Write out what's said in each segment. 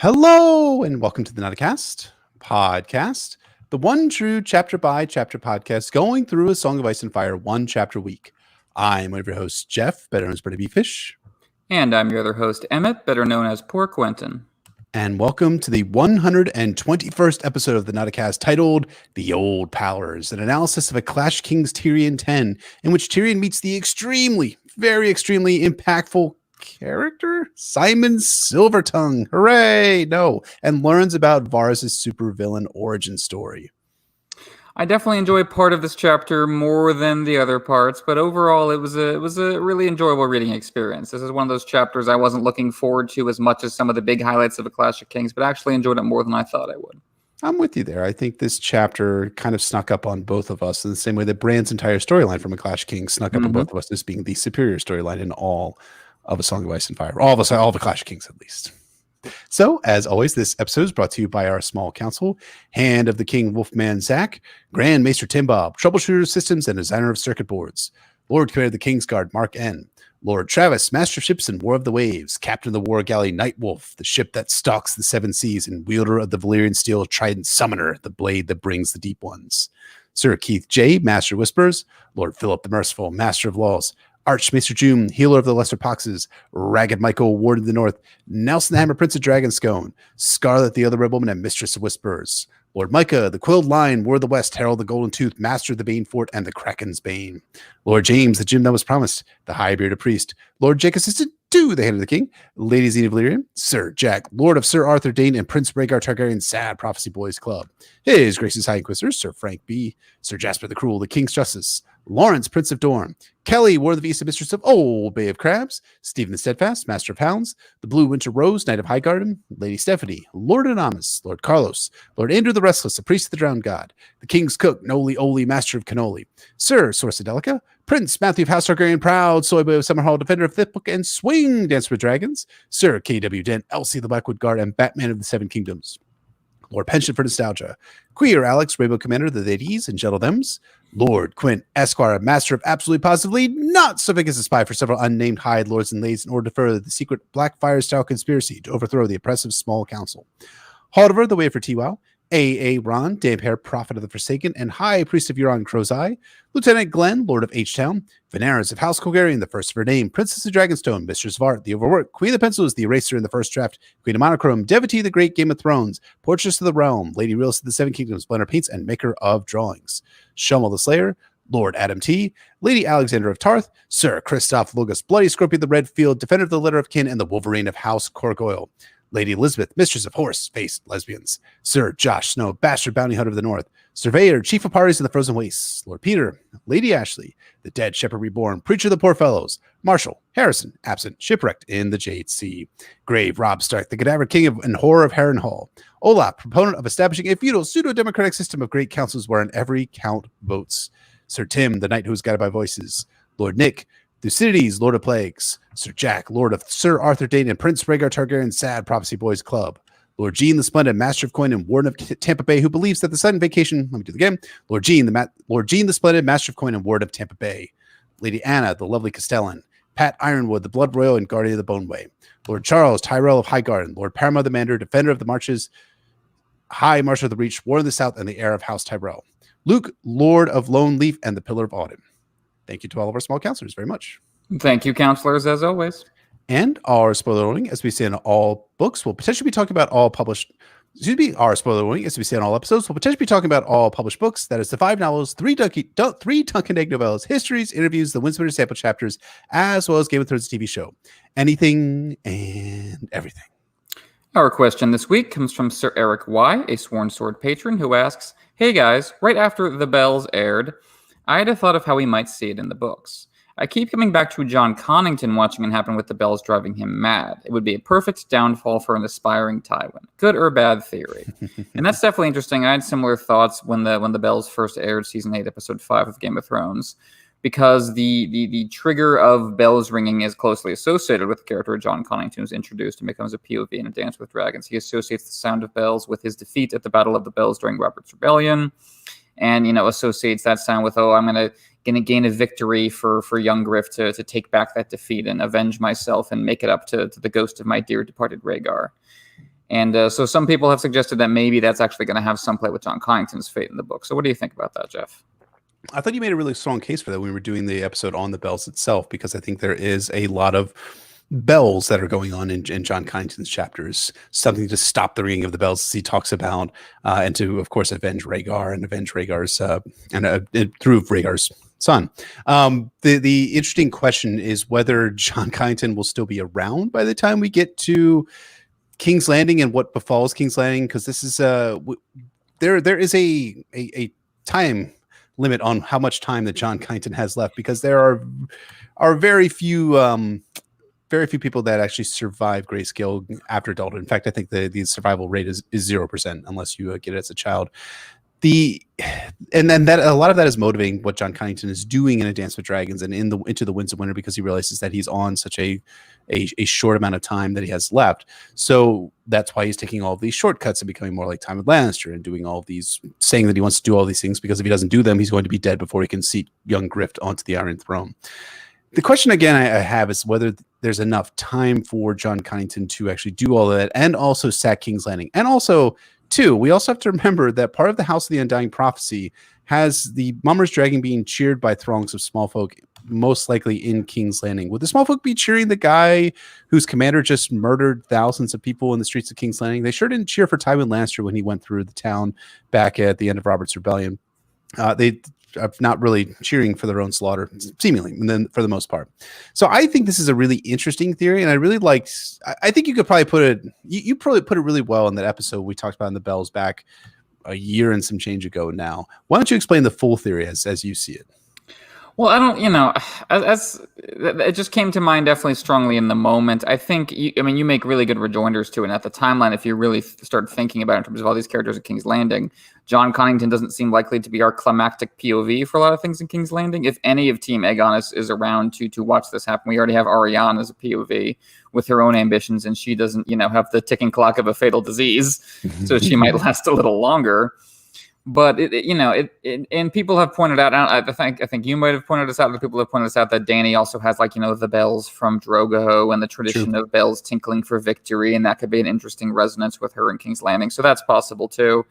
Hello and welcome to the Nutcast podcast, the one true chapter by chapter podcast going through A Song of Ice and Fire one chapter a week. I'm one of your hosts, Jeff, better known as Pretty Bee Fish. And I'm your other host, Emmett, better known as Poor Quentin. And welcome to the 121st episode of the Nutcast titled The Old Powers, an analysis of A Clash of Kings Tyrion 10, in which Tyrion meets the very extremely impactful character Symeon Silvertongue, hooray, no, and learns about Varys' supervillain origin story. I definitely enjoy part of this chapter more than the other parts, but overall it was a really enjoyable reading experience. This is one of those chapters I wasn't looking forward to as much as some of the big highlights of A Clash of Kings, but actually enjoyed it more than I thought I would. I'm with you there. I think this chapter kind of snuck up on both of us in the same way that Bran's entire storyline from A Clash of Kings snuck up on both of us as being the superior storyline in all of A Song of Ice and Fire. All of A Clash of Kings, at least. So, as always, this episode is brought to you by our small council, Hand of the King Wolfman Zach, Grand Maester Tim Bob, Troubleshooter Systems and Designer of Circuit Boards, Lord Commander of the Kingsguard Mark N, Lord Travis, Master of Ships and War of the Waves, Captain of the War Galley Nightwolf, the ship that stalks the seven seas, and wielder of the Valyrian Steel Trident Summoner, the blade that brings the deep ones, Sir Keith J, Master of Whispers, Lord Philip the Merciful, Master of Laws, Archmaester June, Healer of the Lesser Poxes, Ragged Michael, Ward of the North, Nelson the Hammer, Prince of Dragonscone, Scarlet the Other Red Woman, and Mistress of Whispers, Lord Micah, the Quilled Lion, Ward of the West, Herald the Golden Tooth, Master of the Bane Fort, and the Kraken's Bane, Lord James, the Gem that was promised, the High Bearded Priest, Lord Jake Assistant to the Hand of the King, Lady Zena Valyrian, Sir Jack, Lord of Sir Arthur Dane, and Prince Rhaegar Targaryen Sad Prophecy Boys Club, His Grace's High Inquisitor, Sir Frank B., Sir Jasper the Cruel, the King's Justice, Lawrence, Prince of Dorne, Kelly, Ward of the East and Mistress of Old Bay of Crabs, Stephen the Steadfast, Master of Hounds, the Blue Winter Rose, Knight of Highgarden, Lady Stephanie, Lord Anonymous, Lord Carlos, Lord Andrew the Restless, a Priest of the Drowned God, the King's Cook, Noli Oli, Master of Cannoli, Sir Sorsadelica, Prince Matthew of House Targaryen, Proud Soyboy of Summerhall, Defender of Fifth Book and Swing, Dancer with Dragons, Sir K.W. Dent, Elsie the Blackwood Guard, and Batman of the Seven Kingdoms, Lord Pension for Nostalgia, Queer Alex, Rainbow Commander of the Ladies and Gentle Thems, Lord Quint, Esquire, Master of Absolutely Positively Not So Big as a Spy for several unnamed Hyde Lords and Ladies in order to further the secret Blackfire-style conspiracy to overthrow the oppressive small council. Haldiver, the Way for T-Wow, A.A. Ron, Damphair, Prophet of the Forsaken, and High Priest of Euron Crow's Eye, Lieutenant Glenn, Lord of H-Town, Veneris of House Colgarian, the first of her name, Princess of Dragonstone, Mistress of Art, the Overworked, Queen of the Pencils, the Eraser in the first draft, Queen of Monochrome, Devotee, the Great Game of Thrones, Portress of the Realm, Lady Realist of the Seven Kingdoms, Blender Paints, and Maker of Drawings, Shomal the Slayer, Lord Adam T, Lady Alexander of Tarth, Sir Christoph Logos, Bloody Scorpion of the Redfield, Defender of the Letter of Kin, and the Wolverine of House Corgoyle, Lady Elizabeth, Mistress of Horse-Faced Lesbians, Sir Josh Snow, Bastard Bounty Hunter of the North, Surveyor, Chief of Parties in the Frozen Wastes, Lord Peter, Lady Ashley, the Dead Shepherd Reborn, Preacher of the Poor Fellows, Marshall, Harrison, absent, shipwrecked in the Jade Sea, Grave, Rob Stark, the Cadaver King and Horror of Harrenhal, Olaf, proponent of establishing a feudal pseudo-democratic system of great councils wherein every count votes, Sir Tim, the Knight who is guided by voices, Lord Nick, Thucydides, Lord of Plagues, Sir Jack, Lord of Sir Arthur Dane and Prince Rhaegar Targaryen Sad Prophecy Boys Club, Lord Gene the Splendid, Master of Coin and Warden of Tampa Bay, who believes that the sudden vacation, let me do it again, Lord Gene the Splendid, Master of Coin and Warden of Tampa Bay, Lady Anna, the lovely Castellan, Pat Ironwood, the Blood Royal and Guardian of the Boneway, Lord Charles, Tyrell of Highgarden, Lord Paramount the Mander, Defender of the Marches, High Marshal of the Reach, Warden of the South, and the heir of House Tyrell, Luke, Lord of Lone Leaf and the Pillar of Autumn. Thank you to all of our small counselors very much. Thank you, counselors, as always. And our spoiler warning, as we say in all books, we'll potentially be talking about all published. Our spoiler warning, as we say in all episodes, we'll potentially be talking about all published books. That is the 5 novels, 3 Duncan Egg novellas, histories, interviews, the Windsor sample chapters, as well as Game of Thrones TV show. Anything and everything. Our question this week comes from Sir Eric Y., a Sworn Sword patron, who asks, "Hey guys, right after The Bells aired, I had a thought of how we might see it in the books. I keep coming back to Jon Connington watching it happen with the Bells driving him mad. It would be a perfect downfall for an aspiring Tywin. Good or bad theory?" And that's definitely interesting. I had similar thoughts when the Bells first aired season 8, episode 5 of Game of Thrones, because the trigger of bells ringing is closely associated with the character Jon Connington, who's introduced and becomes a POV in A Dance with Dragons. He associates the sound of bells with his defeat at the Battle of the Bells during Robert's Rebellion, and associates that sound with, I'm gonna gain a victory for young Griff to take back that defeat and avenge myself and make it up to the ghost of my dear departed Rhaegar. And so some people have suggested that maybe that's actually going to have some play with Jon Connington's fate in the book. So what do you think about that, Jeff? I thought you made a really strong case for that when we were doing the episode on the bells itself, because I think there is a lot of bells that are going on in Jon Connington's chapters, something to stop the ringing of the bells, as he talks about, and to, of course, avenge Rhaegar and avenge Rhaegar's through Rhaegar's son. The interesting question is whether Jon Connington will still be around by the time we get to King's Landing and what befalls King's Landing, because this is there is a time limit on how much time that Jon Connington has left, because there are very few people that actually survive grayscale after adulthood. In fact, I think the survival rate is 0% unless you get it as a child. And then that a lot of that is motivating what Jon Connington is doing in A Dance with Dragons and Into the Winds of Winter, because he realizes that he's on such a short amount of time that he has left. So that's why he's taking all of these shortcuts and becoming more like Tywin Lannister and doing all of these, saying that he wants to do all these things, because if he doesn't do them, he's going to be dead before he can seat young Grift onto the Iron Throne. The question again I have is whether there's enough time for Jon Connington to actually do all of that and also sack King's Landing. And also, too, we also have to remember that part of the House of the Undying Prophecy has the Mummer's Dragon being cheered by throngs of small folk, most likely in King's Landing. Would the small folk be cheering the guy whose commander just murdered thousands of people in the streets of King's Landing? They sure didn't cheer for Tywin Lannister when he went through the town back at the end of Robert's Rebellion. They are not really cheering for their own slaughter, seemingly, and then for the most part. So I think this is a really interesting theory, and I think you could probably put it, you probably put it really well in that episode we talked about in the bells back a year and some change ago now. Why don't you explain the full theory as you see it? Well, I don't, as it just came to mind definitely strongly in the moment. I think, you make really good rejoinders to it. And at the timeline, if you really start thinking about it in terms of all these characters at King's Landing, Jon Connington doesn't seem likely to be our climactic POV for a lot of things in King's Landing. If any of Team Aegon is around to watch this happen, we already have Arianne as a POV with her own ambitions, and she doesn't, have the ticking clock of a fatal disease, so she might last a little longer. But and people have pointed out. I think you might have pointed this out. Other people have pointed this out that Dany also has the bells from Drogo and the tradition of bells tinkling for victory, and that could be an interesting resonance with her in King's Landing. So that's possible too.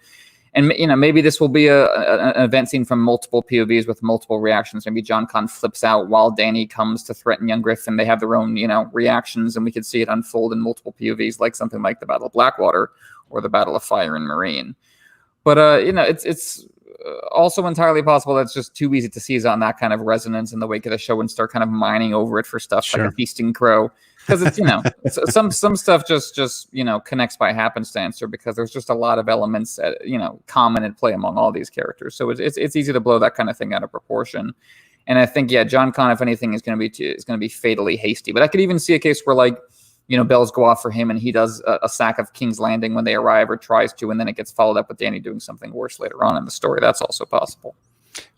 And maybe this will be an event scene from multiple POVs with multiple reactions. Maybe Jon Con flips out while Dany comes to threaten young Griff, and they have their own reactions, and we could see it unfold in multiple POVs, like something like the Battle of Blackwater or the Battle of Fire and Marine. But it's also entirely possible that it's just too easy to seize on that kind of resonance in the wake of the show and start kind of mining over it for stuff like a feasting crow, because it's some stuff just connects by happenstance, or because there's just a lot of elements common at play among all these characters. So it's easy to blow that kind of thing out of proportion. And I think Jon Con, if anything, is going to be fatally hasty. But I could even see a case where bells go off for him and he does a sack of King's Landing when they arrive, or tries to, and then it gets followed up with Dany doing something worse later on in the story. That's also possible.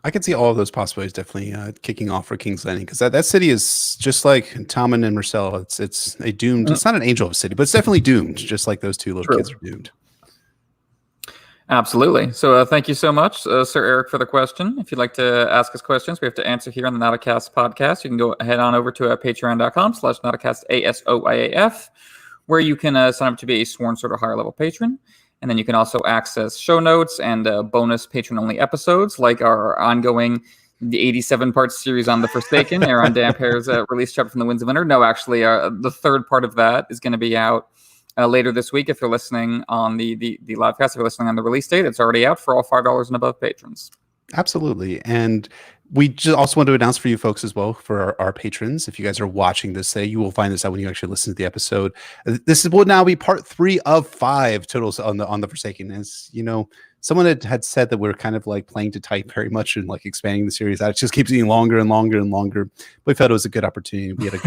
I can see all of those possibilities definitely kicking off for King's Landing, because that city is just like Tommen and Myrcella. It's a doomed. It's not an angel of a city, but it's definitely doomed, just like those two little kids are doomed. Absolutely. So thank you so much, Sir Eric, for the question. If you'd like to ask us questions we have to answer here on the Nauticast podcast, you can go head on over to patreon.com/Nauticast ASOIAF, where you can sign up to be a sworn sort of higher level patron. And then you can also access show notes and bonus patron-only episodes, like our ongoing 87-part series on The Forsaken, Aaron Dampire's release chapter from the Winds of Winter. No, actually, the third part of that is going to be out later this week. If you're listening on the live cast, if you're listening on the release date, it's already out for all $5 and above patrons. Absolutely. And we just also want to announce for you folks as well, for our patrons, if you guys are watching this, you will find this out when you actually listen to the episode. This will now be part 3 of 5 totals on the Forsaken. As someone had said that we're kind of like playing to type very much and like expanding the series out. It just keeps getting longer and longer and longer. We felt it was a good opportunity. We had a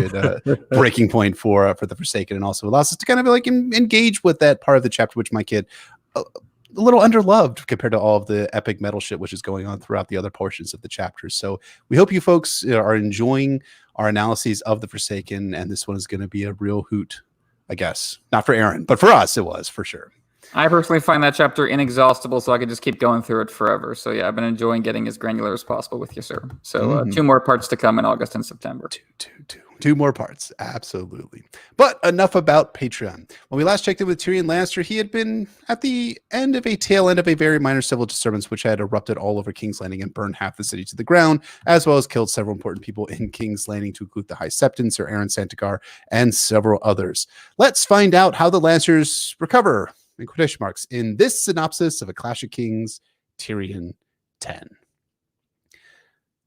good breaking point for the Forsaken, and also allows us to kind of like engage with that part of the chapter, which might get a little underloved compared to all of the epic metal shit which is going on throughout the other portions of the chapters. So we hope you folks are enjoying our analyses of the Forsaken, and this one is going to be a real hoot, I guess. Not for Aaron, but for us it was, for sure. I personally find that chapter inexhaustible, so I could just keep going through it forever. So yeah, I've been enjoying getting as granular as possible with you, sir. So 2 more parts to come in August and September. 2 more parts. Absolutely. But enough about Patreon. When we last checked in with Tyrion Lannister, he had been at the tail end of a very minor civil disturbance, which had erupted all over King's Landing and burned half the city to the ground, as well as killed several important people in King's Landing, to include the High Septon, Sir Aaron Santagar, and several others. Let's find out how the Lancers recover, in quotation marks, in this synopsis of A Clash of Kings, Tyrion 10.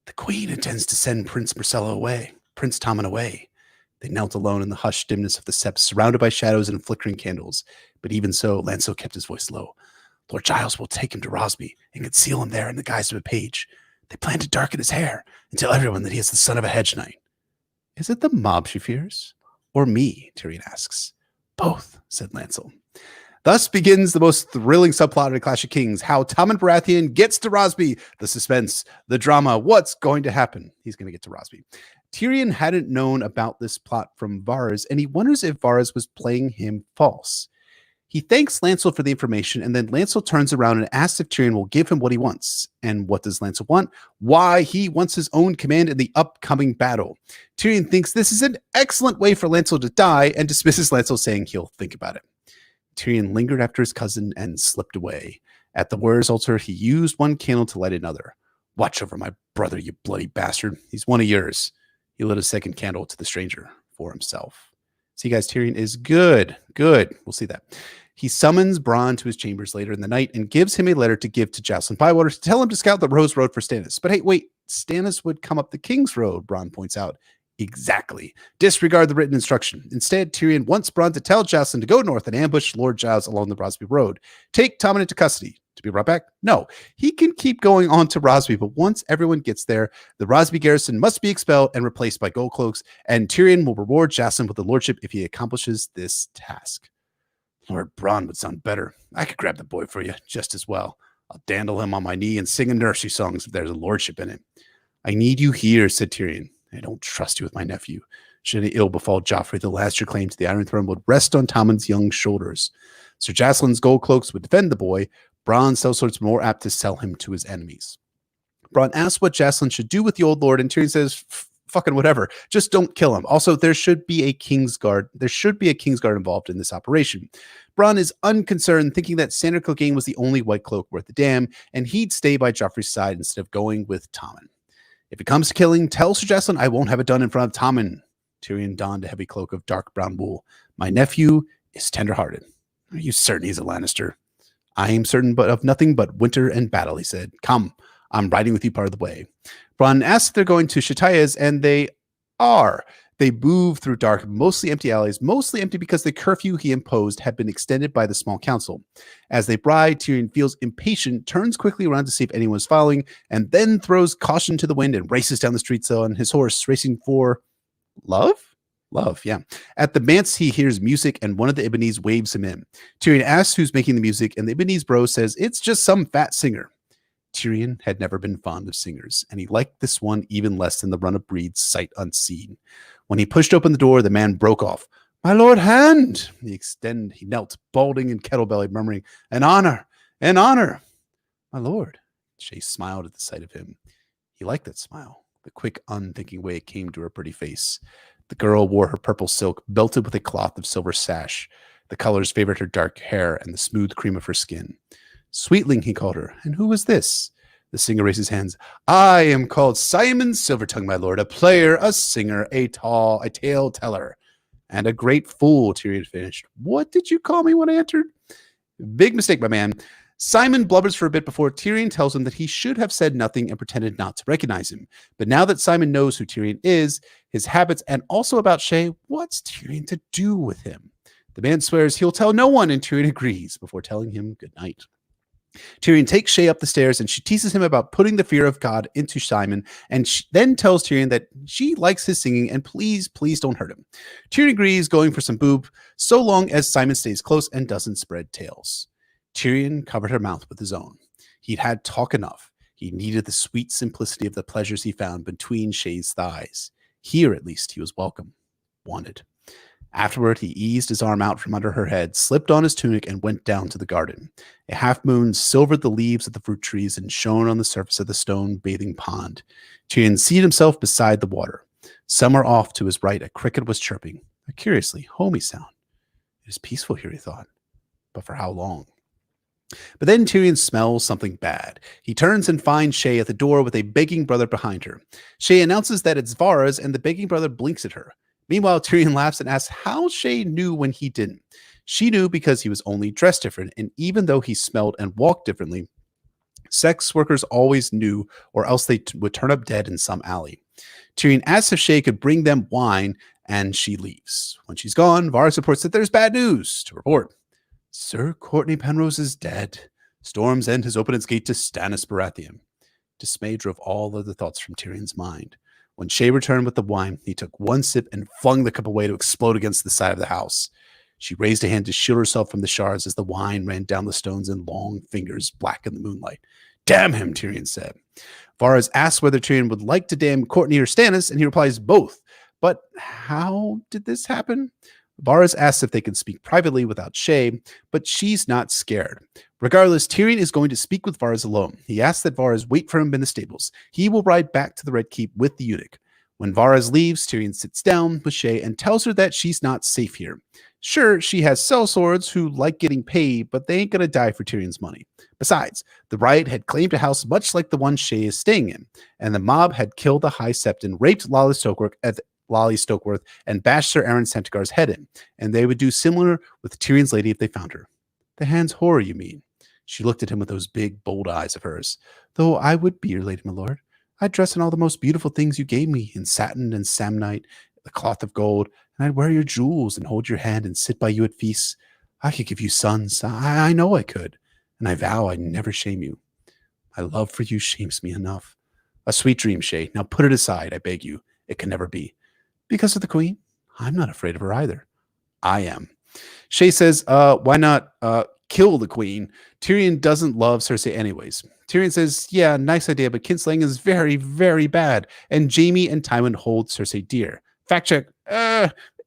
The Queen intends to send Prince Tommen away. They knelt alone in the hushed dimness of the steps, surrounded by shadows and flickering candles. But even so, Lancel kept his voice low. Lord Giles will take him to Rosby and conceal him there in the guise of a page. They plan to darken his hair and tell everyone that he is the son of a hedge knight. Is it the mob she fears? Or me, Tyrion asks. Both, said Lancel. Thus begins the most thrilling subplot of A Clash of Kings, how Tommen Baratheon gets to Rosby, the suspense, the drama, what's going to happen. He's going to get to Rosby. Tyrion hadn't known about this plot from Varys, and he wonders if Varys was playing him false. He thanks Lancel for the information, and then Lancel turns around and asks if Tyrion will give him what he wants. And what does Lancel want? Why, he wants his own command in the upcoming battle. Tyrion thinks this is an excellent way for Lancel to die, and dismisses Lancel, saying he'll think about it. Tyrion lingered after his cousin and slipped away. At the warrior's altar, he used one candle to light another. Watch over my brother, you bloody bastard. He's one of yours. He lit a second candle to the stranger for himself. See, guys, Tyrion is good. Good. We'll see that. He summons Bronn to his chambers later in the night and gives him a letter to give to Jocelyn Bywater to tell him to scout the Rose Road for Stannis. But hey, wait, Stannis would come up the King's Road, Bronn points out. Exactly. Disregard the written instruction. Instead, Tyrion wants Bronn to tell Jocelyn to go north and ambush Lord Giles along the Rosby Road. Take Tommen into custody. To be brought back? No. He can keep going on to Rosby, but once everyone gets there, the Rosby garrison must be expelled and replaced by gold cloaks, and Tyrion will reward Jocelyn with the lordship if he accomplishes this task. Lord Bronn would sound better. I could grab the boy for you just as well. I'll dandle him on my knee and sing a nursery songs if there's a lordship in it. I need you here, said Tyrion. I don't trust you with my nephew. Should any ill befall Joffrey, the last your claim to the Iron Throne would rest on Tommen's young shoulders. Sir Jocelyn's gold cloaks would defend the boy. Bronn sellswords more apt to sell him to his enemies. Bronn asks what Jocelyn should do with the old lord, and Tyrion says, fucking whatever. Just don't kill him. Also, there should be a Kingsguard. There should be a Kingsguard involved in this operation. Bronn is unconcerned, thinking that Sandor Clegane was the only white cloak worth the damn, and he'd stay by Joffrey's side instead of going with Tommen. If it comes to killing, tell Sir Jocelyn I won't have it done in front of Tommen. Tyrion donned a heavy cloak of dark brown wool. My nephew is tender-hearted. Are you certain he's a Lannister? I am certain but of nothing but winter and battle, he said. Come, I'm riding with you part of the way. Bronn asks if they're going to Shataya's, and they are. They move through dark, mostly empty alleys, mostly empty because the curfew he imposed had been extended by the small council. As they ride, Tyrion feels impatient, turns quickly around to see if anyone is following, and then throws caution to the wind and races down the streets on his horse, racing for love? Love, yeah. At the manse, he hears music, and one of the Ibonese waves him in. Tyrion asks who's making the music, and the Ibonese bro says it's just some fat singer. Tyrion had never been fond of singers, and he liked this one even less than the run of breeds sight unseen. When he pushed open the door, the man broke off. My lord hand! He knelt, balding and kettle-bellied, murmuring, an honor, an honor. My lord. Shae smiled at the sight of him. He liked that smile, the quick, unthinking way it came to her pretty face. The girl wore her purple silk, belted with a cloth of silver sash. The colors favored her dark hair and the smooth cream of her skin. Sweetling, he called her. And who is this? The singer raised his hands. I am called Symeon Silvertongue, my lord, a player, a singer, a tale teller, and a great fool, Tyrion finished. What did you call me when I entered? Big mistake, my man. Symeon blubbers for a bit before Tyrion tells him that he should have said nothing and pretended not to recognize him. But now that Symeon knows who Tyrion is, his habits, and also about Shae, what's Tyrion to do with him? The man swears he'll tell no one, and Tyrion agrees before telling him good night. Tyrion takes Shae up the stairs, and she teases him about putting the fear of God into Symeon, and then tells Tyrion that she likes his singing, and please don't hurt him. Tyrion agrees, going for some boob, so long as Symeon stays close and doesn't spread tales. Tyrion covered her mouth with his own. He'd had talk enough. He needed the sweet simplicity of the pleasures he found between Shae's thighs. Here, at least, he was welcome, wanted. Afterward, he eased his arm out from under her head, slipped on his tunic, and went down to the garden. A half moon silvered the leaves of the fruit trees and shone on the surface of the stone bathing pond. Tyrion seated himself beside the water. Somewhere off to his right, a cricket was chirping, a curiously homey sound. It is peaceful here, he thought. But for how long? But then Tyrion smells something bad. He turns and finds Shae at the door with a begging brother behind her. Shae announces that it's Varys, and the begging brother blinks at her. Meanwhile, Tyrion laughs and asks how Shae knew when he didn't. She knew because he was only dressed different, and even though he smelled and walked differently, sex workers always knew, or else they would turn up dead in some alley. Tyrion asks if Shae could bring them wine, and she leaves. When she's gone, Varys reports that there's bad news to report. Sir Cortnay Penrose is dead. Storm's End has opened its gate to Stannis Baratheon. Dismay drove all other thoughts from Tyrion's mind. When Shae returned with the wine, he took one sip and flung the cup away to explode against the side of the house. She raised a hand to shield herself from the shards as the wine ran down the stones in long fingers black in the moonlight. Damn him, Tyrion said. Varys asks whether Tyrion would like to damn Cortnay or Stannis, and he replies both. But how did this happen? Varys asks if they can speak privately without Shae, but she's not scared. Regardless, Tyrion is going to speak with Varys alone. He asks that Varys wait for him in the stables. He will ride back to the Red Keep with the eunuch. When Varys leaves, Tyrion sits down with Shae and tells her that she's not safe here. Sure, she has sellswords who like getting paid, but they ain't going to die for Tyrion's money. Besides, the riot had claimed a house much like the one Shae is staying in, and the mob had killed the High Septon, raped Lolly Stokeworth, and bashed Sir Aaron Centagar's head in, and they would do similar with Tyrion's lady if they found her. The hand's horror, you mean? She looked at him with those big, bold eyes of hers. Though I would be your lady, my lord. I'd dress in all the most beautiful things you gave me, in satin and samnite, the cloth of gold, and I'd wear your jewels and hold your hand and sit by you at feasts. I could give you sons. I know I could, and I vow I'd never shame you. My love for you shames me enough. A sweet dream, Shae. Now put it aside, I beg you. It can never be. Because of the queen? I'm not afraid of her either. I am. Shae says, why not kill the queen? Tyrion doesn't love Cersei anyways. Tyrion says, yeah, nice idea, but kinslaying is very, very bad. And Jaime and Tywin hold Cersei dear. Fact check.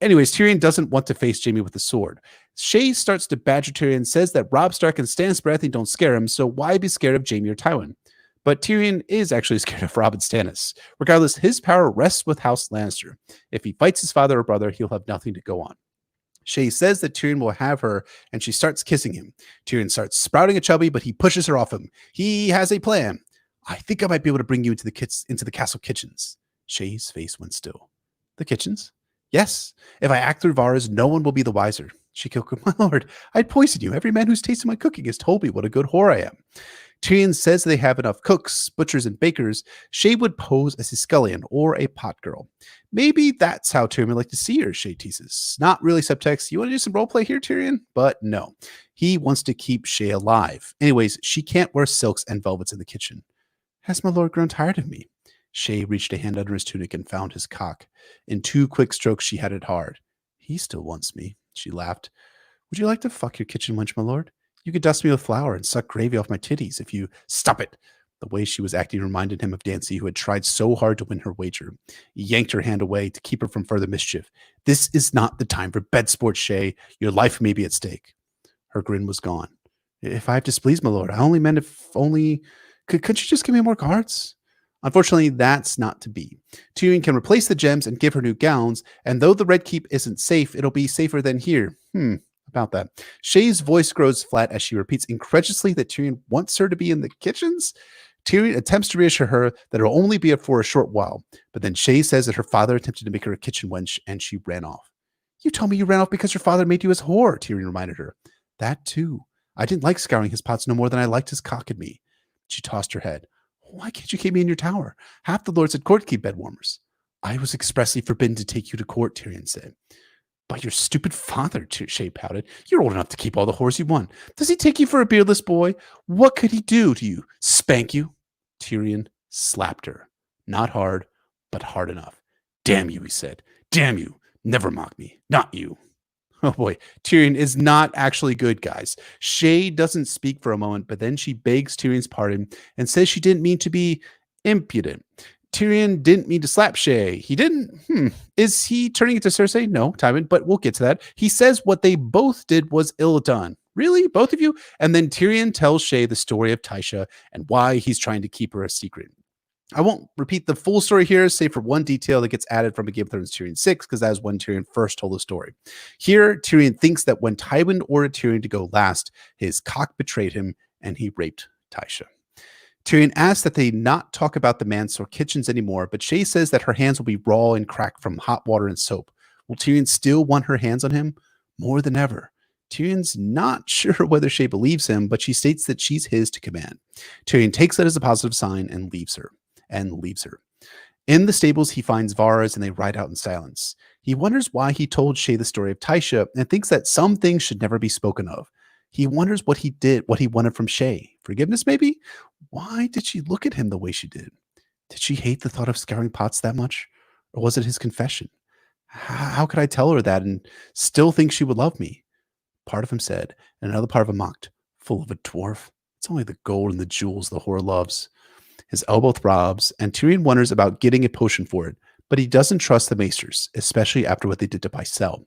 Anyways, Tyrion doesn't want to face Jaime with a sword. Shae starts to badger Tyrion, says that Robb Stark and Stannis Baratheon don't scare him, so why be scared of Jaime or Tywin? But Tyrion is actually scared of Robb and Stannis. Regardless, his power rests with House Lannister. If he fights his father or brother, he'll have nothing to go on. Shae says that Tyrion will have her, and she starts kissing him. Tyrion starts sprouting a chubby, but he pushes her off him. He has a plan. I think I might be able to bring you into the castle kitchens. Shae's face went still. The kitchens? Yes. If I act through Varys, no one will be the wiser. She killed, my lord, I'd poison you. Every man who's tasted my cooking has told me what a good whore I am. Tyrion says they have enough cooks, butchers, and bakers. Shae would pose as a scullion or a pot girl. Maybe that's how Tyrion would like to see her, Shae teases. Not really subtext. You want to do some roleplay here, Tyrion? But no. He wants to keep Shae alive. Anyways, she can't wear silks and velvets in the kitchen. Has my lord grown tired of me? Shae reached a hand under his tunic and found his cock. In 2 quick strokes, she had it hard. He still wants me, she laughed. Would you like to fuck your kitchen wench, my lord? You could dust me with flour and suck gravy off my titties if you... Stop it! The way she was acting reminded him of Dancy, who had tried so hard to win her wager. He yanked her hand away to keep her from further mischief. This is not the time for bed sports, Shae. Your life may be at stake. Her grin was gone. If I have displeased, my lord, I only meant if only... Could you just give me more cards? Unfortunately, that's not to be. Tyrion can replace the gems and give her new gowns, and though the Red Keep isn't safe, it'll be safer than here. About that. Shae's voice grows flat as she repeats incredulously that Tyrion wants her to be in the kitchens. Tyrion attempts to reassure her that it'll only be for a short while, but then Shae says that her father attempted to make her a kitchen wench, and she ran off. You told me you ran off because your father made you his whore, Tyrion reminded her. That too. I didn't like scouring his pots no more than I liked his cock at me. She tossed her head. Why can't you keep me in your tower? Half the lords at court keep bed warmers. I was expressly forbidden to take you to court, Tyrion said. By your stupid father, Shae pouted. You're old enough to keep all the whores you want. Does he take you for a beardless boy? What could he do to you? Spank you? Tyrion slapped her. Not hard, but hard enough. Damn you, he said. Damn you. Never mock me. Not you. Oh boy, Tyrion is not actually good, guys. Shae doesn't speak for a moment, but then she begs Tyrion's pardon and says she didn't mean to be impudent. Tyrion didn't mean to slap Shae. He didn't? Is he turning it to Cersei? No, Tywin, but we'll get to that. He says what they both did was ill done. Really? Both of you? And then Tyrion tells Shae the story of Tysha and why he's trying to keep her a secret. I won't repeat the full story here, save for one detail that gets added from a Game of Thrones Tyrion 6, because that is when Tyrion first told the story. Here, Tyrion thinks that when Tywin ordered Tyrion to go last, his cock betrayed him and he raped Tysha. Tyrion asks that they not talk about the man's or kitchens anymore, but Shae says that her hands will be raw and cracked from hot water and soap. Will Tyrion still want her hands on him? More than ever. Tyrion's not sure whether Shae believes him, but she states that she's his to command. Tyrion takes that as a positive sign and leaves her. In the stables, he finds Varys and they ride out in silence. He wonders why he told Shae the story of Tysha and thinks that some things should never be spoken of. He wonders what he did, what he wanted from Shae. Forgiveness, maybe? Why did she look at him the way she did? Did she hate the thought of scouring pots that much? Or was it his confession? How could I tell her that and still think she would love me? Part of him said, and another part of him mocked, full of a dwarf. It's only the gold and the jewels the whore loves. His elbow throbs, and Tyrion wonders about getting a potion for it, but he doesn't trust the maesters, especially after what they did to Pycelle.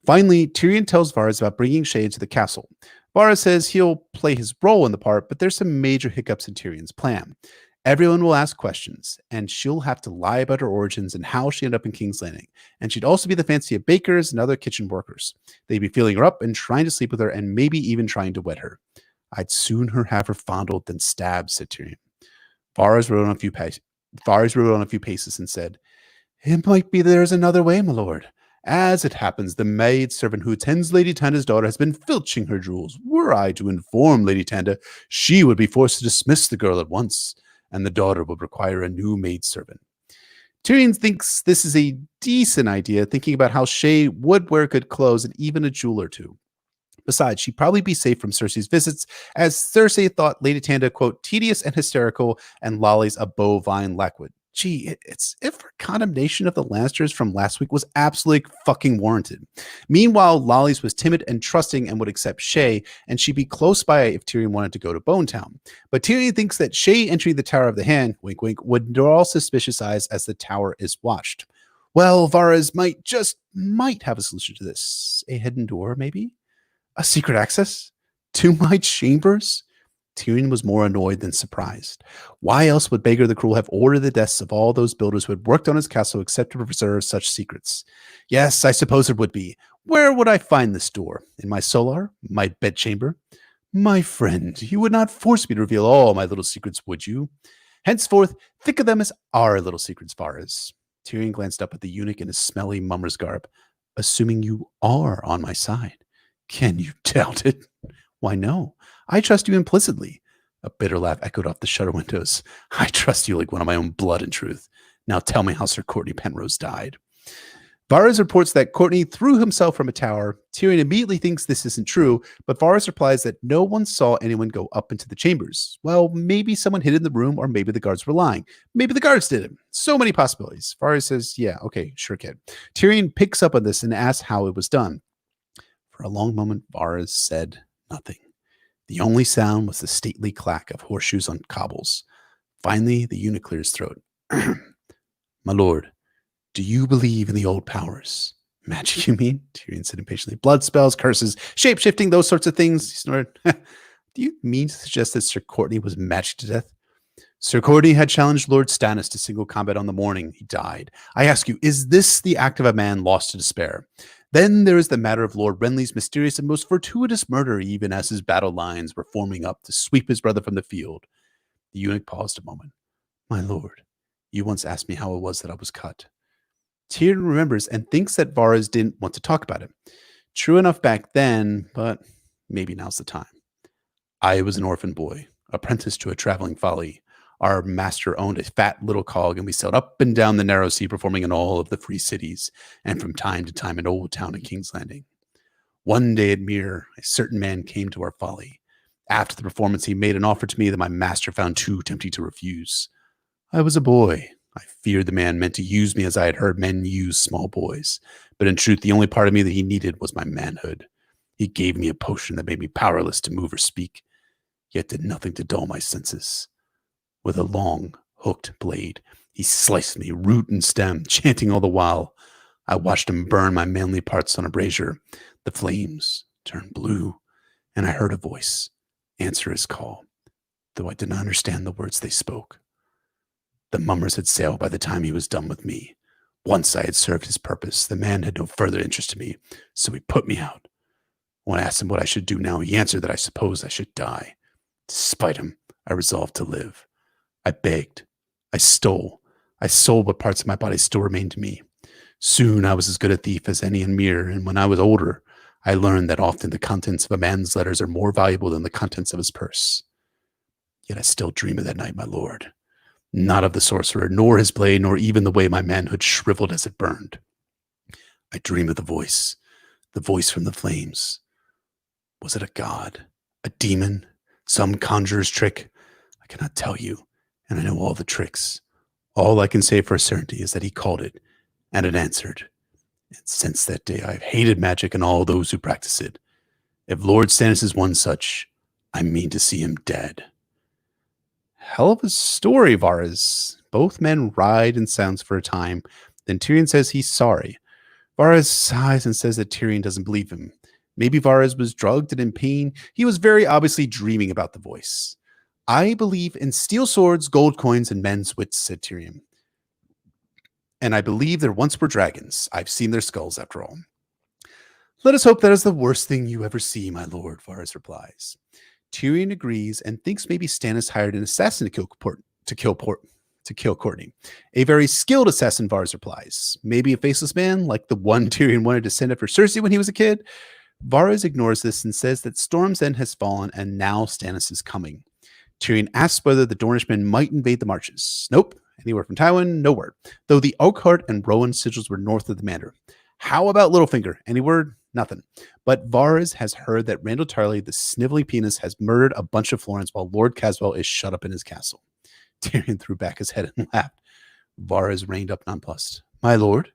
Finally, Tyrion tells Varys about bringing Shae into the castle. Varys says he'll play his role in the part, but there's some major hiccups in Tyrion's plan. Everyone will ask questions, and she'll have to lie about her origins and how she ended up in King's Landing. And she'd also be the fancy of bakers and other kitchen workers. They'd be feeling her up and trying to sleep with her and maybe even trying to wed her. I'd sooner have her fondled than stabbed, said Tyrion. Varys rode on a few paces and said, "It might be there's another way, my lord. As it happens, the maid servant who attends Lady Tanda's daughter has been filching her jewels. Were I to inform Lady Tanda, she would be forced to dismiss the girl at once, and the daughter would require a new maid servant." Tyrion thinks this is a decent idea, thinking about how Shae would wear good clothes and even a jewel or two. Besides, she'd probably be safe from Cersei's visits, as Cersei thought Lady Tanda, quote, tedious and hysterical, and Lolly's a bovine lackwood. Gee, it's if her condemnation of the Lannisters from last week was absolutely fucking warranted. Meanwhile, Lolly's was timid and trusting and would accept Shae, and she'd be close by if Tyrion wanted to go to Bonetown. But Tyrion thinks that Shae entering the Tower of the Hand, wink wink, would draw suspicious eyes as the tower is watched. Well, Varys might have a solution to this. A hidden door, maybe? A secret access? To my chambers? Tyrion was more annoyed than surprised. Why else would Bager the Cruel have ordered the deaths of all those builders who had worked on his castle except to preserve such secrets? Yes, I suppose it would be. Where would I find this door? In my solar? My bedchamber? My friend, you would not force me to reveal all my little secrets, would you? Henceforth, think of them as our little secrets, Varys. Tyrion glanced up at the eunuch in his smelly mummer's garb. Assuming you are on my side. Can you doubt it? Why, no. I trust you implicitly. A bitter laugh echoed off the shutter windows. I trust you like one of my own blood and truth. Now tell me how Sir Cortnay Penrose died. Varys reports that Cortnay threw himself from a tower. Tyrion immediately thinks this isn't true, but Varys replies that no one saw anyone go up into the chambers. Well, maybe someone hid in the room, or maybe the guards were lying. Maybe the guards did it. So many possibilities. Varys says, yeah, okay, sure, kid. Tyrion picks up on this and asks how it was done. For a long moment, Varys said nothing. The only sound was the stately clack of horseshoes on cobbles. Finally, the eunuch cleared his throat. My lord, do you believe in the old powers? Magic, you mean? Tyrion said impatiently. Blood spells, curses, shape-shifting, those sorts of things. He snorted. Do you mean to suggest that Sir Cortnay was magic to death? Sir Cortnay had challenged Lord Stannis to single combat on the morning he died. I ask you, is this the act of a man lost to despair? Then there is the matter of Lord Renly's mysterious and most fortuitous murder, even as his battle lines were forming up to sweep his brother from the field. The eunuch paused a moment. My lord, you once asked me how it was that I was cut. Tyrion remembers and thinks that Varys didn't want to talk about it. True enough back then, but maybe now's the time. I was an orphan boy, apprenticed to a traveling folly. Our master owned a fat little cog, and we sailed up and down the narrow sea, performing in all of the free cities, and from time to time in Old Town and King's Landing. One day at Mere, a certain man came to our folly. After the performance, he made an offer to me that my master found too tempting to refuse. I was a boy. I feared the man meant to use me as I had heard men use small boys. But in truth, the only part of me that he needed was my manhood. He gave me a potion that made me powerless to move or speak, yet did nothing to dull my senses. With a long, hooked blade, he sliced me root and stem, chanting all the while. I watched him burn my manly parts on a brazier. The flames turned blue, and I heard a voice answer his call, though I did not understand the words they spoke. The mummers had sailed by the time he was done with me. Once I had served his purpose, the man had no further interest in me, so he put me out. When I asked him what I should do now, he answered that I supposed I should die. Despite him, I resolved to live. I begged. I stole. I sold what parts of my body still remained to me. Soon I was as good a thief as any in Mere, and when I was older, I learned that often the contents of a man's letters are more valuable than the contents of his purse. Yet I still dream of that night, my lord. Not of the sorcerer, nor his blade, nor even the way my manhood shriveled as it burned. I dream of the voice from the flames. Was it a god, a demon, some conjurer's trick? I cannot tell you, and I know all the tricks. All I can say for certainty is that he called it, and it answered. And since that day, I've hated magic and all those who practice it. If Lord Stannis is one such, I mean to see him dead. Hell of a story, Varys. Both men ride in silence for a time. Then Tyrion says he's sorry. Varys sighs and says that Tyrion doesn't believe him. Maybe Varys was drugged and in pain. He was very obviously dreaming about the voice. I believe in steel swords, gold coins, and men's wits, said Tyrion. And I believe there once were dragons. I've seen their skulls, after all. Let us hope that is the worst thing you ever see, my lord, Varys replies. Tyrion agrees and thinks maybe Stannis hired an assassin to kill Cortnay. A very skilled assassin, Varys replies. Maybe a faceless man, like the one Tyrion wanted to send after Cersei when he was a kid. Varys ignores this and says that Storm's End has fallen and now Stannis is coming. Tyrion asks whether the Dornishmen might invade the marches. Nope. Anywhere from Tywin? No word. Though the Oakhart and Rowan sigils were north of the Manor. How about Littlefinger? Any word? Nothing. But Varys has heard that Randall Tarley, the snivelly penis, has murdered a bunch of Florents while Lord Caswell is shut up in his castle. Tyrion threw back his head and laughed. Varys reined up nonplussed. My lord,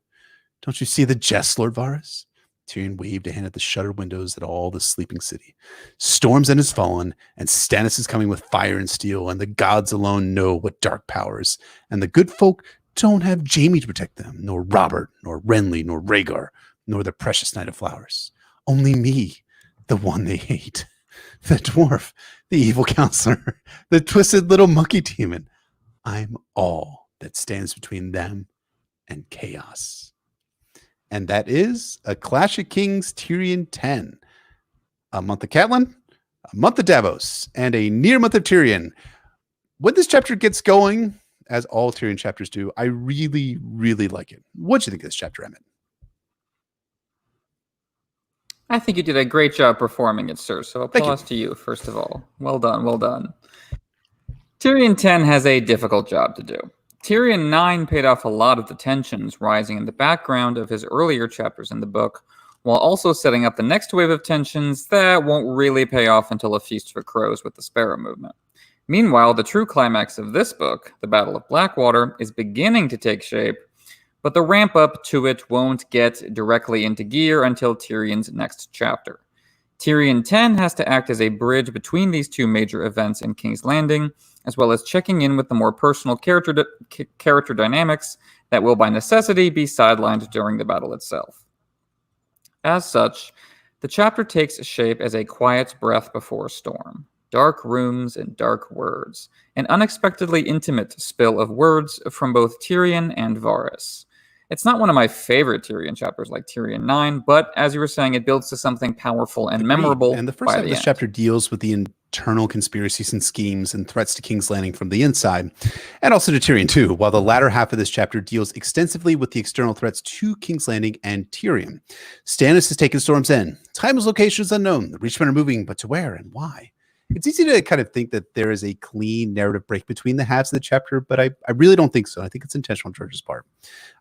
don't you see the jest, Lord Varys? Tyrion waved a hand at the shuttered windows at all the sleeping city. Storm's End has fallen, and Stannis is coming with fire and steel, and the gods alone know what dark powers, and the good folk don't have Jaime to protect them, nor Robert, nor Renly, nor Rhaegar, nor the precious Knight of Flowers. Only me, the one they hate. The dwarf, the evil counselor, the twisted little monkey demon. I'm all that stands between them and chaos. And that is A Clash of Kings Tyrion 10. A month of Catelyn, a month of Davos, and a near month of Tyrion. When this chapter gets going, as all Tyrion chapters do, I really, really like it. What'd you think of this chapter, Emmett? I think you did a great job performing it, sir. So applause to you, first of all. Well done, well done. Tyrion 10 has a difficult job to do. Tyrion 9 paid off a lot of the tensions rising in the background of his earlier chapters in the book, while also setting up the next wave of tensions that won't really pay off until A Feast for Crows with the Sparrow movement. Meanwhile, the true climax of this book, the Battle of Blackwater, is beginning to take shape, but the ramp up to it won't get directly into gear until Tyrion's next chapter. Tyrion 10 has to act as a bridge between these two major events in King's Landing, as well as checking in with the more personal character dynamics that will by necessity be sidelined during the battle itself. As such, the chapter takes shape as a quiet breath before a storm. Dark rooms and dark words, an unexpectedly intimate spill of words from both Tyrion and Varys. It's not one of my favorite Tyrion chapters like Tyrion 9, but as you were saying, it builds to something powerful and memorable. And the first half of this chapter deals with the internal conspiracies and schemes and threats to King's Landing from the inside, and also to Tyrion too, while the latter half of this chapter deals extensively with the external threats to King's Landing and Tyrion. Stannis has taken Storm's End. Time's location is unknown. The Reachmen are moving, but to where and why? It's easy to kind of think that there is a clean narrative break between the halves of the chapter, but I really don't think so. I think it's intentional on George's part.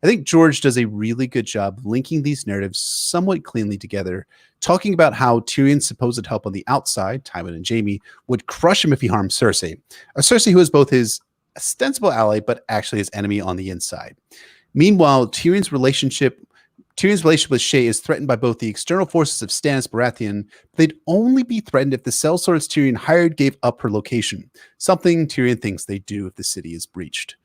I think George does a really good job linking these narratives somewhat cleanly together, talking about how Tyrion's supposed help on the outside, Tywin and Jaime, would crush him if he harmed Cersei. A Cersei who is both his ostensible ally, but actually his enemy on the inside. Meanwhile, Tyrion's relationship with Shae is threatened by both the external forces of Stannis Baratheon, but they'd only be threatened if the sellswords Tyrion hired gave up her location, something Tyrion thinks they do if the city is breached.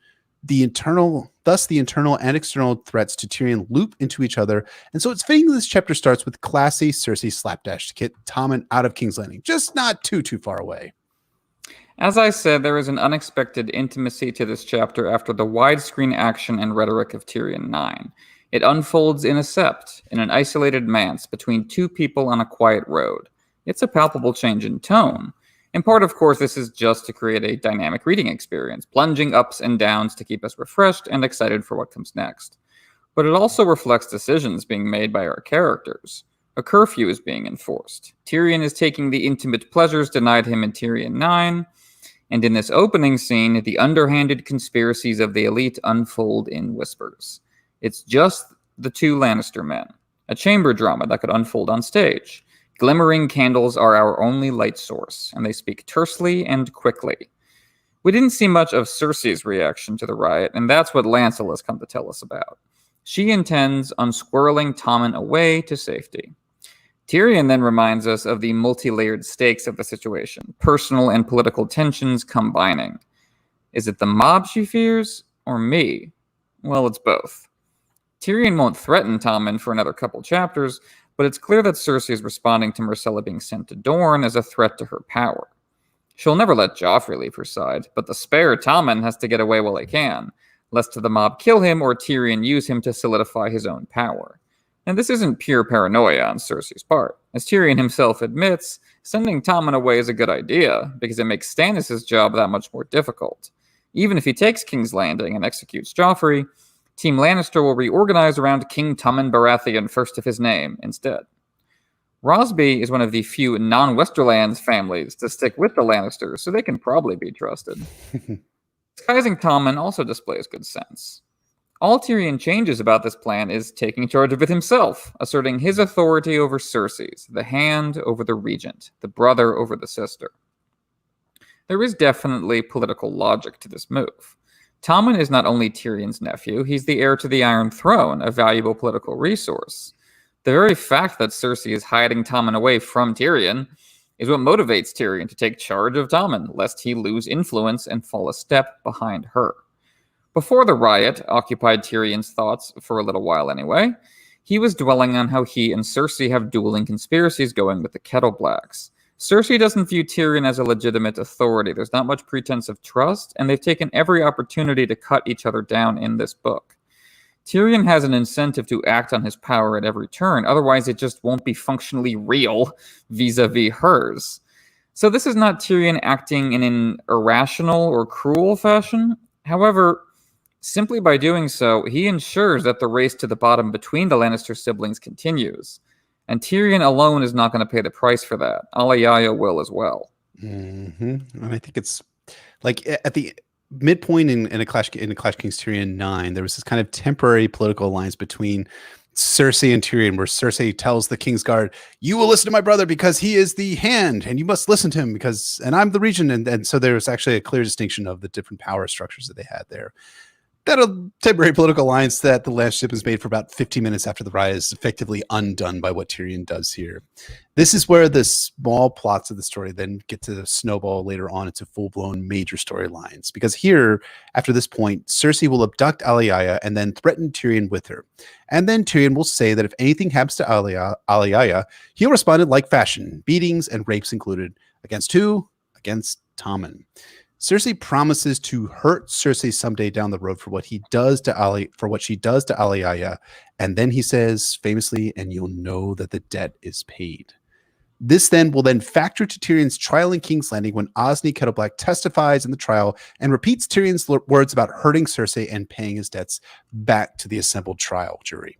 Thus the internal and external threats to Tyrion loop into each other, and so it's fitting this chapter starts with classy Cersei slapdash to get Tommen out of King's Landing, just not too far away. As I said, there is an unexpected intimacy to this chapter after the widescreen action and rhetoric of Tyrion 9. It unfolds in a sept, in an isolated manse between two people on a quiet road. It's a palpable change in tone. In part, of course, this is just to create a dynamic reading experience, plunging ups and downs to keep us refreshed and excited for what comes next. But it also reflects decisions being made by our characters. A curfew is being enforced. Tyrion is taking the intimate pleasures denied him in Tyrion 9, and in this opening scene, the underhanded conspiracies of the elite unfold in whispers. It's just the two Lannister men, a chamber drama that could unfold on stage. Glimmering candles are our only light source, and they speak tersely and quickly. We didn't see much of Cersei's reaction to the riot, and that's what Lancel has come to tell us about. She intends unsquirreling Tommen away to safety. Tyrion then reminds us of the multi-layered stakes of the situation, personal and political tensions combining. Is it the mob she fears, or me? Well, it's both. Tyrion won't threaten Tommen for another couple chapters, but it's clear that Cersei is responding to Myrcella being sent to Dorne as a threat to her power. She'll never let Joffrey leave her side, but the spare Tommen has to get away while he can, lest the mob kill him or Tyrion use him to solidify his own power. And this isn't pure paranoia on Cersei's part. As Tyrion himself admits, sending Tommen away is a good idea, because it makes Stannis' job that much more difficult. Even if he takes King's Landing and executes Joffrey, Team Lannister will reorganize around King Tommen Baratheon first of his name instead. Rosby is one of the few non-Westerlands families to stick with the Lannisters, so they can probably be trusted. Disguising Tommen also displays good sense. All Tyrion changes about this plan is taking charge of it himself, asserting his authority over Cersei's, the hand over the regent, the brother over the sister. There is definitely political logic to this move. Tommen is not only Tyrion's nephew, he's the heir to the Iron Throne, a valuable political resource. The very fact that Cersei is hiding Tommen away from Tyrion is what motivates Tyrion to take charge of Tommen, lest he lose influence and fall a step behind her. Before the riot occupied Tyrion's thoughts for a little while anyway, he was dwelling on how he and Cersei have dueling conspiracies going with the Kettle Blacks. Cersei doesn't view Tyrion as a legitimate authority. There's not much pretense of trust, and they've taken every opportunity to cut each other down in this book. Tyrion has an incentive to act on his power at every turn, otherwise it just won't be functionally real vis-a-vis hers. So this is not Tyrion acting in an irrational or cruel fashion. However, simply by doing so, he ensures that the race to the bottom between the Lannister siblings continues. And Tyrion alone is not going to pay the price for that. Alayaya will as well. And I think it's like at the midpoint in a Clash Kings Tyrion 9, there was this kind of temporary political alliance between Cersei and Tyrion, where Cersei tells the Kingsguard, "You will listen to my brother because he is the hand, and you must listen to him and I'm the regent." And so there was actually a clear distinction of the different power structures that they had there. That a temporary political alliance that the last ship is made for about 15 minutes after the riot is effectively undone by what Tyrion does here. This is where the small plots of the story then get to snowball later on into full-blown major storylines. Because here, after this point, Cersei will abduct Alayaya and then threaten Tyrion with her. And then Tyrion will say that if anything happens to Alayaya, he'll respond in like fashion, beatings and rapes included. Against who? Against Tommen. Cersei promises to hurt Cersei someday down the road for what she does to Alayaya, and then he says famously, "And you'll know that the debt is paid." This will factor to Tyrion's trial in King's Landing when Osney Kettleblack testifies in the trial and repeats Tyrion's words about hurting Cersei and paying his debts back to the assembled trial jury.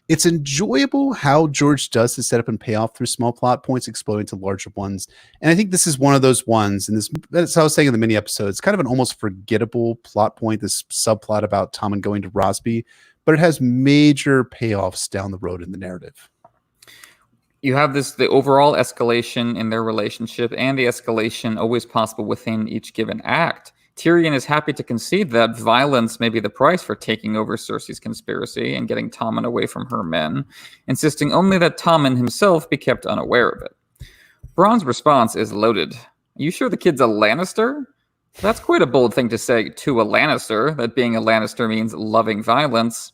It's enjoyable how George does the setup and payoff through small plot points exploding to larger ones. And I think this is one of those ones, and as I was saying in the mini episode, it's kind of an almost forgettable plot point, this subplot about Tommen going to Rosby, but it has major payoffs down the road in the narrative. You have the overall escalation in their relationship and the escalation always possible within each given act. Tyrion is happy to concede that violence may be the price for taking over Cersei's conspiracy and getting Tommen away from her men, insisting only that Tommen himself be kept unaware of it. Bronn's response is loaded. You sure the kid's a Lannister? That's quite a bold thing to say to a Lannister, that being a Lannister means loving violence.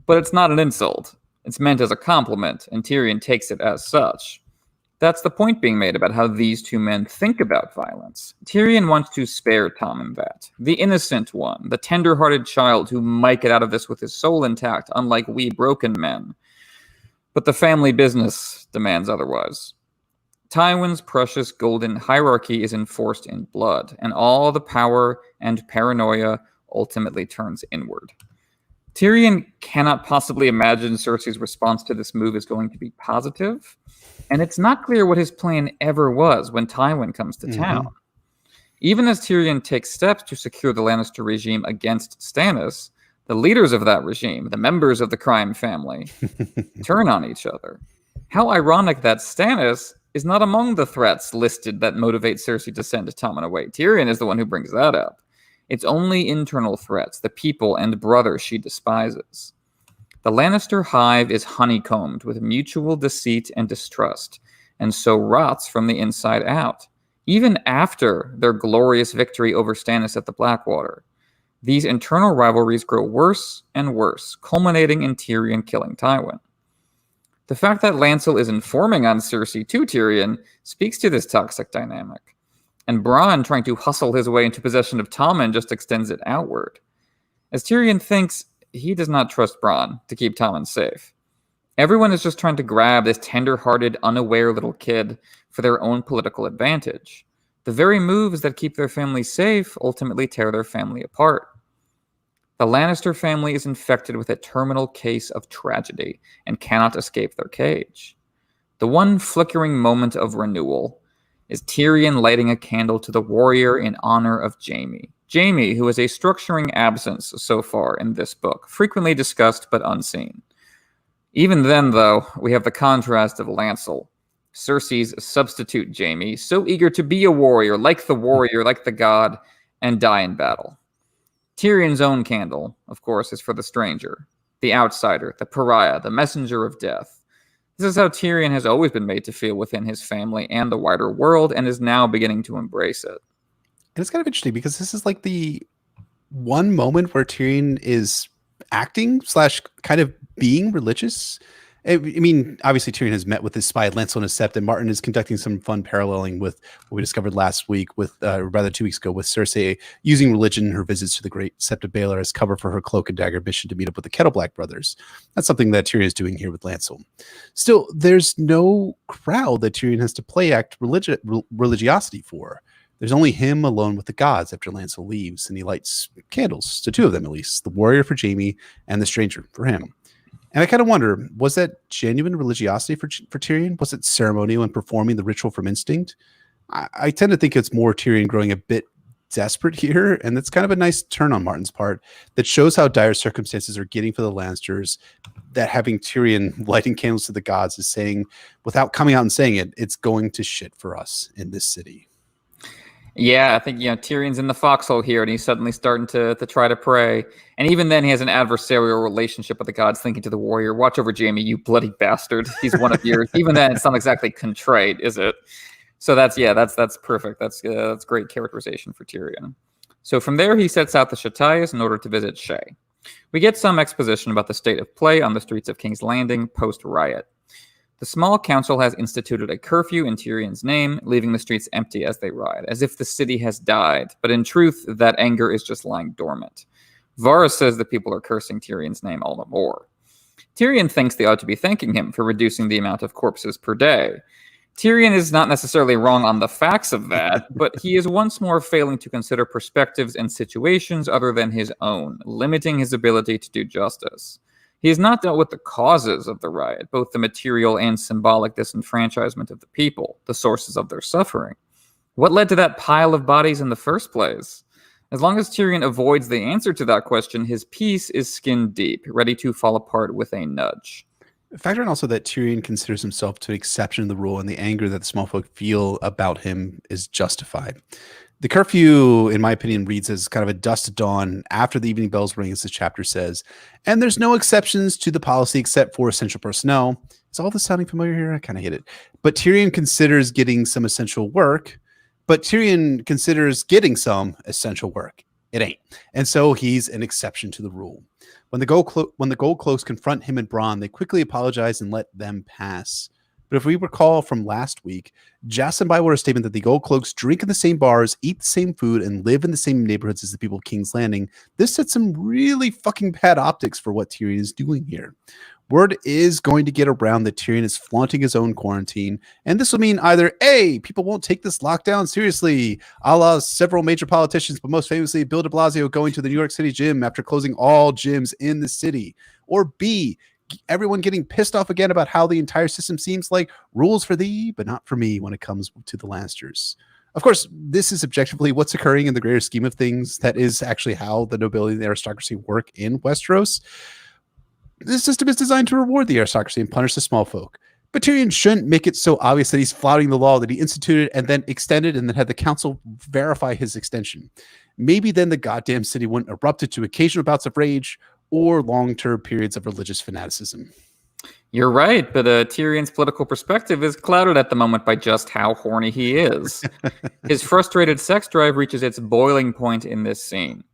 But it's not an insult. It's meant as a compliment, and Tyrion takes it as such. That's the point being made about how these two men think about violence. Tyrion wants to spare Tommen that. The innocent one, the tender-hearted child who might get out of this with his soul intact, unlike we broken men. But the family business demands otherwise. Tywin's precious golden hierarchy is enforced in blood, and all the power and paranoia ultimately turns inward. Tyrion cannot possibly imagine Cersei's response to this move is going to be positive, and it's not clear what his plan ever was when Tywin comes to town. Even as Tyrion takes steps to secure the Lannister regime against Stannis, the leaders of that regime, the members of the crime family, turn on each other. How ironic that Stannis is not among the threats listed that motivate Cersei to send Tommen away. Tyrion is the one who brings that up. It's only internal threats, the people and brothers she despises. The Lannister hive is honeycombed with mutual deceit and distrust, and so rots from the inside out, even after their glorious victory over Stannis at the Blackwater. These internal rivalries grow worse and worse, culminating in Tyrion killing Tywin. The fact that Lancel is informing on Cersei to Tyrion speaks to this toxic dynamic. And Bronn trying to hustle his way into possession of Tommen just extends it outward. As Tyrion thinks, he does not trust Bronn to keep Tommen safe. Everyone is just trying to grab this tender-hearted, unaware little kid for their own political advantage. The very moves that keep their family safe ultimately tear their family apart. The Lannister family is infected with a terminal case of tragedy and cannot escape their cage. The one flickering moment of renewal is Tyrion lighting a candle to the warrior in honor of Jaime. Jaime, who is a structuring absence so far in this book, frequently discussed but unseen. Even then, though, we have the contrast of Lancel, Cersei's substitute Jaime, so eager to be a warrior, like the god, and die in battle. Tyrion's own candle, of course, is for the stranger, the outsider, the pariah, the messenger of death. This is how Tyrion has always been made to feel within his family and the wider world, and is now beginning to embrace it. And it's kind of interesting because this is like the one moment where Tyrion is acting / kind of being religious. I mean, obviously Tyrion has met with his spy Lancel and his Sept, and Martin is conducting some fun paralleling with what we discovered last week with, or rather 2 weeks ago, with Cersei using religion in her visits to the great Sept of Baelor as cover for her Cloak and Dagger mission to meet up with the Kettleblack brothers. That's something that Tyrion is doing here with Lancel. Still, there's no crowd that Tyrion has to play act religiosity for. There's only him alone with the gods after Lancel leaves, and he lights candles to 2 of them at least, the warrior for Jaime and the stranger for him. And I kind of wonder, was that genuine religiosity for Tyrion? Was it ceremonial and performing the ritual from instinct? I tend to think it's more Tyrion growing a bit desperate here, and that's kind of a nice turn on Martin's part that shows how dire circumstances are getting for the Lannisters, that having Tyrion lighting candles to the gods is saying, without coming out and saying it, it's going to shit for us in this city. Yeah, I think Tyrion's in the foxhole here, and he's suddenly starting to try to pray. And even then, he has an adversarial relationship with the gods, thinking to the warrior, "Watch over Jaime, you bloody bastard. He's one of yours." Even then, it's not exactly contrite, is it? So that's perfect. That's great characterization for Tyrion. So from there, he sets out the Shatias in order to visit Shae. We get some exposition about the state of play on the streets of King's Landing post-riot. The small council has instituted a curfew in Tyrion's name, leaving the streets empty as they riot, as if the city has died. But in truth, that anger is just lying dormant. Varys says that people are cursing Tyrion's name all the more. Tyrion thinks they ought to be thanking him for reducing the amount of corpses per day. Tyrion is not necessarily wrong on the facts of that, but he is once more failing to consider perspectives and situations other than his own, limiting his ability to do justice. He has not dealt with the causes of the riot, both the material and symbolic disenfranchisement of the people, the sources of their suffering. What led to that pile of bodies in the first place? As long as Tyrion avoids the answer to that question, his peace is skin deep, ready to fall apart with a nudge. Factor in also that Tyrion considers himself to an exception to the rule, and the anger that the small folk feel about him is justified. The curfew, in my opinion, reads as kind of a dusk to dawn after the evening bells ring, as this chapter says. And there's no exceptions to the policy except for essential personnel. Is all this sounding familiar here? I kind of hate it. But Tyrion considers getting some essential work. It ain't. And so he's an exception to the rule. When the gold cloaks confront him and Bronn, they quickly apologize and let them pass. But if we recall from last week, Jas and Bywater's statement that the Gold Cloaks drink in the same bars, eat the same food, and live in the same neighborhoods as the people of King's Landing, this sets some really fucking bad optics for what Tyrion is doing here. Word is going to get around that Tyrion is flaunting his own quarantine, and this will mean either A, people won't take this lockdown seriously, a la several major politicians, but most famously Bill de Blasio going to the New York City gym after closing all gyms in the city, or B, everyone getting pissed off again about how the entire system seems like rules for thee, but not for me when it comes to the Lannisters. Of course, this is objectively what's occurring in the greater scheme of things. That is actually how the nobility and the aristocracy work in Westeros. This system is designed to reward the aristocracy and punish the small folk. But Tyrion shouldn't make it so obvious that he's flouting the law that he instituted and then extended and then had the council verify his extension. Maybe then the goddamn city wouldn't erupt into occasional bouts of rage or long-term periods of religious fanaticism. You're right, but Tyrion's political perspective is clouded at the moment by just how horny he is. His frustrated sex drive reaches its boiling point in this scene.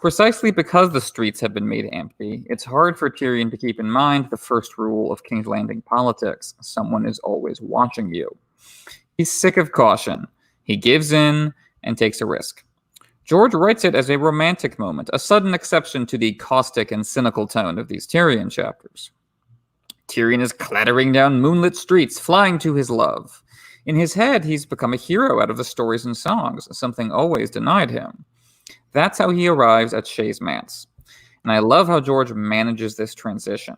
Precisely because the streets have been made empty, it's hard for Tyrion to keep in mind the first rule of King's Landing politics: someone is always watching you. He's sick of caution. He gives in and takes a risk. George writes it as a romantic moment, a sudden exception to the caustic and cynical tone of these Tyrion chapters. Tyrion is clattering down moonlit streets, flying to his love. In his head, he's become a hero out of the stories and songs, something always denied him. That's how he arrives at Shae's manse. And I love how George manages this transition.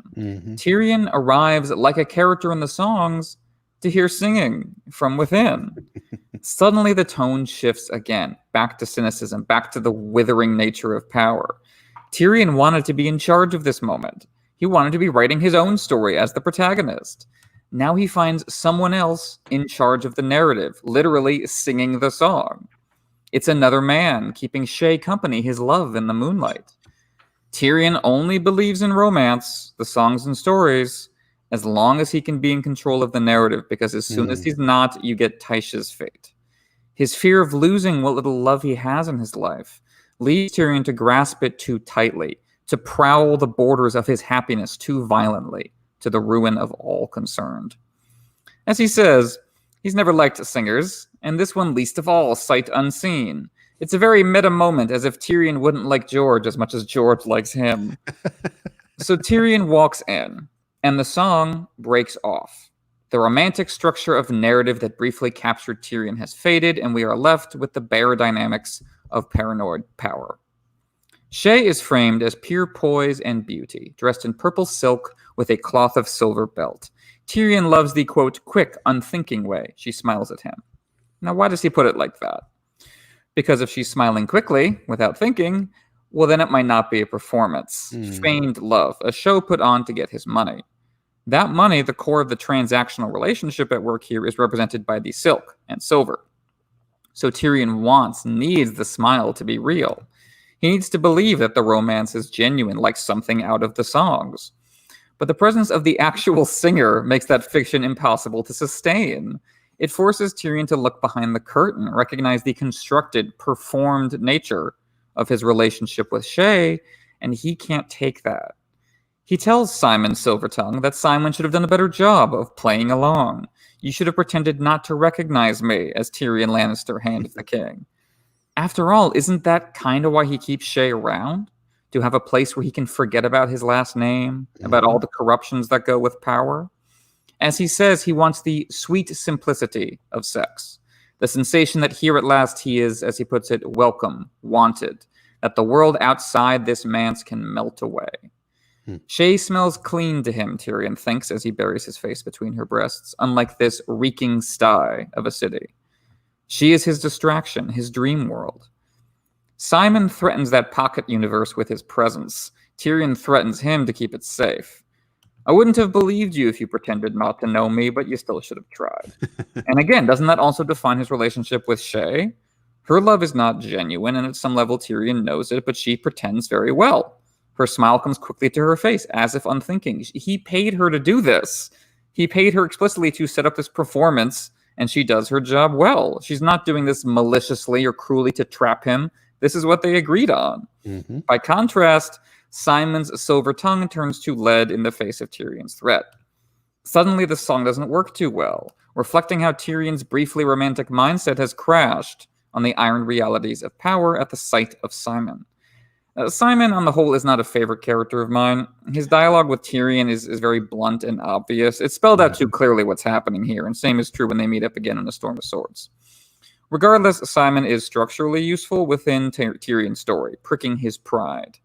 Tyrion arrives like a character in the songs to hear singing from within. Suddenly the tone shifts again, back to cynicism, back to the withering nature of power. Tyrion wanted to be in charge of this moment. He wanted to be writing his own story as the protagonist. Now he finds someone else in charge of the narrative, literally singing the song. It's another man keeping Shae company, his love in the moonlight. Tyrion only believes in romance, the songs and stories, as long as he can be in control of the narrative, because as soon as he's not, you get Tysha's fate. His fear of losing what little love he has in his life leads Tyrion to grasp it too tightly, to prowl the borders of his happiness too violently, to the ruin of all concerned. As he says, he's never liked singers, and this one least of all, sight unseen. It's a very meta moment, as if Tyrion wouldn't like George as much as George likes him. So Tyrion walks in, and the song breaks off. The romantic structure of narrative that briefly captured Tyrion has faded, and we are left with the bare dynamics of paranoid power. Shae is framed as pure poise and beauty, dressed in purple silk with a cloth of silver belt. Tyrion loves the, quote, quick, unthinking way she smiles at him. Now, why does he put it like that? Because if she's smiling quickly, without thinking, well, then it might not be a performance. Feigned love, a show put on to get his money. That money, the core of the transactional relationship at work here, is represented by the silk and silver. So Tyrion needs the smile to be real. He needs to believe that the romance is genuine, like something out of the songs. But the presence of the actual singer makes that fiction impossible to sustain. It forces Tyrion to look behind the curtain, recognize the constructed, performed nature of his relationship with Shae, and he can't take that. He tells Symeon Silvertongue that Symeon should have done a better job of playing along. You should have pretended not to recognize me as Tyrion Lannister, Hand of the King. After all, isn't that kind of why he keeps Shae around? To have a place where he can forget about his last name, about all the corruptions that go with power? As he says, he wants the sweet simplicity of sex. The sensation that here at last he is, as he puts it, welcome, wanted. That the world outside this manse can melt away. Shae smells clean to him, Tyrion thinks as he buries his face between her breasts, unlike this reeking sty of a city. She is his distraction, his dream world. Symeon threatens that pocket universe with his presence. Tyrion threatens him to keep it safe. I wouldn't have believed you if you pretended not to know me, but you still should have tried. And again, doesn't that also define his relationship with Shae? Her love is not genuine, and at some level Tyrion knows it, but she pretends very well. Her smile comes quickly to her face, as if unthinking. He paid her to do this. He paid her explicitly to set up this performance, and she does her job well. She's not doing this maliciously or cruelly to trap him. This is what they agreed on. By contrast, Symeon's silver tongue turns to lead in the face of Tyrion's threat. Suddenly, the song doesn't work too well, reflecting how Tyrion's briefly romantic mindset has crashed on the iron realities of power at the sight of Symon. Symon, on the whole, is not a favorite character of mine. His dialogue with Tyrion is very blunt and obvious. It's spelled out too clearly what's happening here, and same is true when they meet up again in A Storm of Swords. Regardless, Symon is structurally useful within Tyrion's story, pricking his pride.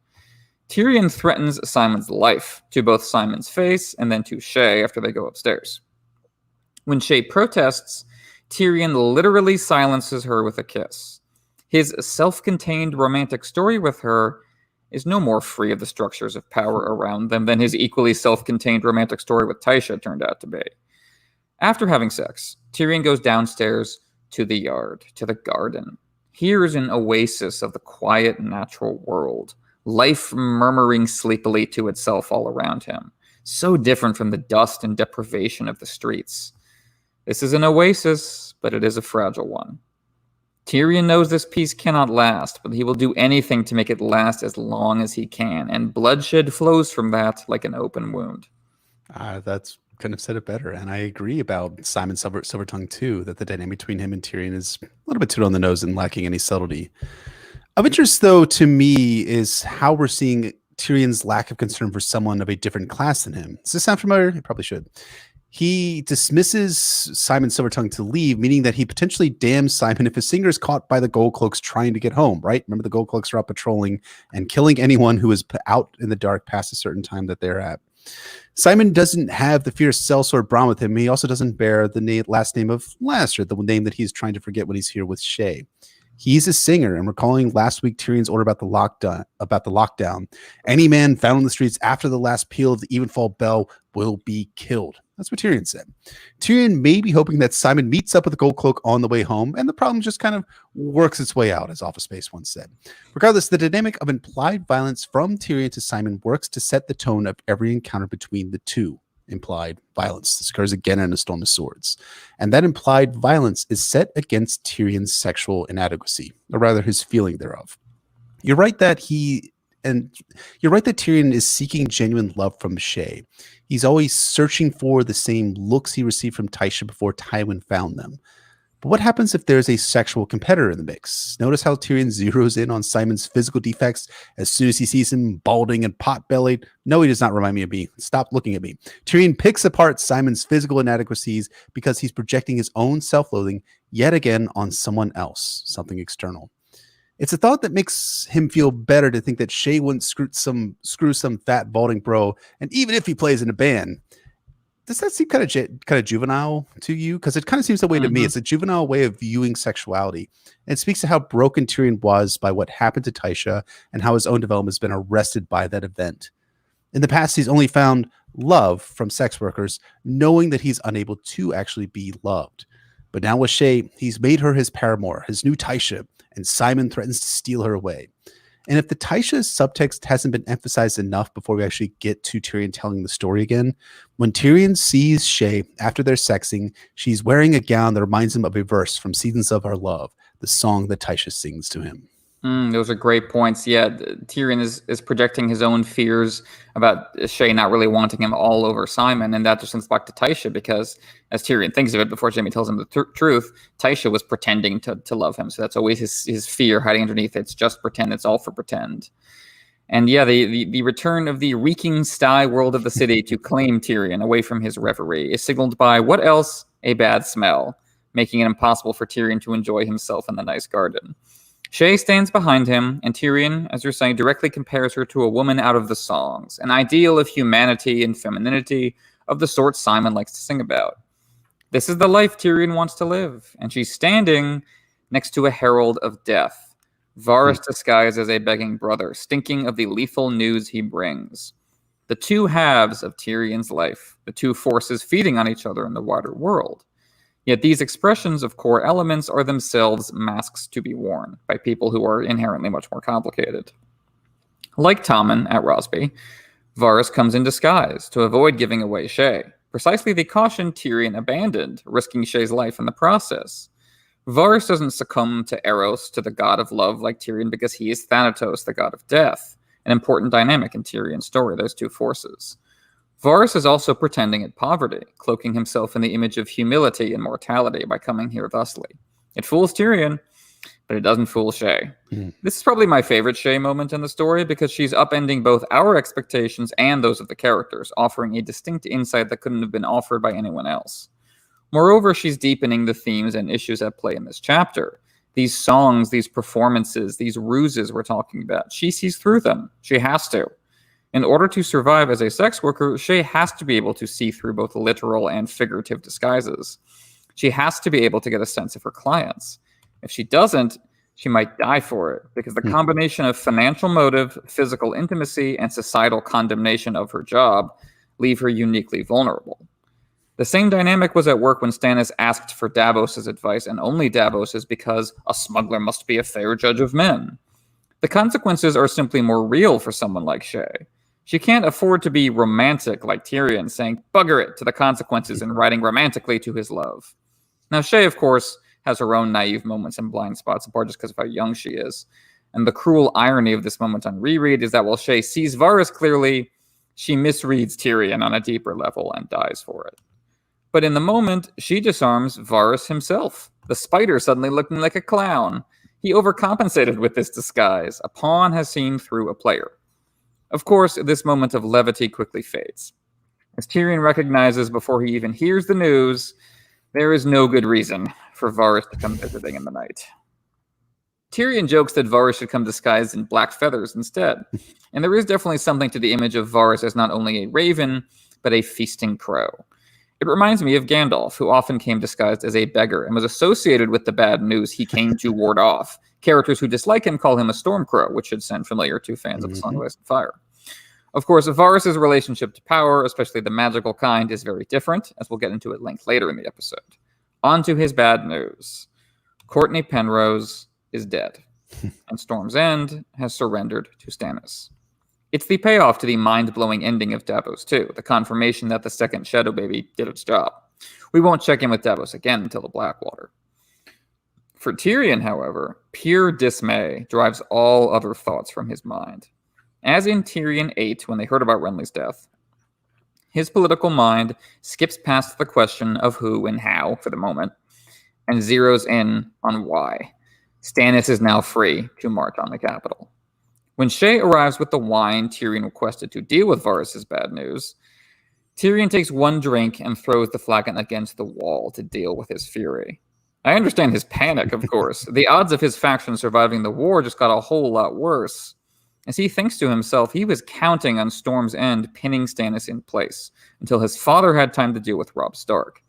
Tyrion threatens Symon's life, to both Symon's face and then to Shae after they go upstairs. When Shae protests, Tyrion literally silences her with a kiss. His self-contained romantic story with her is no more free of the structures of power around them than his equally self-contained romantic story with Tysha turned out to be. After having sex, Tyrion goes downstairs to the yard, to the garden. Here is an oasis of the quiet, natural world, life murmuring sleepily to itself all around him, so different from the dust and deprivation of the streets. This is an oasis, but it is a fragile one. Tyrion knows this peace cannot last, but he will do anything to make it last as long as he can, and bloodshed flows from that like an open wound. That's couldn't have said it better, and I agree about Symeon Silvertongue too, that the dynamic between him and Tyrion is a little bit too on the nose and lacking any subtlety. Of interest, though, to me, is how we're seeing Tyrion's lack of concern for someone of a different class than him. Does this sound familiar? It probably should. He dismisses Symeon Silvertongue to leave, meaning that he potentially damns Symon if his singer is caught by the Gold Cloaks trying to get home, right? Remember, the Gold Cloaks are out patrolling and killing anyone who is out in the dark past a certain time that they're at. Symon doesn't have the fierce sellsword Bronn with him. He also doesn't bear the last name of Lannister, the name that he's trying to forget when he's here with Shae. He's a singer, and recalling last week Tyrion's order about the lockdown, any man found on the streets after the last peal of the Evenfall bell will be killed. That's what Tyrion said. Tyrion may be hoping that Symon meets up with the Gold Cloak on the way home, and the problem just kind of works its way out, as Office Space once said. Regardless, the dynamic of implied violence from Tyrion to Symon works to set the tone of every encounter between the two. Implied violence. This occurs again in A Storm of Swords. And that implied violence is set against Tyrion's sexual inadequacy, or rather his feeling thereof. You're right that Tyrion is seeking genuine love from Shae. He's always searching for the same looks he received from Tysha before Tywin found them. But what happens if there's a sexual competitor in the mix? Notice how Tyrion zeroes in on Symon's physical defects as soon as he sees him balding and pot-bellied. No, he does not remind me of me. Stop looking at me. Tyrion picks apart Symon's physical inadequacies because he's projecting his own self-loathing yet again on someone else, something external. It's a thought that makes him feel better to think that Shae wouldn't screw some fat balding bro, and even if he plays in a band. Does that seem kind of juvenile to you? Because it kind of seems that way to me. It's a juvenile way of viewing sexuality. And it speaks to how broken Tyrion was by what happened to Tysha and how his own development has been arrested by that event. In the past, he's only found love from sex workers, knowing that he's unable to actually be loved. But now with Shae, he's made her his paramour, his new Tysha, and Symon threatens to steal her away. And if the Tysha subtext hasn't been emphasized enough before we actually get to Tyrion telling the story again, when Tyrion sees Shae after they're sexing, she's wearing a gown that reminds him of a verse from Seasons of Our Love, the song that Tysha sings to him. Those are great points. Yeah, Tyrion is projecting his own fears about Shae not really wanting him all over Symon, and that just sends back to Tysha because, as Tyrion thinks of it before Jaime tells him the truth, Tysha was pretending to love him. So that's always his fear hiding underneath. It's just pretend. It's all for pretend. And yeah, the return of the reeking sty world of the city to claim Tyrion away from his reverie is signaled by what else? A bad smell, making it impossible for Tyrion to enjoy himself in the nice garden. Shae stands behind him, and Tyrion, as you're saying, directly compares her to a woman out of the songs, an ideal of humanity and femininity of the sort Symon likes to sing about. This is the life Tyrion wants to live, and she's standing next to a herald of death, Varys disguised as a begging brother, stinking of the lethal news he brings. The two halves of Tyrion's life, the two forces feeding on each other in the wider world. Yet these expressions of core elements are themselves masks to be worn by people who are inherently much more complicated. Like Tommen at Rosby, Varys comes in disguise to avoid giving away Shae, precisely the caution Tyrion abandoned, risking Shae's life in the process. Varys doesn't succumb to Eros, to the god of love, like Tyrion, because he is Thanatos, the god of death, an important dynamic in Tyrion's story, those two forces. Varys is also pretending at poverty, cloaking himself in the image of humility and mortality by coming here thusly. It fools Tyrion, but it doesn't fool Shae. This is probably my favorite Shae moment in the story because she's upending both our expectations and those of the characters, offering a distinct insight that couldn't have been offered by anyone else. Moreover, she's deepening the themes and issues at play in this chapter. These songs, these performances, these ruses we're talking about, she sees through them. She has to. In order to survive as a sex worker, Shae has to be able to see through both literal and figurative disguises. She has to be able to get a sense of her clients. If she doesn't, she might die for it, because the combination of financial motive, physical intimacy, and societal condemnation of her job leave her uniquely vulnerable. The same dynamic was at work when Stannis asked for Davos's advice, and only Davos's, because a smuggler must be a fair judge of men. The consequences are simply more real for someone like Shae. She can't afford to be romantic like Tyrion, saying bugger it to the consequences and writing romantically to his love. Now, Shae, of course, has her own naive moments and blind spots, in part just because of how young she is. And the cruel irony of this moment on reread is that while Shae sees Varys clearly, she misreads Tyrion on a deeper level and dies for it. But in the moment, she disarms Varys himself, the spider suddenly looking like a clown. He overcompensated with this disguise. A pawn has seen through a player. Of course, this moment of levity quickly fades. As Tyrion recognizes before he even hears the news, there is no good reason for Varys to come visiting in the night. Tyrion jokes that Varys should come disguised in black feathers instead. And there is definitely something to the image of Varys as not only a raven, but a feasting crow. It reminds me of Gandalf, who often came disguised as a beggar and was associated with the bad news he came to ward off. Characters who dislike him call him a stormcrow, which should sound familiar to fans of The Song of Ice and Fire. Of course, Varys' relationship to power, especially the magical kind, is very different, as we'll get into at length later in the episode. On to his bad news. Cortnay Penrose is dead, and Storm's End has surrendered to Stannis. It's the payoff to the mind-blowing ending of Davos 2, the confirmation that the second Shadow Baby did its job. We won't check in with Davos again until the Blackwater. For Tyrion, however, pure dismay drives all other thoughts from his mind. As in Tyrion 8, when they heard about Renly's death, his political mind skips past the question of who and how for the moment, and zeroes in on why. Stannis is now free to march on the capital. When Shae arrives with the wine Tyrion requested to deal with Varys' bad news, Tyrion takes one drink and throws the flagon against the wall to deal with his fury. I understand his panic, of course. The odds of his faction surviving the war just got a whole lot worse. As he thinks to himself, he was counting on Storm's End pinning Stannis in place until his father had time to deal with Robb Stark.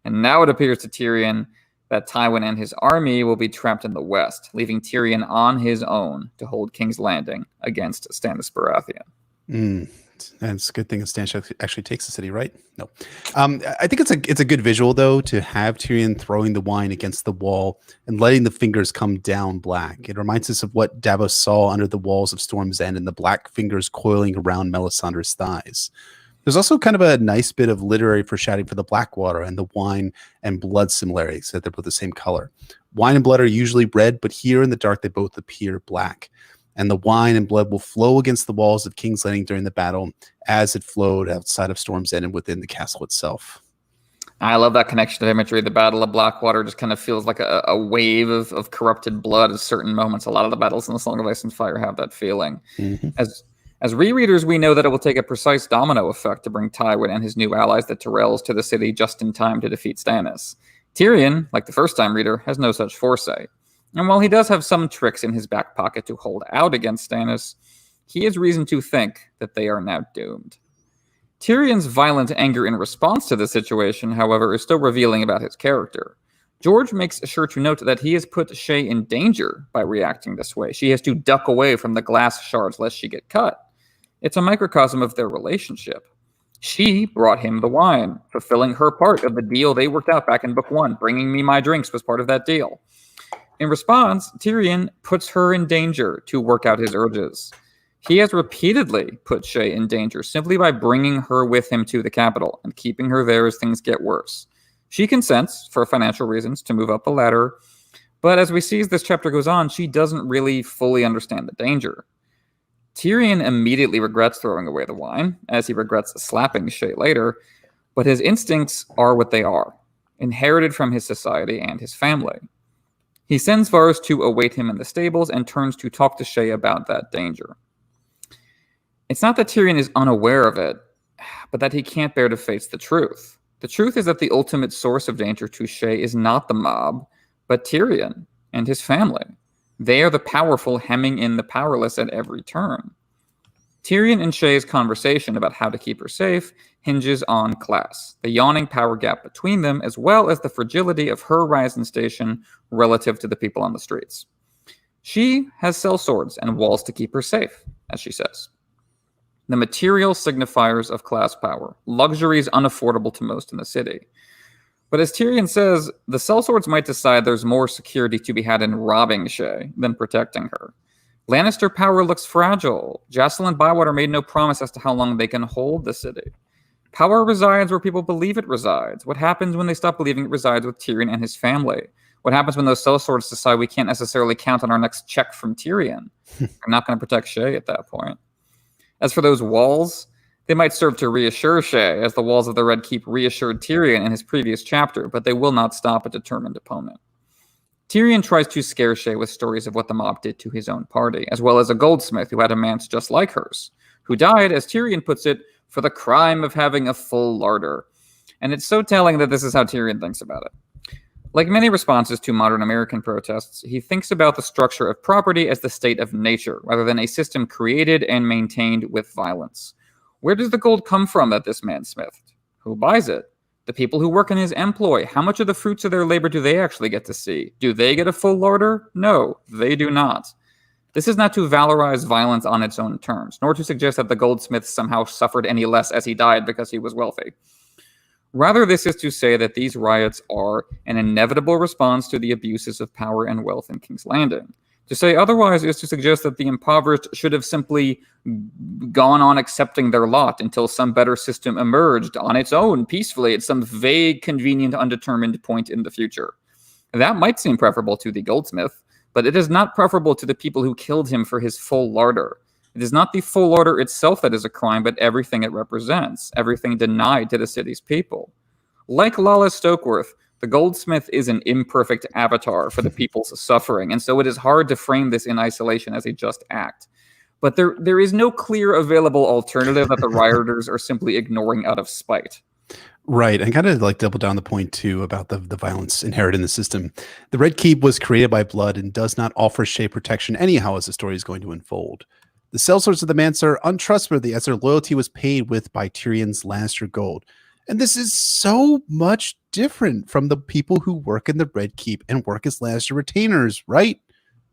And now it appears to Tyrion that Tywin and his army will be trapped in the west, leaving Tyrion on his own to hold King's Landing against Stannis Baratheon. And it's a good thing that Stannis actually takes the city, right? No. I think it's a good visual, though, to have Tyrion throwing the wine against the wall and letting the fingers come down black. It reminds us of what Davos saw under the walls of Storm's End and the black fingers coiling around Melisandre's thighs. There's also kind of a nice bit of literary foreshadowing for the Blackwater and the wine and blood similarities, that they're both the same color. Wine and blood are usually red, but here in the dark, they both appear black. And the wine and blood will flow against the walls of King's Landing during the battle as it flowed outside of Storm's End and within the castle itself. I love that connection to imagery. The Battle of Blackwater just kind of feels like a wave of corrupted blood at certain moments. A lot of the battles in The Song of Ice and Fire have that feeling. As rereaders, we know that it will take a precise domino effect to bring Tywin and his new allies, the Tyrells, to the city just in time to defeat Stannis. Tyrion, like the first-time reader, has no such foresight. And while he does have some tricks in his back pocket to hold out against Stannis, he has reason to think that they are now doomed. Tyrion's violent anger in response to the situation, however, is still revealing about his character. George makes sure to note that he has put Shae in danger by reacting this way. She has to duck away from the glass shards lest she get cut. It's a microcosm of their relationship. She brought him the wine, fulfilling her part of the deal they worked out back in Book 1. Bringing me my drinks was part of that deal. In response, Tyrion puts her in danger to work out his urges. He has repeatedly put Shae in danger simply by bringing her with him to the capital and keeping her there as things get worse. She consents, for financial reasons, to move up the ladder, but as we see as this chapter goes on, she doesn't really fully understand the danger. Tyrion immediately regrets throwing away the wine, as he regrets slapping Shae later, but his instincts are what they are, inherited from his society and his family. He sends Varys to await him in the stables and turns to talk to Shae about that danger. It's not that Tyrion is unaware of it, but that he can't bear to face the truth. The truth is that the ultimate source of danger to Shae is not the mob, but Tyrion and his family. They are the powerful hemming in the powerless at every turn. Tyrion and Shae's conversation about how to keep her safe hinges on class, the yawning power gap between them, as well as the fragility of her rise in station relative to the people on the streets. She has sellswords and walls to keep her safe, as she says. The material signifiers of class power, luxuries unaffordable to most in the city. But as Tyrion says, the sellswords might decide there's more security to be had in robbing Shae than protecting her. Lannister power looks fragile. Jacelyn and Bywater made no promise as to how long they can hold the city. Power resides where people believe it resides. What happens when they stop believing it resides with Tyrion and his family? What happens when those sellswords decide we can't necessarily count on our next check from Tyrion? They're not going to protect Shae at that point. As for those walls, they might serve to reassure Shae, as the walls of the Red Keep reassured Tyrion in his previous chapter, but they will not stop a determined opponent. Tyrion tries to scare Shae with stories of what the mob did to his own party, as well as a goldsmith who had a manse just like hers, who died, as Tyrion puts it, for the crime of having a full larder. And it's so telling that this is how Tyrion thinks about it. Like many responses to modern American protests, he thinks about the structure of property as the state of nature, rather than a system created and maintained with violence. Where does the gold come from that this man smithed? Who buys it? The people who work in his employ, how much of the fruits of their labor do they actually get to see? Do they get a full larder? No, they do not. This is not to valorize violence on its own terms, nor to suggest that the goldsmith somehow suffered any less as he died because he was wealthy. Rather, this is to say that these riots are an inevitable response to the abuses of power and wealth in King's Landing. To say otherwise is to suggest that the impoverished should have simply gone on accepting their lot until some better system emerged on its own, peacefully, at some vague, convenient, undetermined point in the future. That might seem preferable to the goldsmith, but it is not preferable to the people who killed him for his full larder. It is not the full larder itself that is a crime, but everything it represents, everything denied to the city's people. Like Lala Stokeworth, the goldsmith is an imperfect avatar for the people's suffering, and so it is hard to frame this in isolation as a just act. But there is no clear available alternative that the rioters are simply ignoring out of spite. Right, and kind of like double down the point too about the violence inherent in the system. The Red Keep was created by blood and does not offer Shae protection anyhow as the story is going to unfold. The sellswords of the manse are untrustworthy as their loyalty was paid with by Tyrion's Lannister gold. And this is so much different from the people who work in the Red Keep and work as Lannister retainers, right?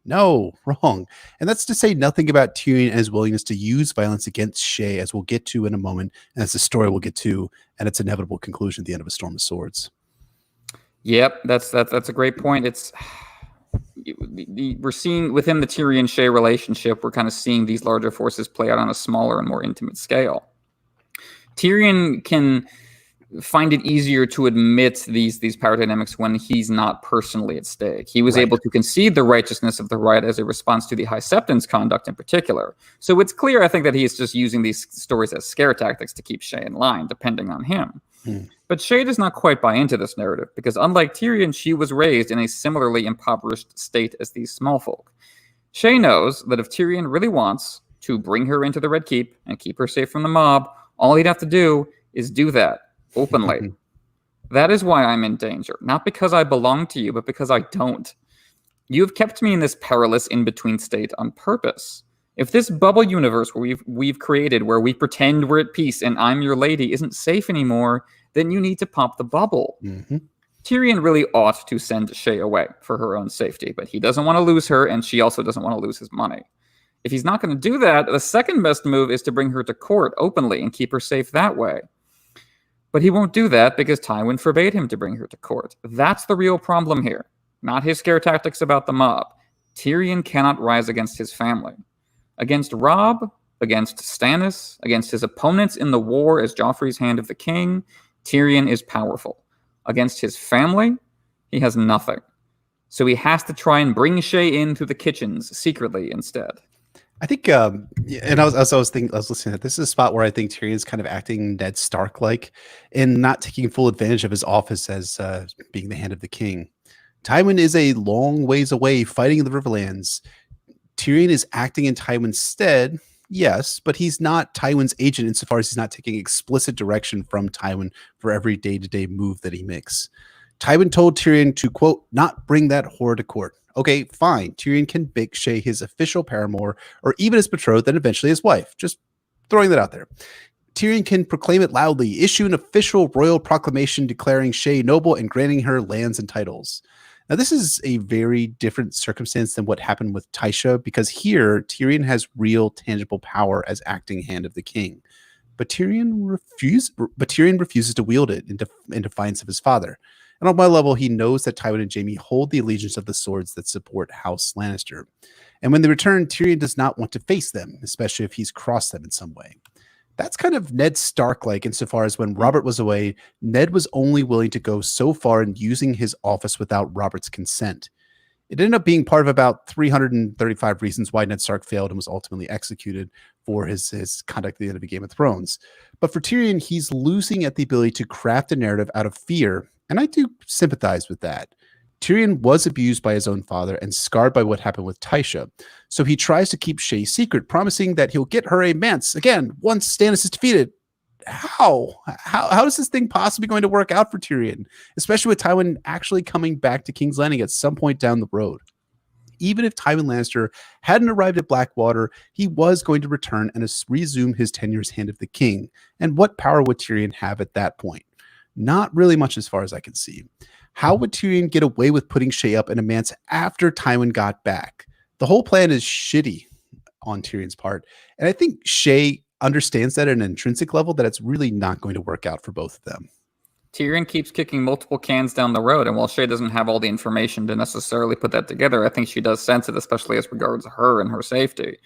No, wrong. And that's to say nothing about Tyrion and his willingness to use violence against Shae, as we'll get to in a moment, and as the story will get to, and its inevitable conclusion at the end of A Storm of Swords. Yep, that's a great point. It's we're seeing within the Tyrion-Shae relationship, we're kind of seeing these larger forces play out on a smaller and more intimate scale. Tyrion can find it easier to admit these power dynamics when he's not personally at stake. He was able to concede the righteousness of the riot as a response to the High Septon's conduct in particular. So it's clear, I think, that he's just using these stories as scare tactics to keep Shae in line, depending on him. But Shae does not quite buy into this narrative, because unlike Tyrion, she was raised in a similarly impoverished state as these small folk. Shae knows that if Tyrion really wants to bring her into the Red Keep and keep her safe from the mob, all he'd have to do is do that openly. That is why I'm in danger. Not because I belong to you, but because I don't. You have kept me in this perilous in-between state on purpose. If this bubble universe where we've created, where we pretend we're at peace and I'm your lady, isn't safe anymore, then you need to pop the bubble. Tyrion really ought to send Shae away for her own safety, but he doesn't want to lose her, and she also doesn't want to lose his money. If he's not going to do that, the second best move is to bring her to court openly and keep her safe that way. But he won't do that because Tywin forbade him to bring her to court. That's the real problem here, not his scare tactics about the mob. Tyrion cannot rise against his family. Against Robb, against Stannis, against his opponents in the war as Joffrey's Hand of the King, Tyrion is powerful. Against his family, he has nothing. So he has to try and bring Shae in through the kitchens secretly instead. I think, and I was thinking, I was listening. This is a spot where I think Tyrion's kind of acting Ned Stark like, and not taking full advantage of his office as being the hand of the king. Tywin is a long ways away, fighting in the Riverlands. Tyrion is acting in Tywin's stead, yes, but he's not Tywin's agent insofar as he's not taking explicit direction from Tywin for every day-to-day move that he makes. Tywin told Tyrion to, quote, not bring that whore to court. Okay, fine. Tyrion can make Shae his official paramour or even his betrothed and eventually his wife. Just throwing that out there. Tyrion can proclaim it loudly, issue an official royal proclamation declaring Shae noble and granting her lands and titles. Now, this is a very different circumstance than what happened with Tysha, because here Tyrion has real tangible power as acting hand of the king. But Tyrion refuses to wield it in defiance of his father. And on one level, he knows that Tywin and Jaime hold the allegiance of the swords that support House Lannister. And when they return, Tyrion does not want to face them, especially if he's crossed them in some way. That's kind of Ned Stark-like insofar as when Robert was away, Ned was only willing to go so far in using his office without Robert's consent. It ended up being part of about 335 reasons why Ned Stark failed and was ultimately executed for his conduct at the end of Game of Thrones. But for Tyrion, he's losing at the ability to craft a narrative out of fear, and I do sympathize with that. Tyrion was abused by his own father and scarred by what happened with Tysha, so he tries to keep Shae secret, promising that he'll get her a manse again once Stannis is defeated. How is this thing possibly going to work out for Tyrion, especially with Tywin actually coming back to King's Landing at some point down the road? Even if Tywin Lannister hadn't arrived at Blackwater, he was going to return and resume his tenure as Hand of the King. And what power would Tyrion have at that point? Not really much as far as I can see. How would Tyrion get away with putting Shae up in a manse after Tywin got back? The whole plan is shitty on Tyrion's part. And I think Shae understands that at an intrinsic level that it's really not going to work out for both of them. Tyrion keeps kicking multiple cans down the road, and while Shae doesn't have all the information to necessarily put that together, I think she does sense it, especially as regards her and her safety.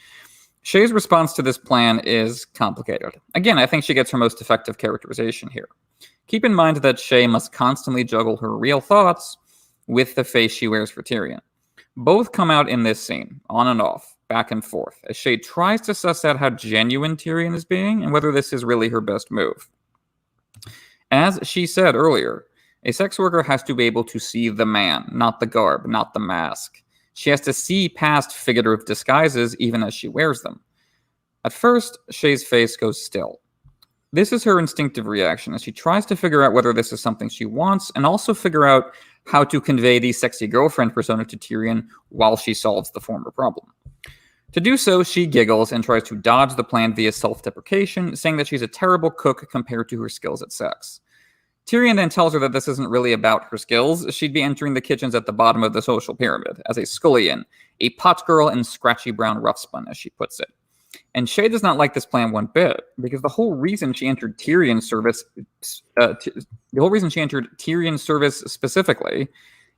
Shae's response to this plan is complicated. Again, I think she gets her most effective characterization here. Keep in mind that Shae must constantly juggle her real thoughts with the face she wears for Tyrion. Both come out in this scene, on and off, back and forth, as Shae tries to suss out how genuine Tyrion is being and whether this is really her best move. As she said earlier, a sex worker has to be able to see the man, not the garb, not the mask. She has to see past figurative disguises even as she wears them. At first, Shae's face goes still. This is her instinctive reaction as she tries to figure out whether this is something she wants and also figure out how to convey the sexy girlfriend persona to Tyrion while she solves the former problem. To do so, she giggles and tries to dodge the plan via self-deprecation, saying that she's a terrible cook compared to her skills at sex. Tyrion then tells her that this isn't really about her skills. She'd be entering the kitchens at the bottom of the social pyramid as a scullion, a pot girl in scratchy brown rough-spun, as she puts it. And Shae does not like this plan one bit, because the whole reason she entered Tyrion's service specifically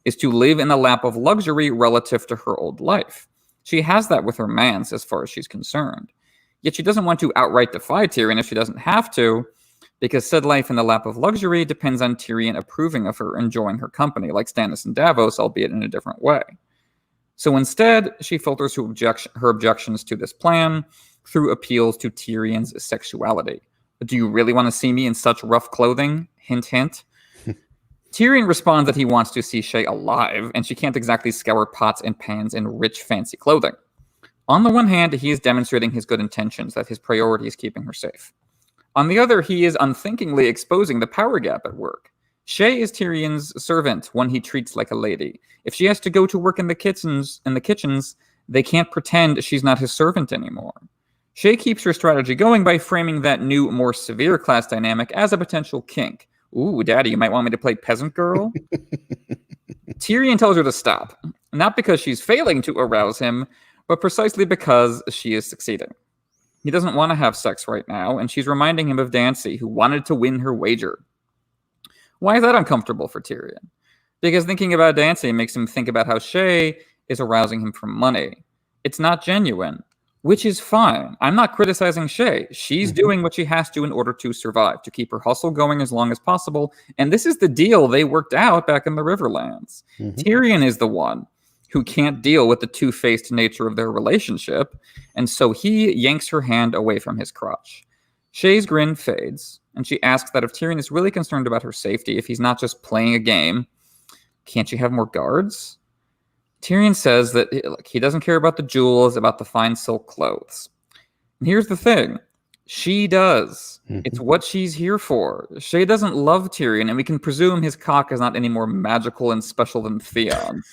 is to live in the lap of luxury relative to her old life. She has that with her manse as far as she's concerned. Yet she doesn't want to outright defy Tyrion if she doesn't have to, because said life in the lap of luxury depends on Tyrion approving of her, enjoying her company, like Stannis and Davos, albeit in a different way. So instead, she filters her objections to this plan through appeals to Tyrion's sexuality. Do you really want to see me in such rough clothing? Hint, hint. Tyrion responds that he wants to see Shae alive, and she can't exactly scour pots and pans in rich, fancy clothing. On the one hand, he is demonstrating his good intentions, that his priority is keeping her safe. On the other, he is unthinkingly exposing the power gap at work. Shae is Tyrion's servant, one he treats like a lady. If she has to go to work in the kitchens, they can't pretend she's not his servant anymore. Shae keeps her strategy going by framing that new, more severe class dynamic as a potential kink. Ooh, daddy, you might want me to play peasant girl? Tyrion tells her to stop, not because she's failing to arouse him, but precisely because she is succeeding. He doesn't want to have sex right now, and she's reminding him of Dancy, who wanted to win her wager. Why is that uncomfortable for Tyrion? Because thinking about Dancy makes him think about how Shae is arousing him for money. It's not genuine, which is fine. I'm not criticizing Shae. She's doing what she has to in order to survive, to keep her hustle going as long as possible, and this is the deal they worked out back in the Riverlands. Tyrion is the one who can't deal with the two-faced nature of their relationship, and so he yanks her hand away from his crotch. Shae's grin fades, and she asks that if Tyrion is really concerned about her safety, if he's not just playing a game, can't you have more guards? Tyrion says that he doesn't care about the jewels, about the fine silk clothes. And here's the thing. She does. It's what she's here for. Shae doesn't love Tyrion, and we can presume his cock is not any more magical and special than Theon's.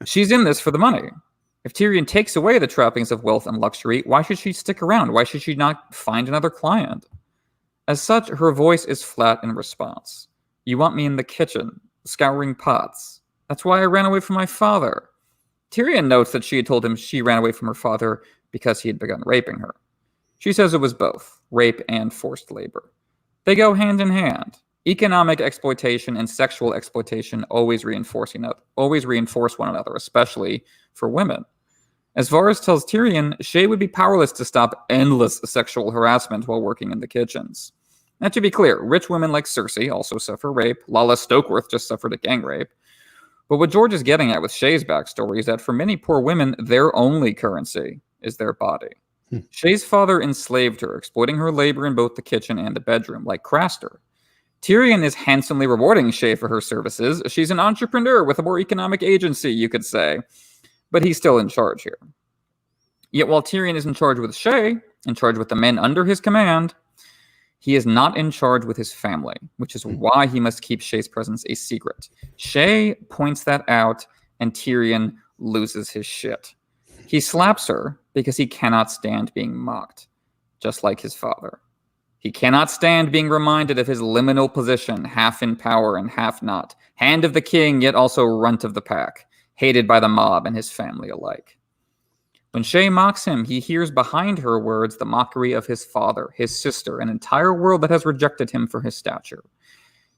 She's in this for the money. If Tyrion takes away the trappings of wealth and luxury, why should she stick around? Why should she not find another client? As such, her voice is flat in response. You want me in the kitchen, scouring pots. That's why I ran away from my father. Tyrion notes that she had told him she ran away from her father because he had begun raping her. She says it was both, rape and forced labor. They go hand in hand. Economic exploitation and sexual exploitation always reinforce one another, especially for women. As Varys tells Tyrion, Shae would be powerless to stop endless sexual harassment while working in the kitchens. Now, to be clear, rich women like Cersei also suffer rape. Lala Stokeworth just suffered a gang rape. But what George is getting at with Shae's backstory is that for many poor women, their only currency is their body. Shae's father enslaved her, exploiting her labor in both the kitchen and the bedroom, like Craster. Tyrion is handsomely rewarding Shae for her services. She's an entrepreneur with a more economic agency, you could say. But he's still in charge here. Yet while Tyrion is in charge with Shae, in charge with the men under his command, he is not in charge with his family, which is why he must keep Shae's presence a secret. Shae points that out, and Tyrion loses his shit. He slaps her because he cannot stand being mocked, just like his father. He cannot stand being reminded of his liminal position, half in power and half not, hand of the king, yet also runt of the pack, hated by the mob and his family alike. When Shae mocks him, he hears behind her words the mockery of his father, his sister, an entire world that has rejected him for his stature.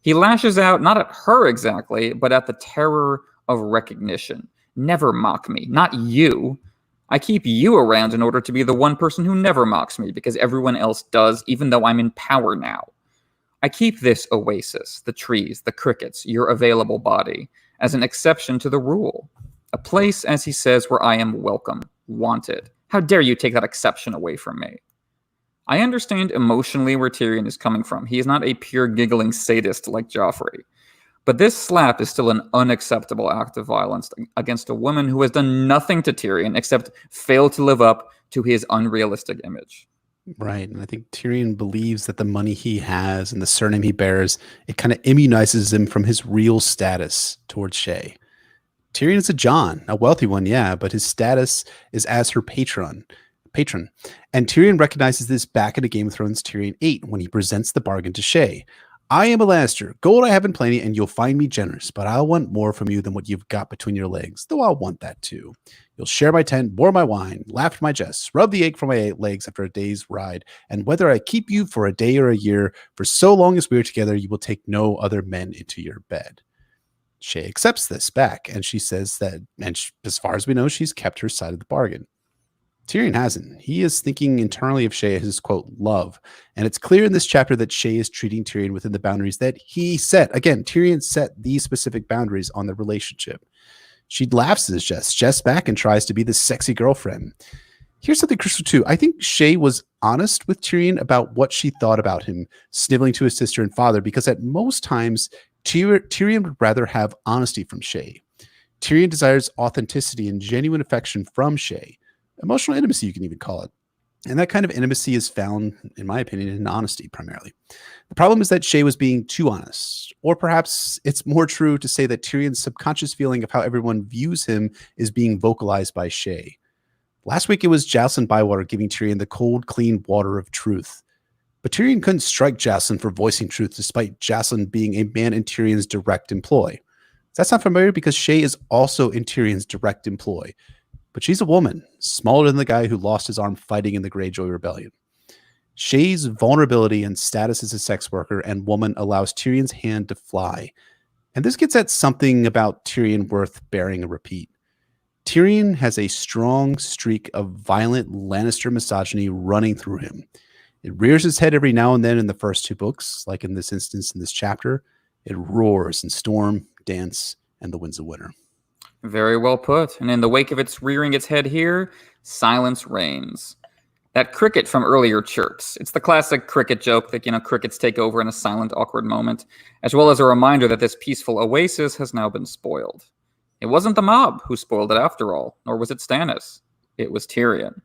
He lashes out, not at her exactly, but at the terror of recognition. Never mock me, not you. I keep you around in order to be the one person who never mocks me, because everyone else does, even though I'm in power now. I keep this oasis, the trees, the crickets, your available body, as an exception to the rule. A place, as he says, where I am welcome, wanted. How dare you take that exception away from me? I understand emotionally where Tyrion is coming from. He is not a pure giggling sadist like Joffrey. But this slap is still an unacceptable act of violence against a woman who has done nothing to Tyrion except fail to live up to his unrealistic image. Right. And I think Tyrion believes that the money he has and the surname he bears, it kind of immunizes him from his real status towards Shae. Tyrion is a Jon, a wealthy one, yeah, but his status is as her patron. And Tyrion recognizes this back in a Game of Thrones Tyrion 8 when he presents the bargain to Shae. I am a Lannister. Gold I have in plenty, and you'll find me generous, but I'll want more from you than what you've got between your legs, though I'll want that too. You'll share my tent, boil my wine, laugh at my jests, rub the ache from my legs after a day's ride, and whether I keep you for a day or a year, for so long as we are together, you will take no other men into your bed. Shae accepts this back, and she says that, and as far as we know, she's kept her side of the bargain. Tyrion hasn't. He is thinking internally of Shae as his, quote, love. And it's clear in this chapter that Shae is treating Tyrion within the boundaries that he set. Again, Tyrion set these specific boundaries on the relationship. She laughs at his jests back and tries to be the sexy girlfriend. Here's something crucial too. I think Shae was honest with Tyrion about what she thought about him sniveling to his sister and father, because at most times, Tyrion would rather have honesty from Shae. Tyrion desires authenticity and genuine affection from Shae. Emotional intimacy, you can even call it. And that kind of intimacy is found, in my opinion, in honesty primarily. The problem is that Shae was being too honest. Or perhaps it's more true to say that Tyrion's subconscious feeling of how everyone views him is being vocalized by Shae. Last week it was Jocelyn Bywater giving Tyrion the cold, clean water of truth. But Tyrion couldn't strike Jocelyn for voicing truth despite Jocelyn being a man in Tyrion's direct employ. That's not familiar because Shae is also in Tyrion's direct employ. But she's a woman, smaller than the guy who lost his arm fighting in the Greyjoy Rebellion. Shae's vulnerability and status as a sex worker and woman allows Tyrion's hand to fly. And this gets at something about Tyrion worth bearing a repeat. Tyrion has a strong streak of violent Lannister misogyny running through him. It rears its head every now and then in the first two books, like in this instance in this chapter. It roars in Storm, Dance, and The Winds of Winter. Very well put. And in the wake of its rearing its head here, silence reigns. That cricket from earlier chirps. It's the classic cricket joke that, crickets take over in a silent, awkward moment, as well as a reminder that this peaceful oasis has now been spoiled. It wasn't the mob who spoiled it after all, nor was it Stannis. It was Tyrion.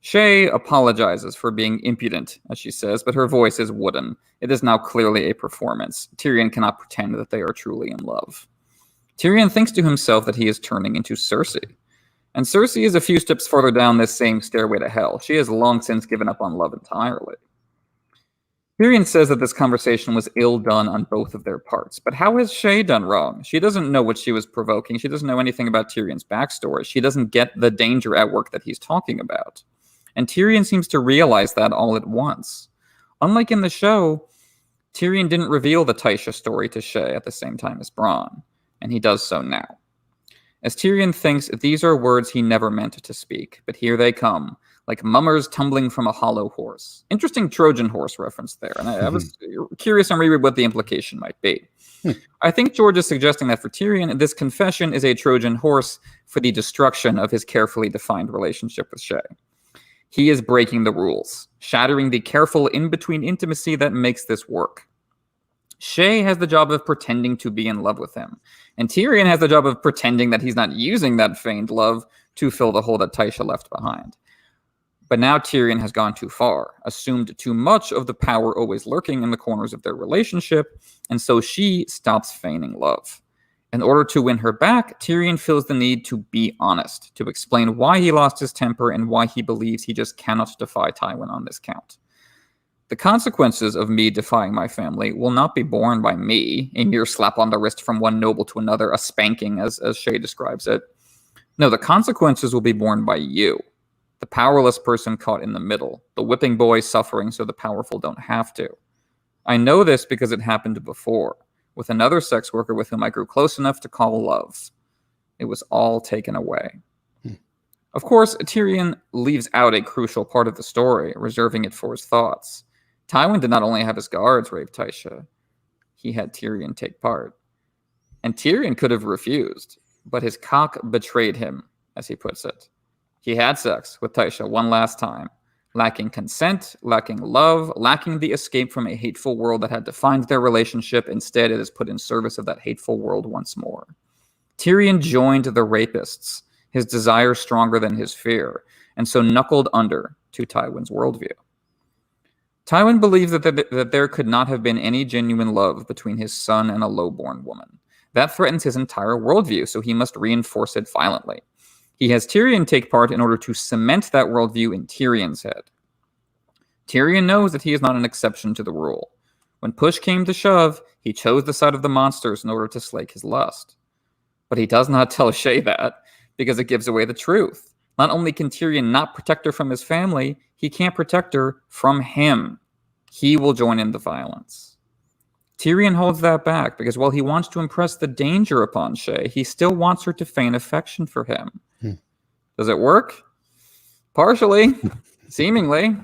Shae apologizes for being impudent, as she says, but her voice is wooden. It is now clearly a performance. Tyrion cannot pretend that they are truly in love. Tyrion thinks to himself that he is turning into Cersei. And Cersei is a few steps further down this same stairway to hell. She has long since given up on love entirely. Tyrion says that this conversation was ill done on both of their parts. But how has Shae done wrong? She doesn't know what she was provoking. She doesn't know anything about Tyrion's backstory. She doesn't get the danger at work that he's talking about. And Tyrion seems to realize that all at once. Unlike in the show, Tyrion didn't reveal the Tysha story to Shae at the same time as Bronn, and he does so now. As Tyrion thinks, these are words he never meant to speak, but here they come, like mummers tumbling from a hollow horse. Interesting Trojan horse reference there, and I was curious on reread what the implication might be. I think George is suggesting that for Tyrion, this confession is a Trojan horse for the destruction of his carefully defined relationship with Shae. He is breaking the rules, shattering the careful in-between intimacy that makes this work. Shae has the job of pretending to be in love with him, and Tyrion has the job of pretending that he's not using that feigned love to fill the hole that Tysha left behind. But now Tyrion has gone too far, assumed too much of the power always lurking in the corners of their relationship, and so she stops feigning love. In order to win her back, Tyrion feels the need to be honest, to explain why he lost his temper and why he believes he just cannot defy Tywin on this count. The consequences of me defying my family will not be borne by me, a mere slap on the wrist from one noble to another, a spanking, as Shae describes it. No, the consequences will be borne by you, the powerless person caught in the middle, the whipping boy suffering so the powerful don't have to. I know this because it happened before, with another sex worker with whom I grew close enough to call love. It was all taken away. Of course, Tyrion leaves out a crucial part of the story, reserving it for his thoughts. Tywin did not only have his guards rape Tysha, he had Tyrion take part. And Tyrion could have refused, but his cock betrayed him, as he puts it. He had sex with Tysha one last time, lacking consent, lacking love, lacking the escape from a hateful world that had defined their relationship. Instead, it is put in service of that hateful world once more. Tyrion joined the rapists, his desire stronger than his fear, and so knuckled under to Tywin's worldview. Tywin believes that there could not have been any genuine love between his son and a low-born woman. That threatens his entire worldview, so he must reinforce it violently. He has Tyrion take part in order to cement that worldview in Tyrion's head. Tyrion knows that he is not an exception to the rule. When push came to shove, he chose the side of the monsters in order to slake his lust. But he does not tell Shae that, because it gives away the truth. Not only can Tyrion not protect her from his family, he can't protect her from him. He will join in the violence. Tyrion holds that back because while he wants to impress the danger upon Shae, he still wants her to feign affection for him. Does it work? Partially, seemingly.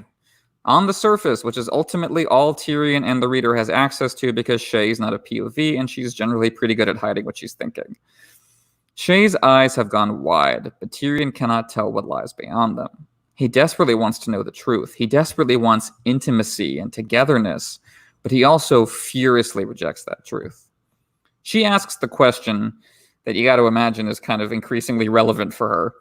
On the surface, which is ultimately all Tyrion and the reader has access to because Shae is not a POV and she's generally pretty good at hiding what she's thinking. Shae's eyes have gone wide, but Tyrion cannot tell what lies beyond them. He desperately wants to know the truth. He desperately wants intimacy and togetherness, but he also furiously rejects that truth. She asks the question that you got to imagine is kind of increasingly relevant for her.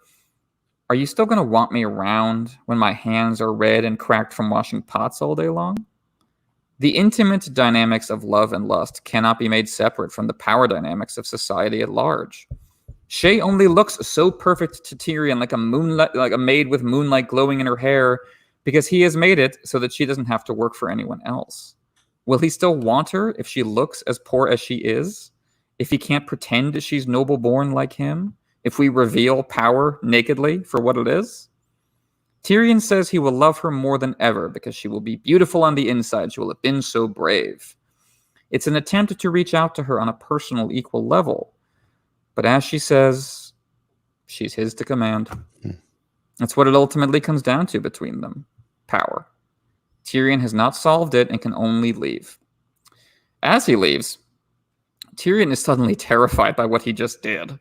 Are you still going to want me around when my hands are red and cracked from washing pots all day long? The intimate dynamics of love and lust cannot be made separate from the power dynamics of society at large. Shae only looks so perfect to Tyrion like a maid with moonlight glowing in her hair because he has made it so that she doesn't have to work for anyone else. Will he still want her if she looks as poor as she is? If he can't pretend she's noble-born like him? If we reveal power nakedly for what it is? Tyrion says he will love her more than ever because she will be beautiful on the inside. She will have been so brave. It's an attempt to reach out to her on a personal, equal level. But as she says, she's his to command. That's what it ultimately comes down to between them. Power. Tyrion has not solved it and can only leave. As he leaves, Tyrion is suddenly terrified by what he just did.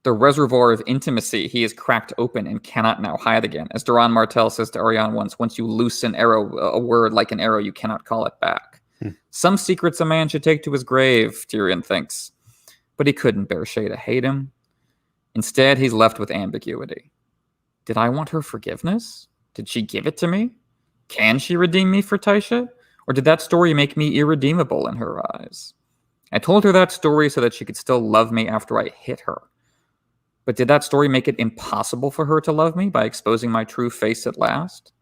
The reservoir of intimacy he has cracked open and cannot now hide again. As Doran Martell says to Arianne once you loose an arrow, a word like an arrow, you cannot call it back. Some secrets a man should take to his grave, Tyrion thinks. But he couldn't bear Shae to hate him. Instead, he's left with ambiguity. Did I want her forgiveness? Did she give it to me? Can she redeem me for Tysha? Or did that story make me irredeemable in her eyes? I told her that story so that she could still love me after I hit her. But did that story make it impossible for her to love me by exposing my true face at last?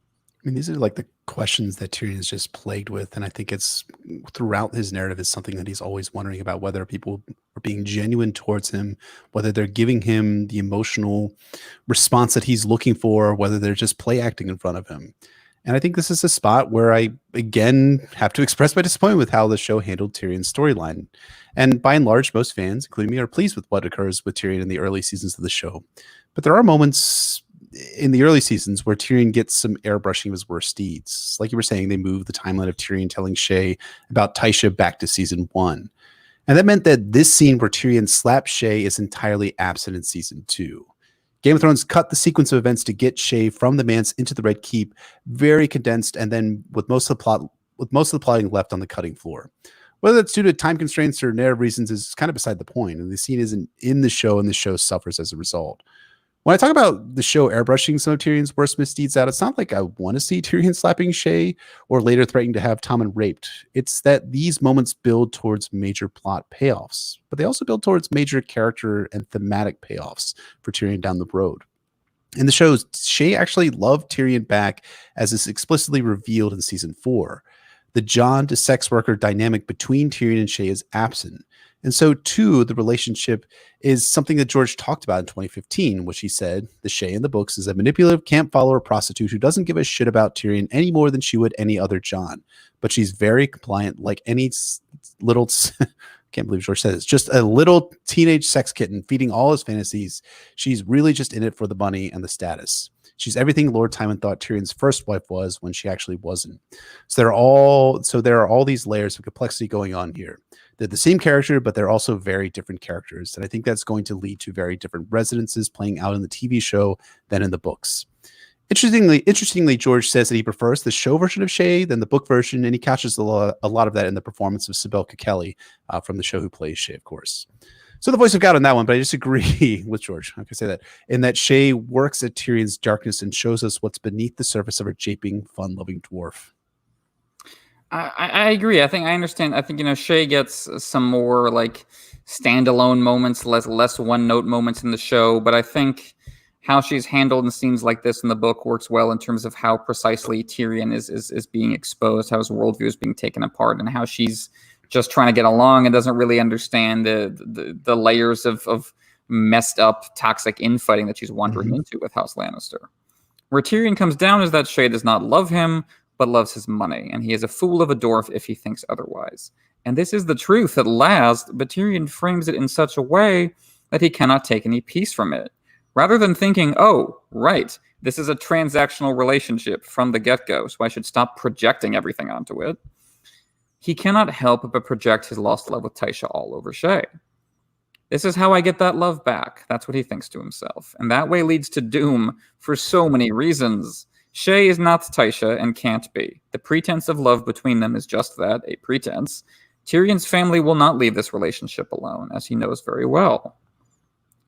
I mean, these are like the questions that Tyrion is just plagued with. And I think it's throughout his narrative is something that he's always wondering about, whether people are being genuine towards him, whether they're giving him the emotional response that he's looking for, whether they're just play acting in front of him. And I think this is a spot where I, again, have to express my disappointment with how the show handled Tyrion's storyline. And by and large, most fans, including me, are pleased with what occurs with Tyrion in the early seasons of the show. But there are moments in the early seasons where Tyrion gets some airbrushing of his worst deeds. Like you were saying, they moved the timeline of Tyrion telling Shae about Tysha back to season 1. And that meant that this scene where Tyrion slaps Shae is entirely absent in season 2. Game of Thrones cut the sequence of events to get Shae from the manse into the Red Keep very condensed, and then with most of the plotting left on the cutting floor. Whether that's due to time constraints or narrative reasons is kind of beside the point, and the scene isn't in the show, and the show suffers as a result. When I talk about the show airbrushing some of Tyrion's worst misdeeds out, it's not like I want to see Tyrion slapping Shae or later threatening to have Tommen raped. It's that these moments build towards major plot payoffs, but they also build towards major character and thematic payoffs for Tyrion down the road. In the shows, Shae actually loved Tyrion back, as is explicitly revealed in season 4. The Jon to sex worker dynamic between Tyrion and Shae is absent. And so, too, the relationship is something that George talked about in 2015, which he said, the Shae in the books is a manipulative camp follower prostitute who doesn't give a shit about Tyrion any more than she would any other Jon. But she's very compliant, like any little, can't believe George said this, just a little teenage sex kitten feeding all his fantasies. She's really just in it for the money and the status. She's everything Lord Tywin thought Tyrion's first wife was when she actually wasn't. So there are all these layers of complexity going on here. They're the same character, but they're also very different characters. And I think that's going to lead to very different resonances playing out in the TV show than in the books. Interestingly, George says that he prefers the show version of Shae than the book version, and he catches a lot of that in the performance of Sibel Kekeli from the show, who plays Shae, of course. So the voice of God on that one, but I disagree with George. I can say that in that Shae works at Tyrion's darkness and shows us what's beneath the surface of a japing, fun-loving dwarf. I agree. I understand. I think, Shae gets some more like standalone moments, less one-note moments in the show, but I think how she's handled in scenes like this in the book works well in terms of how precisely Tyrion is being exposed, how his worldview is being taken apart, and how she's just trying to get along and doesn't really understand the layers of messed up, toxic infighting that she's wandering into with House Lannister. Where Tyrion comes down is that Shae does not love him, but loves his money, and he is a fool of a dwarf if he thinks otherwise. And this is the truth at last, but Tyrion frames it in such a way that he cannot take any peace from it. Rather than thinking, oh, right, this is a transactional relationship from the get-go, so I should stop projecting everything onto it, he cannot help but project his lost love with Tysha all over Shae. This is how I get that love back. That's what he thinks to himself. And that way leads to doom for so many reasons. Shae is not Tysha and can't be. The pretense of love between them is just that, a pretense. Tyrion's family will not leave this relationship alone, as he knows very well.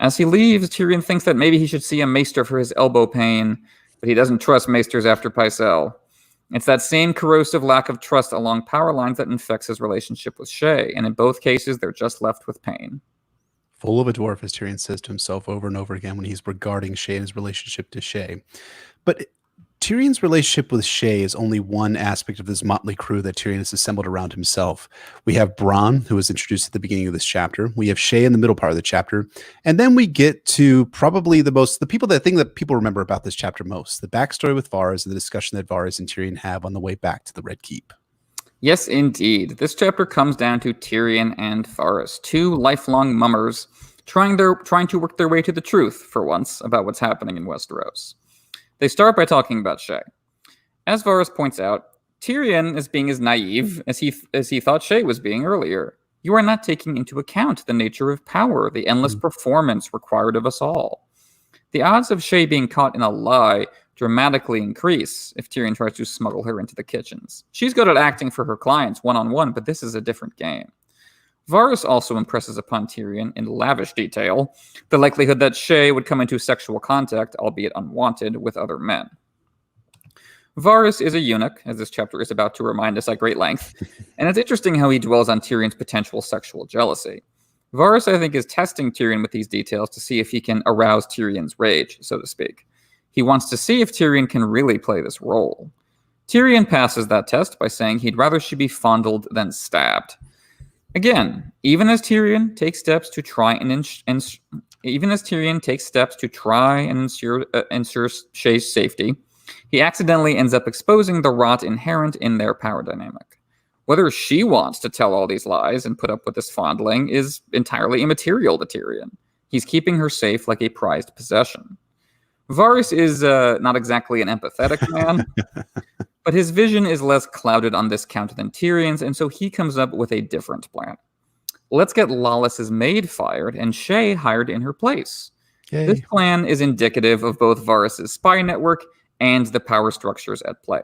As he leaves, Tyrion thinks that maybe he should see a maester for his elbow pain, but he doesn't trust maesters after Pycelle. It's that same corrosive lack of trust along power lines that infects his relationship with Shae, and in both cases, they're just left with pain. Full of a dwarf, as Tyrion says to himself over and over again when he's regarding Shae and his relationship to Shae. But Tyrion's relationship with Shae is only one aspect of this motley crew that Tyrion has assembled around himself. We have Bronn, who was introduced at the beginning of this chapter. We have Shae in the middle part of the chapter. And then we get to probably the thing that people remember about this chapter most, the backstory with Varys and the discussion that Varys and Tyrion have on the way back to the Red Keep. Yes, indeed. This chapter comes down to Tyrion and Varys, two lifelong mummers trying to work their way to the truth, for once, about what's happening in Westeros. They start by talking about Shae. As Varys points out, Tyrion is being as naive as he thought Shae was being earlier. You are not taking into account the nature of power, the endless performance required of us all. The odds of Shae being caught in a lie dramatically increase if Tyrion tries to smuggle her into the kitchens. She's good at acting for her clients one-on-one, but this is a different game. Varys also impresses upon Tyrion in lavish detail the likelihood that Shae would come into sexual contact, albeit unwanted, with other men. Varys is a eunuch, as this chapter is about to remind us at great length, and it's interesting how he dwells on Tyrion's potential sexual jealousy. Varys, I think, is testing Tyrion with these details to see if he can arouse Tyrion's rage, so to speak. He wants to see if Tyrion can really play this role. Tyrion passes that test by saying he'd rather she be fondled than stabbed. Again, even as Tyrion takes steps to try and ensure Shae's safety, he accidentally ends up exposing the rot inherent in their power dynamic. Whether she wants to tell all these lies and put up with this fondling is entirely immaterial to Tyrion. He's keeping her safe like a prized possession. Varys is not exactly an empathetic man, but his vision is less clouded on this count than Tyrion's, and so he comes up with a different plan. Let's get Lollys's maid fired and Shae hired in her place. Yay. This plan is indicative of both Varys' spy network and the power structures at play.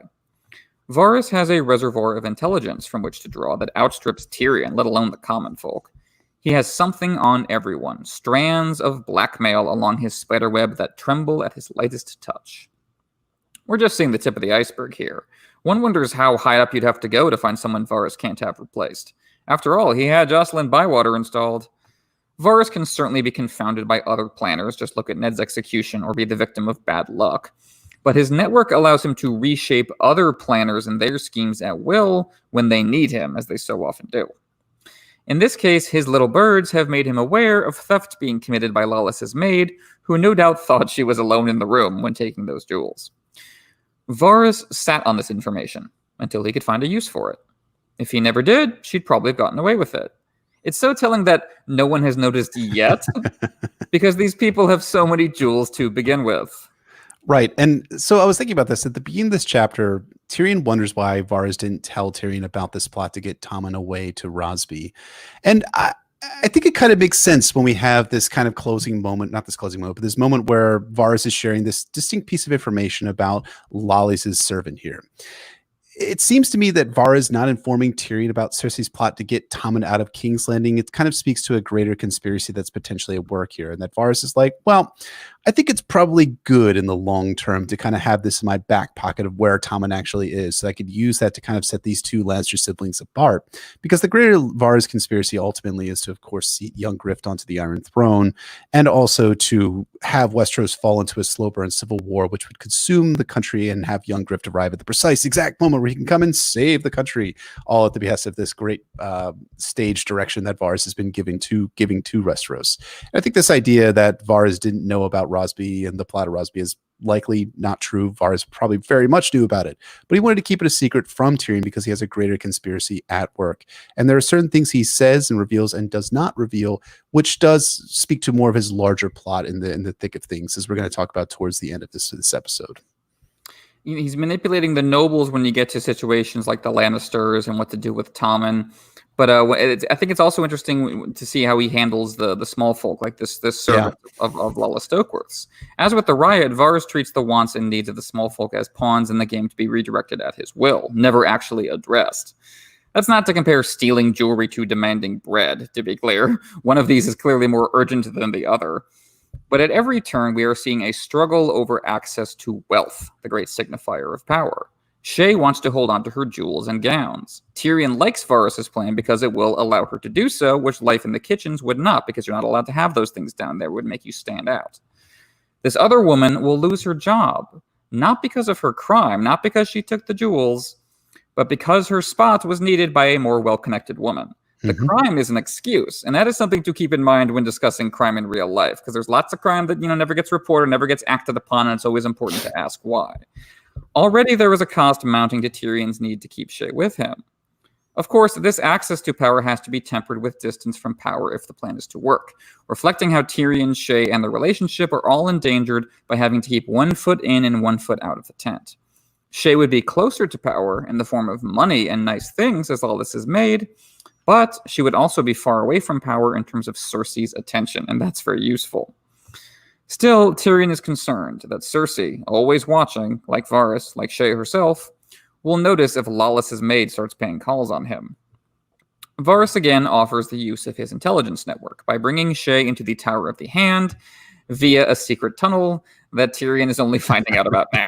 Varys has a reservoir of intelligence from which to draw that outstrips Tyrion, let alone the common folk. He has something on everyone, strands of blackmail along his spiderweb that tremble at his lightest touch. We're just seeing the tip of the iceberg here. One wonders how high up you'd have to go to find someone Varys can't have replaced. After all, he had Jocelyn Bywater installed. Varys can certainly be confounded by other planners, just look at Ned's execution or be the victim of bad luck. But his network allows him to reshape other planners and their schemes at will when they need him, as they so often do. In this case, his little birds have made him aware of theft being committed by Lollys's maid, who no doubt thought she was alone in the room when taking those jewels. Varys sat on this information until he could find a use for it. If he never did, she'd probably have gotten away with it. It's so telling that no one has noticed yet, because these people have so many jewels to begin with. Right. And so I was thinking about this. At the beginning of this chapter, Tyrion wonders why Varys didn't tell Tyrion about this plot to get Tommen away to Rosby. And I think it kind of makes sense when we have this kind of closing moment, not this closing moment, but this moment where Varys is sharing this distinct piece of information about Lollys' servant here. It seems to me that Varys not informing Tyrion about Cersei's plot to get Tommen out of King's Landing, it kind of speaks to a greater conspiracy that's potentially at work here. And that Varys is like, well, I think it's probably good in the long term to kind of have this in my back pocket of where Tommen actually is. So I could use that to kind of set these two Lannister siblings apart. Because the greater Varys conspiracy ultimately is to, of course, seat young Grift onto the Iron Throne, and also to have Westeros fall into a slow burn civil war, which would consume the country and have young Grift arrive at the precise exact moment where he can come and save the country, all at the behest of this great stage direction that Varys has been giving to Westeros. And I think this idea that Varys didn't know about Rosby and the plot of Rosby is likely not true. Varys probably very much knew about it, but he wanted to keep it a secret from Tyrion because he has a greater conspiracy at work. And there are certain things he says and reveals and does not reveal, which does speak to more of his larger plot in the thick of things, as we're going to talk about towards the end of this episode. He's manipulating the nobles when you get to situations like the Lannisters and what to do with Tommen. But I think it's also interesting to see how he handles the small folk, like this servant of Lalla Stokeworth's. As with the riot, Varys treats the wants and needs of the small folk as pawns in the game to be redirected at his will, never actually addressed. That's not to compare stealing jewelry to demanding bread, to be clear. One of these is clearly more urgent than the other. But at every turn, we are seeing a struggle over access to wealth, the great signifier of power. Shae wants to hold on to her jewels and gowns. Tyrion likes Varys' plan because it will allow her to do so, which life in the kitchens would not, because you're not allowed to have those things down there. It would make you stand out. This other woman will lose her job, not because of her crime, not because she took the jewels, but because her spot was needed by a more well-connected woman. The crime is an excuse, and that is something to keep in mind when discussing crime in real life, because there's lots of crime that never gets reported, never gets acted upon, and it's always important to ask why. Already there was a cost mounting to Tyrion's need to keep Shae with him. Of course, this access to power has to be tempered with distance from power if the plan is to work, reflecting how Tyrion, Shae, and the relationship are all endangered by having to keep 1 foot in and 1 foot out of the tent. Shae would be closer to power in the form of money and nice things as all this is made, But she would also be far away from power in terms of Cersei's attention, and that's very useful. Still, Tyrion is concerned that Cersei, always watching, like Varys, like Shae herself, will notice if Lawless's maid starts paying calls on him. Varys again offers the use of his intelligence network by bringing Shae into the Tower of the Hand via a secret tunnel that Tyrion is only finding out about now.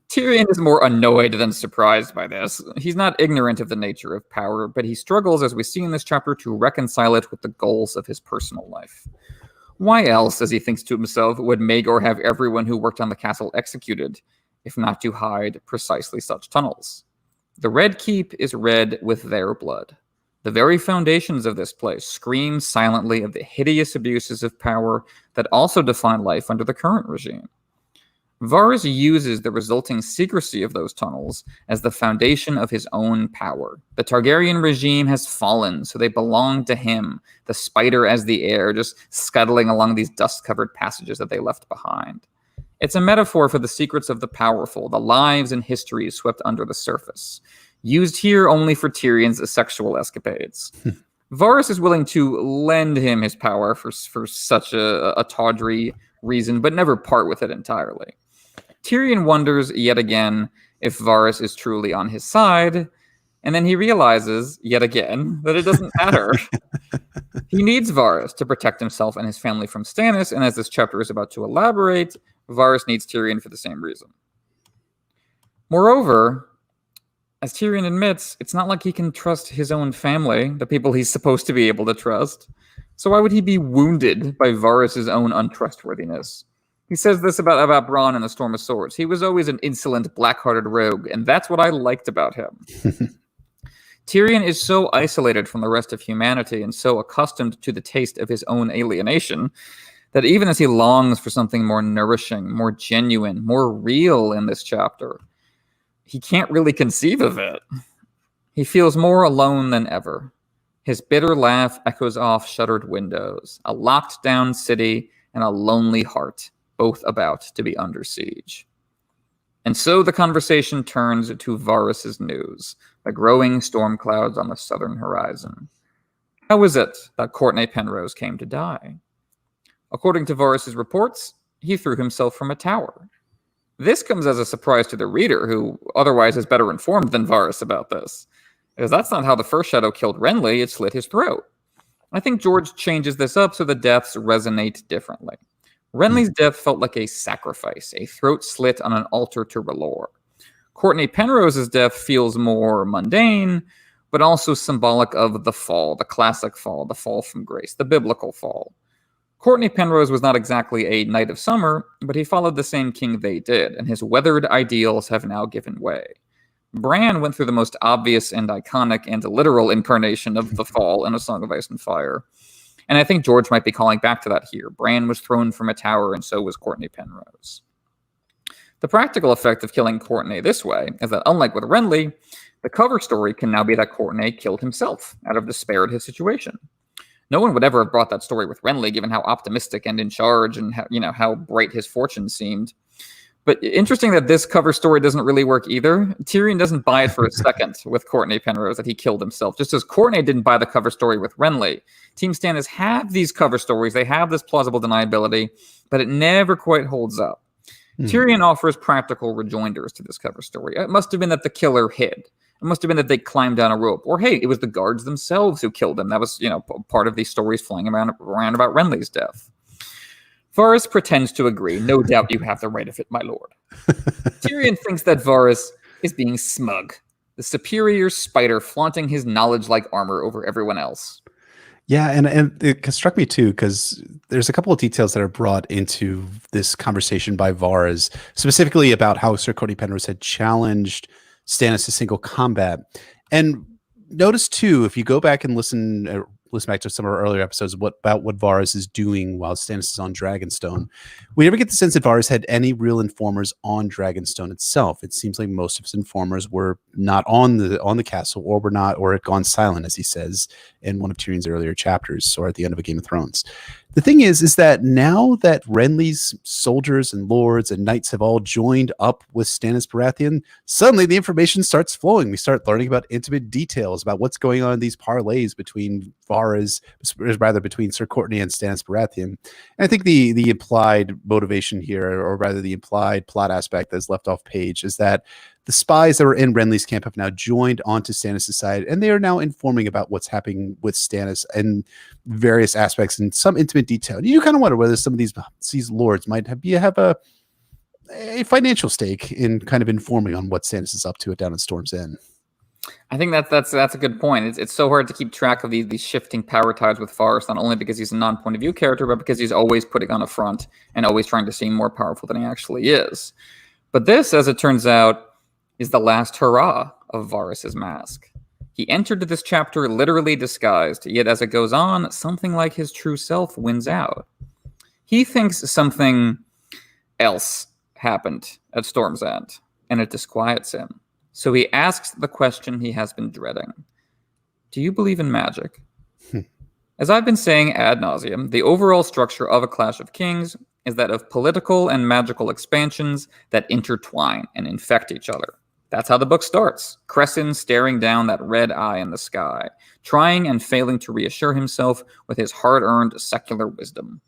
Tyrion is more annoyed than surprised by this. He's not ignorant of the nature of power, but he struggles, as we see in this chapter, to reconcile it with the goals of his personal life. Why else, as he thinks to himself, would Maegor have everyone who worked on the castle executed, if not to hide precisely such tunnels? The Red Keep is red with their blood. The very foundations of this place scream silently of the hideous abuses of power that also define life under the current regime. Varys uses the resulting secrecy of those tunnels as the foundation of his own power. The Targaryen regime has fallen, so they belong to him, the spider as the air, just scuttling along these dust-covered passages that they left behind. It's a metaphor for the secrets of the powerful, the lives and histories swept under the surface, used here only for Tyrion's sexual escapades. Varys is willing to lend him his power for such a tawdry reason, but never part with it entirely. Tyrion wonders yet again if Varys is truly on his side, and then he realizes yet again that it doesn't matter. He needs Varys to protect himself and his family from Stannis, and as this chapter is about to elaborate, Varys needs Tyrion for the same reason. Moreover, as Tyrion admits, it's not like he can trust his own family, the people he's supposed to be able to trust. So why would he be wounded by Varys' own untrustworthiness? He says this about Bronn in the Storm of Swords. He was always an insolent, black-hearted rogue, and that's what I liked about him. Tyrion is so isolated from the rest of humanity and so accustomed to the taste of his own alienation that even as he longs for something more nourishing, more genuine, more real in this chapter, he can't really conceive of it. He feels more alone than ever. His bitter laugh echoes off shuttered windows, a locked-down city, and a lonely heart, both about to be under siege. And so the conversation turns to Varys' news, the growing storm clouds on the southern horizon. How is it that Cortnay Penrose came to die? According to Varys' reports, he threw himself from a tower. This comes as a surprise to the reader, who otherwise is better informed than Varys about this, because that's not how the first shadow killed Renly, it slit his throat. I think George changes this up so the deaths resonate differently. Renly's death felt like a sacrifice, a throat slit on an altar to R'hllor. Cortnay Penrose's death feels more mundane, but also symbolic of the fall, the classic fall, the fall from grace, the biblical fall. Cortnay Penrose was not exactly a knight of summer, but he followed the same king they did, and his weathered ideals have now given way. Bran went through the most obvious and iconic and literal incarnation of the fall in A Song of Ice and Fire. And I think George might be calling back to that here. Bran was thrown from a tower, and so was Cortnay Penrose. The practical effect of killing Cortnay this way is that, unlike with Renly, the cover story can now be that Cortnay killed himself out of despair at his situation. No one would ever have brought that story with Renly, given how optimistic and in charge and how bright his fortune seemed. But interesting that this cover story doesn't really work either. Tyrion doesn't buy it for a second with Cortnay Penrose that he killed himself, just as Cortnay didn't buy the cover story with Renly. Team Stannis have these cover stories, they have this plausible deniability, but it never quite holds up. Tyrion offers practical rejoinders to this cover story. It must have been that the killer hid. It must have been that they climbed down a rope. Or, hey, it was the guards themselves who killed him. That was, part of these stories flying around about Renly's death. Varys pretends to agree. No doubt you have the right of it, my lord. Tyrion thinks that Varys is being smug, the superior spider flaunting his knowledge-like armor over everyone else. Yeah, and it struck me too, because there's a couple of details that are brought into this conversation by Varys, specifically about how Sir Cortnay Penrose had challenged Stannis to single combat. And notice too, if you go back and listen back to some of our earlier episodes about what Varys is doing while Stannis is on Dragonstone, we never get the sense that Varys had any real informers on Dragonstone itself. It seems like most of his informers were not on the castle, or had gone silent, as he says in one of Tyrion's earlier chapters, or at the end of A Game of Thrones. The thing is that now that Renly's soldiers and lords and knights have all joined up with Stannis Baratheon, suddenly the information starts flowing. We start learning about intimate details about what's going on in these parlays between between Sir Cortnay and Stannis Baratheon. And I think the implied motivation here, or rather the implied plot aspect that's left off page, is that the spies that were in Renly's camp have now joined onto Stannis' side, and they are now informing about what's happening with Stannis and various aspects in some intimate detail. You kind of wonder whether some of these lords might have a financial stake in kind of informing on what Stannis is up to down in Storm's End. I think that's a good point. It's so hard to keep track of these shifting power tides with Varys, not only because he's a non-point of view character, but because he's always putting on a front and always trying to seem more powerful than he actually is. But this, as it turns out, is the last hurrah of Varys' mask. He entered this chapter literally disguised, yet as it goes on, something like his true self wins out. He thinks something else happened at Storm's End, and it disquiets him. So he asks the question he has been dreading. Do you believe in magic? As I've been saying ad nauseum, the overall structure of A Clash of Kings is that of political and magical expansions that intertwine and infect each other. That's how the book starts. Cresson staring down that red eye in the sky, trying and failing to reassure himself with his hard-earned secular wisdom.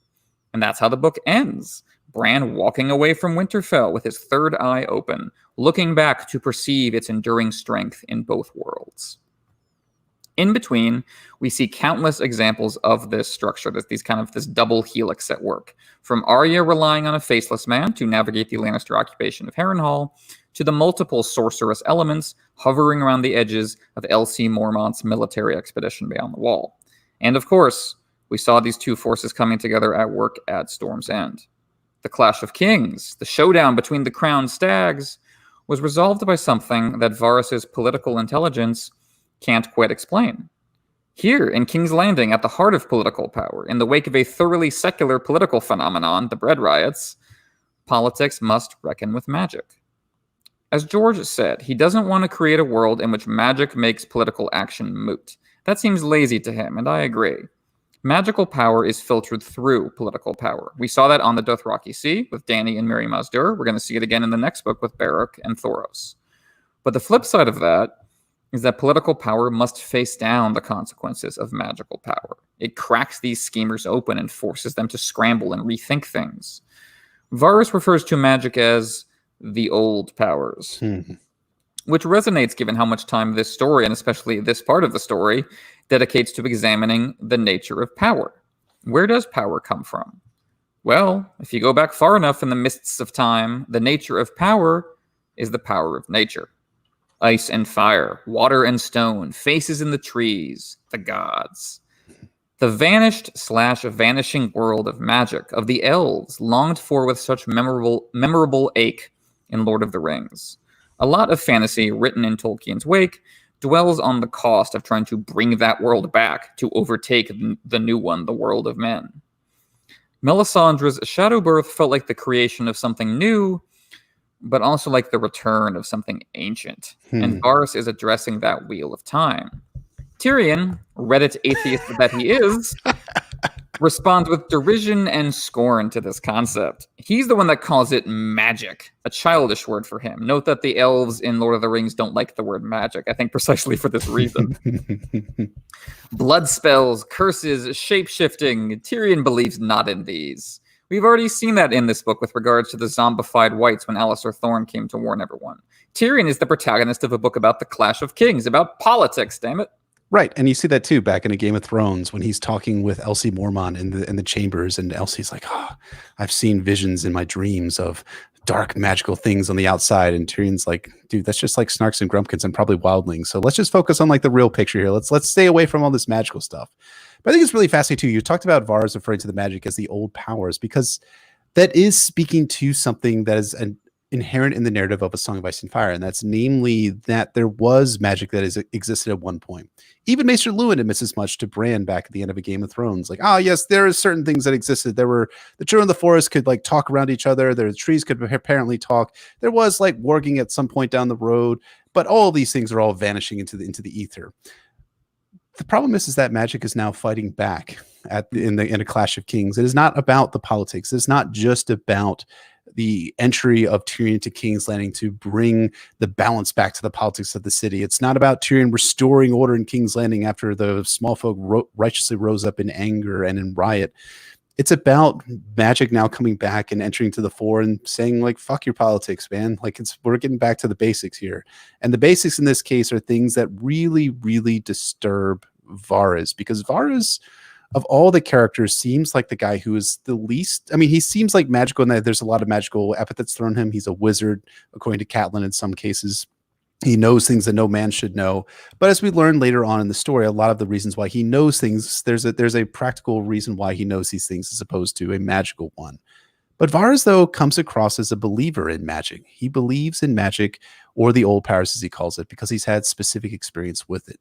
And that's how the book ends. Bran walking away from Winterfell with his third eye open, looking back to perceive its enduring strength in both worlds. In between, we see countless examples of this structure, this double helix at work. From Arya relying on a faceless man to navigate the Lannister occupation of Harrenhal, to the multiple sorceress elements hovering around the edges of L.C. Mormont's military expedition beyond the Wall. And of course, we saw these two forces coming together at work at Storm's End. The Clash of Kings, the showdown between the crowned stags, was resolved by something that Varys' political intelligence can't quite explain. Here, in King's Landing, at the heart of political power, in the wake of a thoroughly secular political phenomenon, the bread riots, politics must reckon with magic. As George said, he doesn't want to create a world in which magic makes political action moot. That seems lazy to him, and I agree. Magical power is filtered through political power. We saw that on the Dothraki Sea with Dany and Mirri Maz Duur. We're going to see it again in the next book with Beric and Thoros. But the flip side of that is that political power must face down the consequences of magical power. It cracks these schemers open and forces them to scramble and rethink things. Varys refers to magic as the old powers, which resonates given how much time this story, and especially this part of the story, dedicates to examining the nature of power. Where does power come from? Well, if you go back far enough in the mists of time, the nature of power is the power of nature. Ice and fire, water and stone, faces in the trees, the gods. The vanished/vanishing world of magic, of the elves, longed for with such memorable ache in Lord of the Rings. A lot of fantasy written in Tolkien's wake dwells on the cost of trying to bring that world back to overtake the new one, the world of men. Melisandre's shadow birth felt like the creation of something new, but also like the return of something ancient. And Varys is addressing that wheel of time. Tyrion, Reddit atheist that he is, responds with derision and scorn to this concept. He's the one that calls it magic, a childish word for him. Note that the elves in Lord of the Rings don't like the word magic, I think precisely for this reason. Blood spells, curses, shape-shifting. Tyrion believes not in these. We've already seen that in this book with regards to the zombified whites when Alliser Thorne came to warn everyone. Tyrion is the protagonist of a book about the Clash of Kings, about politics, damn it. Right, and you see that too back in A Game of Thrones when he's talking with Elsie Mormont in the chambers, and Elsie's like, "Oh, I've seen visions in my dreams of dark magical things on the outside," and Tyrion's like, "Dude, that's just like Snarks and Grumpkins and probably Wildlings. So let's just focus on like the real picture here. Let's stay away from all this magical stuff." But I think it's really fascinating too. You talked about Varys referring to the magic as the old powers because that is speaking to something that is inherent in the narrative of A Song of Ice and Fire, and that's namely that there was magic that existed at one point. Even Maester Luwin admits as much to Bran back at the end of A Game of Thrones. Like, yes, there are certain things that existed. There were the children of the forest could like talk around each other. The trees could apparently talk. There was like warging at some point down the road, but all these things are all vanishing into the ether. The problem is that magic is now fighting back in a Clash of Kings. It is not about the politics. It's not just about the entry of Tyrion to King's Landing to bring the balance back to the politics of the city. It's not about Tyrion restoring order in King's Landing after the small folk righteously rose up in anger and in riot. It's about magic now coming back and entering to the fore and saying, like, fuck your politics, man. Like, we're getting back to the basics here. And the basics in this case are things that really, really disturb Varys, because Varys, of all the characters, seems like the guy who is the least. I mean, he seems like magical in that there's a lot of magical epithets thrown him. He's a wizard, according to Catelyn in some cases. He knows things that no man should know. But as we learn later on in the story, a lot of the reasons why he knows things, there's a practical reason why he knows these things as opposed to a magical one. But Varys, though, comes across as a believer in magic. He believes in magic, or the old powers, as he calls it, because he's had specific experience with it.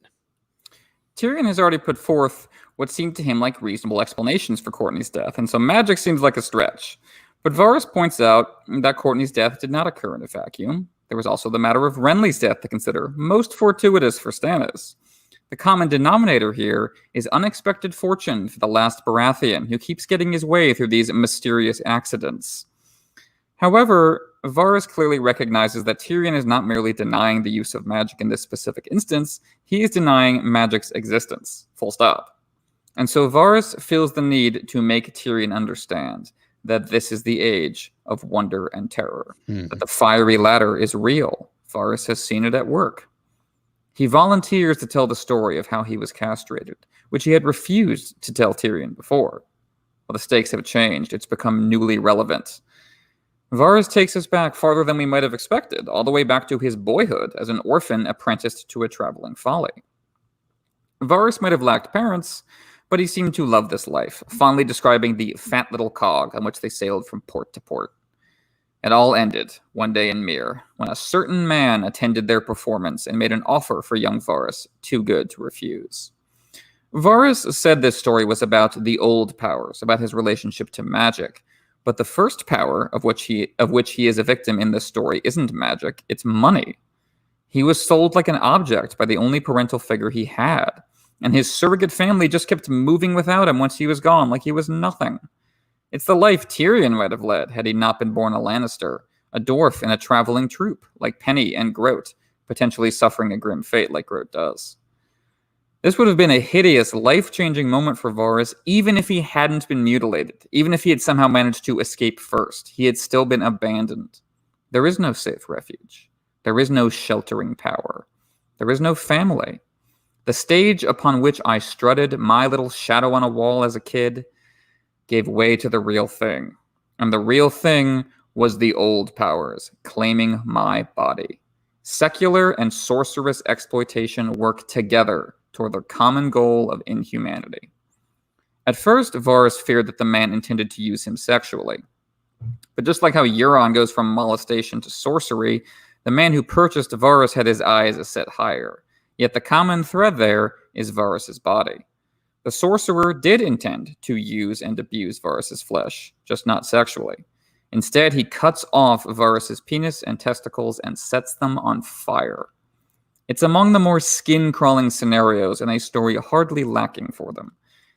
Tyrion has already put forth what seemed to him like reasonable explanations for Cortnay's death, and so magic seems like a stretch. But Varys points out that Cortnay's death did not occur in a vacuum. There was also the matter of Renly's death to consider, most fortuitous for Stannis. The common denominator here is unexpected fortune for the last Baratheon, who keeps getting his way through these mysterious accidents. However, Varys clearly recognizes that Tyrion is not merely denying the use of magic in this specific instance, he is denying magic's existence, full stop. And so Varys feels the need to make Tyrion understand that this is the age of wonder and terror, that the fiery ladder is real. Varys has seen it at work. He volunteers to tell the story of how he was castrated, which he had refused to tell Tyrion before. Well, the stakes have changed. It's become newly relevant. Varys takes us back farther than we might have expected, all the way back to his boyhood as an orphan apprenticed to a traveling folly. Varys might have lacked parents, but he seemed to love this life, fondly describing the fat little cog on which they sailed from port to port. It all ended one day in Myr, when a certain man attended their performance and made an offer for young Varys too good to refuse. Varys said this story was about the old powers, about his relationship to magic, but the first power of which he is a victim in this story isn't magic, it's money. He was sold like an object by the only parental figure he had, and his surrogate family just kept moving without him once he was gone, like he was nothing. It's the life Tyrion might have led had he not been born a Lannister, a dwarf in a traveling troupe, like Penny and Groat, potentially suffering a grim fate like Groat does. This would have been a hideous, life-changing moment for Varys, even if he hadn't been mutilated, even if he had somehow managed to escape first. He had still been abandoned. There is no safe refuge. There is no sheltering power. There is no family. The stage upon which I strutted my little shadow on a wall as a kid gave way to the real thing. And the real thing was the old powers claiming my body. Secular and sorcerous exploitation work together toward their common goal of inhumanity. At first, Varys feared that the man intended to use him sexually. But just like how Euron goes from molestation to sorcery, the man who purchased Varys had his eyes set higher. Yet the common thread there is Varys' body. The sorcerer did intend to use and abuse Varys' flesh, just not sexually. Instead, he cuts off Varys' penis and testicles and sets them on fire. It's among the more skin-crawling scenarios in a story hardly lacking for them.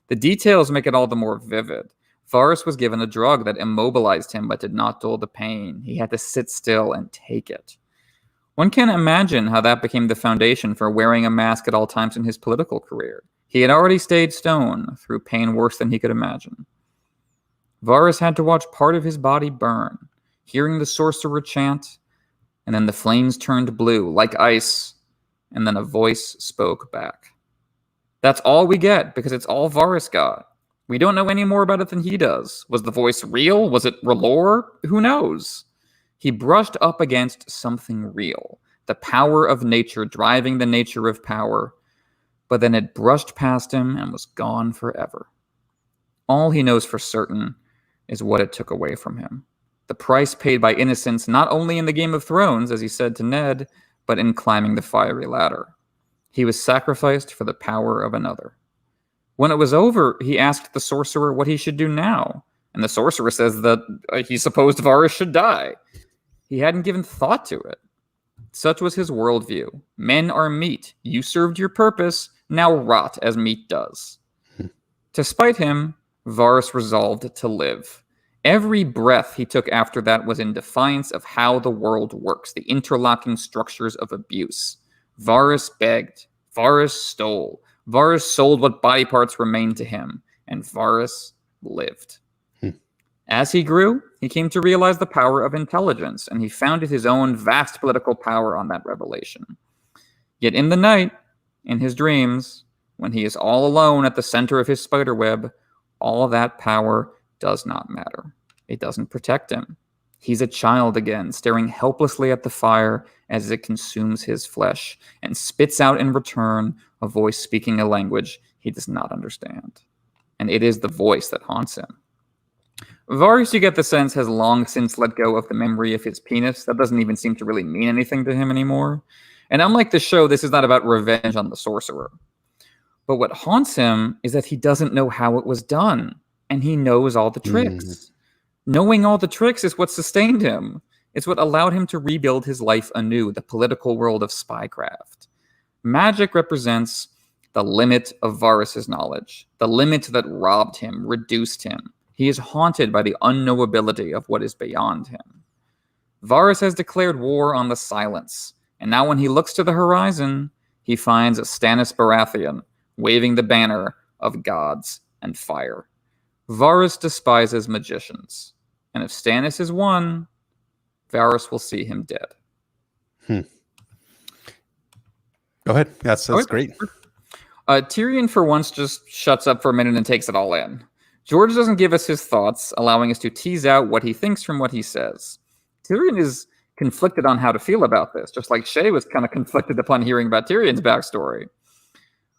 The details make it all the more vivid. Varys was given a drug that immobilized him but did not dull the pain. He had to sit still and take it. One can imagine how that became the foundation for wearing a mask at all times in his political career. He had already stayed stone through pain worse than he could imagine. Varys had to watch part of his body burn, hearing the sorcerer chant, and then the flames turned blue, like ice, and then a voice spoke back. That's all we get, because it's all Varys got. We don't know any more about it than he does. Was the voice real? Was it R'hllor? Who knows? He brushed up against something real, the power of nature driving the nature of power, but then it brushed past him and was gone forever. All he knows for certain is what it took away from him. The price paid by innocence, not only in the Game of Thrones, as he said to Ned, but in climbing the fiery ladder. He was sacrificed for the power of another. When it was over, he asked the sorcerer what he should do now, and the sorcerer says that he supposed Varys should die. He hadn't given thought to it. Such was his worldview. Men are meat. You served your purpose, now rot as meat does. To spite him, Varys resolved to live. Every breath he took after that was in defiance of how the world works, the interlocking structures of abuse. Varys begged. Varys stole. Varys sold what body parts remained to him. And Varys lived. As he grew, he came to realize the power of intelligence, and he founded his own vast political power on that revelation. Yet in the night, in his dreams, when he is all alone at the center of his spiderweb, all that power does not matter. It doesn't protect him. He's a child again, staring helplessly at the fire as it consumes his flesh and spits out in return a voice speaking a language he does not understand. And it is the voice that haunts him. Varys, you get the sense, has long since let go of the memory of his penis. That doesn't even seem to really mean anything to him anymore. And unlike the show, this is not about revenge on the sorcerer. But what haunts him is that he doesn't know how it was done, and he knows all the tricks. Knowing all the tricks is what sustained him. It's what allowed him to rebuild his life anew, the political world of spycraft. Magic represents the limit of Varys' knowledge, the limit that robbed him, reduced him. He is haunted by the unknowability of what is beyond him. Varys has declared war on the silence, and now when he looks to the horizon, he finds Stannis Baratheon waving the banner of gods and fire. Varys despises magicians, and if Stannis is won, Varys will see him dead. Go ahead. That's great. Tyrion, for once, just shuts up for a minute and takes it all in. George doesn't give us his thoughts, allowing us to tease out what he thinks from what he says. Tyrion is conflicted on how to feel about this, just like Shae was kind of conflicted upon hearing about Tyrion's backstory.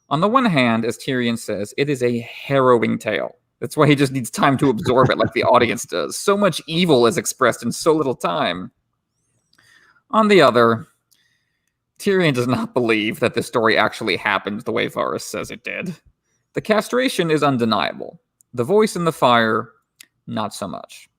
On the one hand, as Tyrion says, it is a harrowing tale. That's why he just needs time to absorb it like the audience does. So much evil is expressed in so little time. On the other, Tyrion does not believe that this story actually happened the way Varys says it did. The castration is undeniable. The voice in the fire, not so much.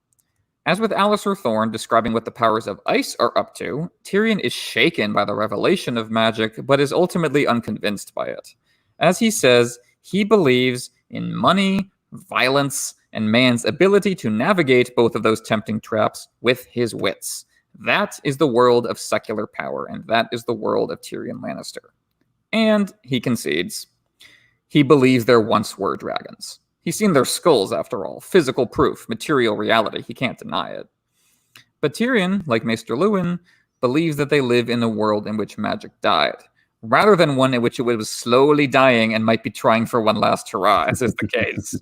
As with Alistair Thorne describing what the powers of ice are up to, Tyrion is shaken by the revelation of magic, but is ultimately unconvinced by it. As he says, he believes in money, violence, and man's ability to navigate both of those tempting traps with his wits. That is the world of secular power, and that is the world of Tyrion Lannister. And he concedes. He believes there once were dragons. He's seen their skulls, after all. Physical proof, material reality. He can't deny it. But Tyrion, like Maester Luwin, believes that they live in a world in which magic died, rather than one in which it was slowly dying and might be trying for one last hurrah, as is the case.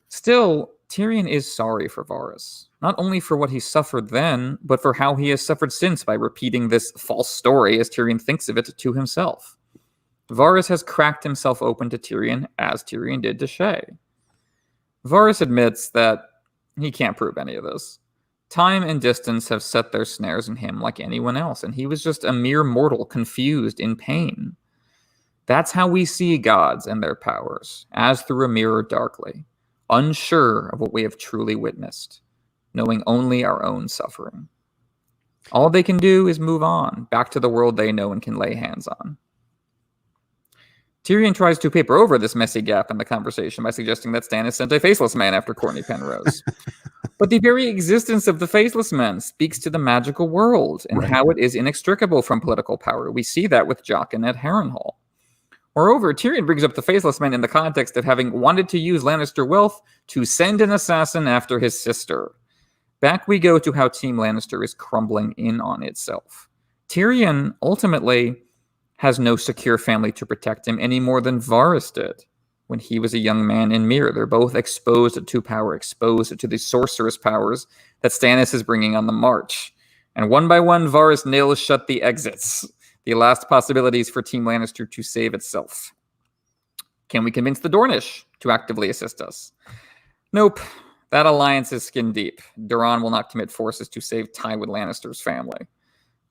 Still, Tyrion is sorry for Varys, not only for what he suffered then, but for how he has suffered since by repeating this false story, as Tyrion thinks of it, to himself. Varys has cracked himself open to Tyrion, as Tyrion did to Shae. Varys admits that he can't prove any of this. Time and distance have set their snares in him like anyone else, and he was just a mere mortal, confused, in pain. That's how we see gods and their powers, as through a mirror darkly, unsure of what we have truly witnessed, knowing only our own suffering. All they can do is move on, back to the world they know and can lay hands on. Tyrion tries to paper over this messy gap in the conversation by suggesting that Stannis sent a faceless man after Cortnay Penrose. But the very existence of the faceless man speaks to the magical world and how it is inextricable from political power. We see that with Jaqen at Harrenhal. Moreover, Tyrion brings up the faceless man in the context of having wanted to use Lannister wealth to send an assassin after his sister. Back we go to how Team Lannister is crumbling in on itself. Tyrion ultimately has no secure family to protect him any more than Varys did when he was a young man in Myr. They're both exposed to power, exposed to the sorcerous powers that Stannis is bringing on the march. And one by one, Varys nails shut the exits, the last possibilities for Team Lannister to save itself. Can we convince the Dornish to actively assist us? Nope. That alliance is skin deep. Duran will not commit forces to save Tywin Lannister's family.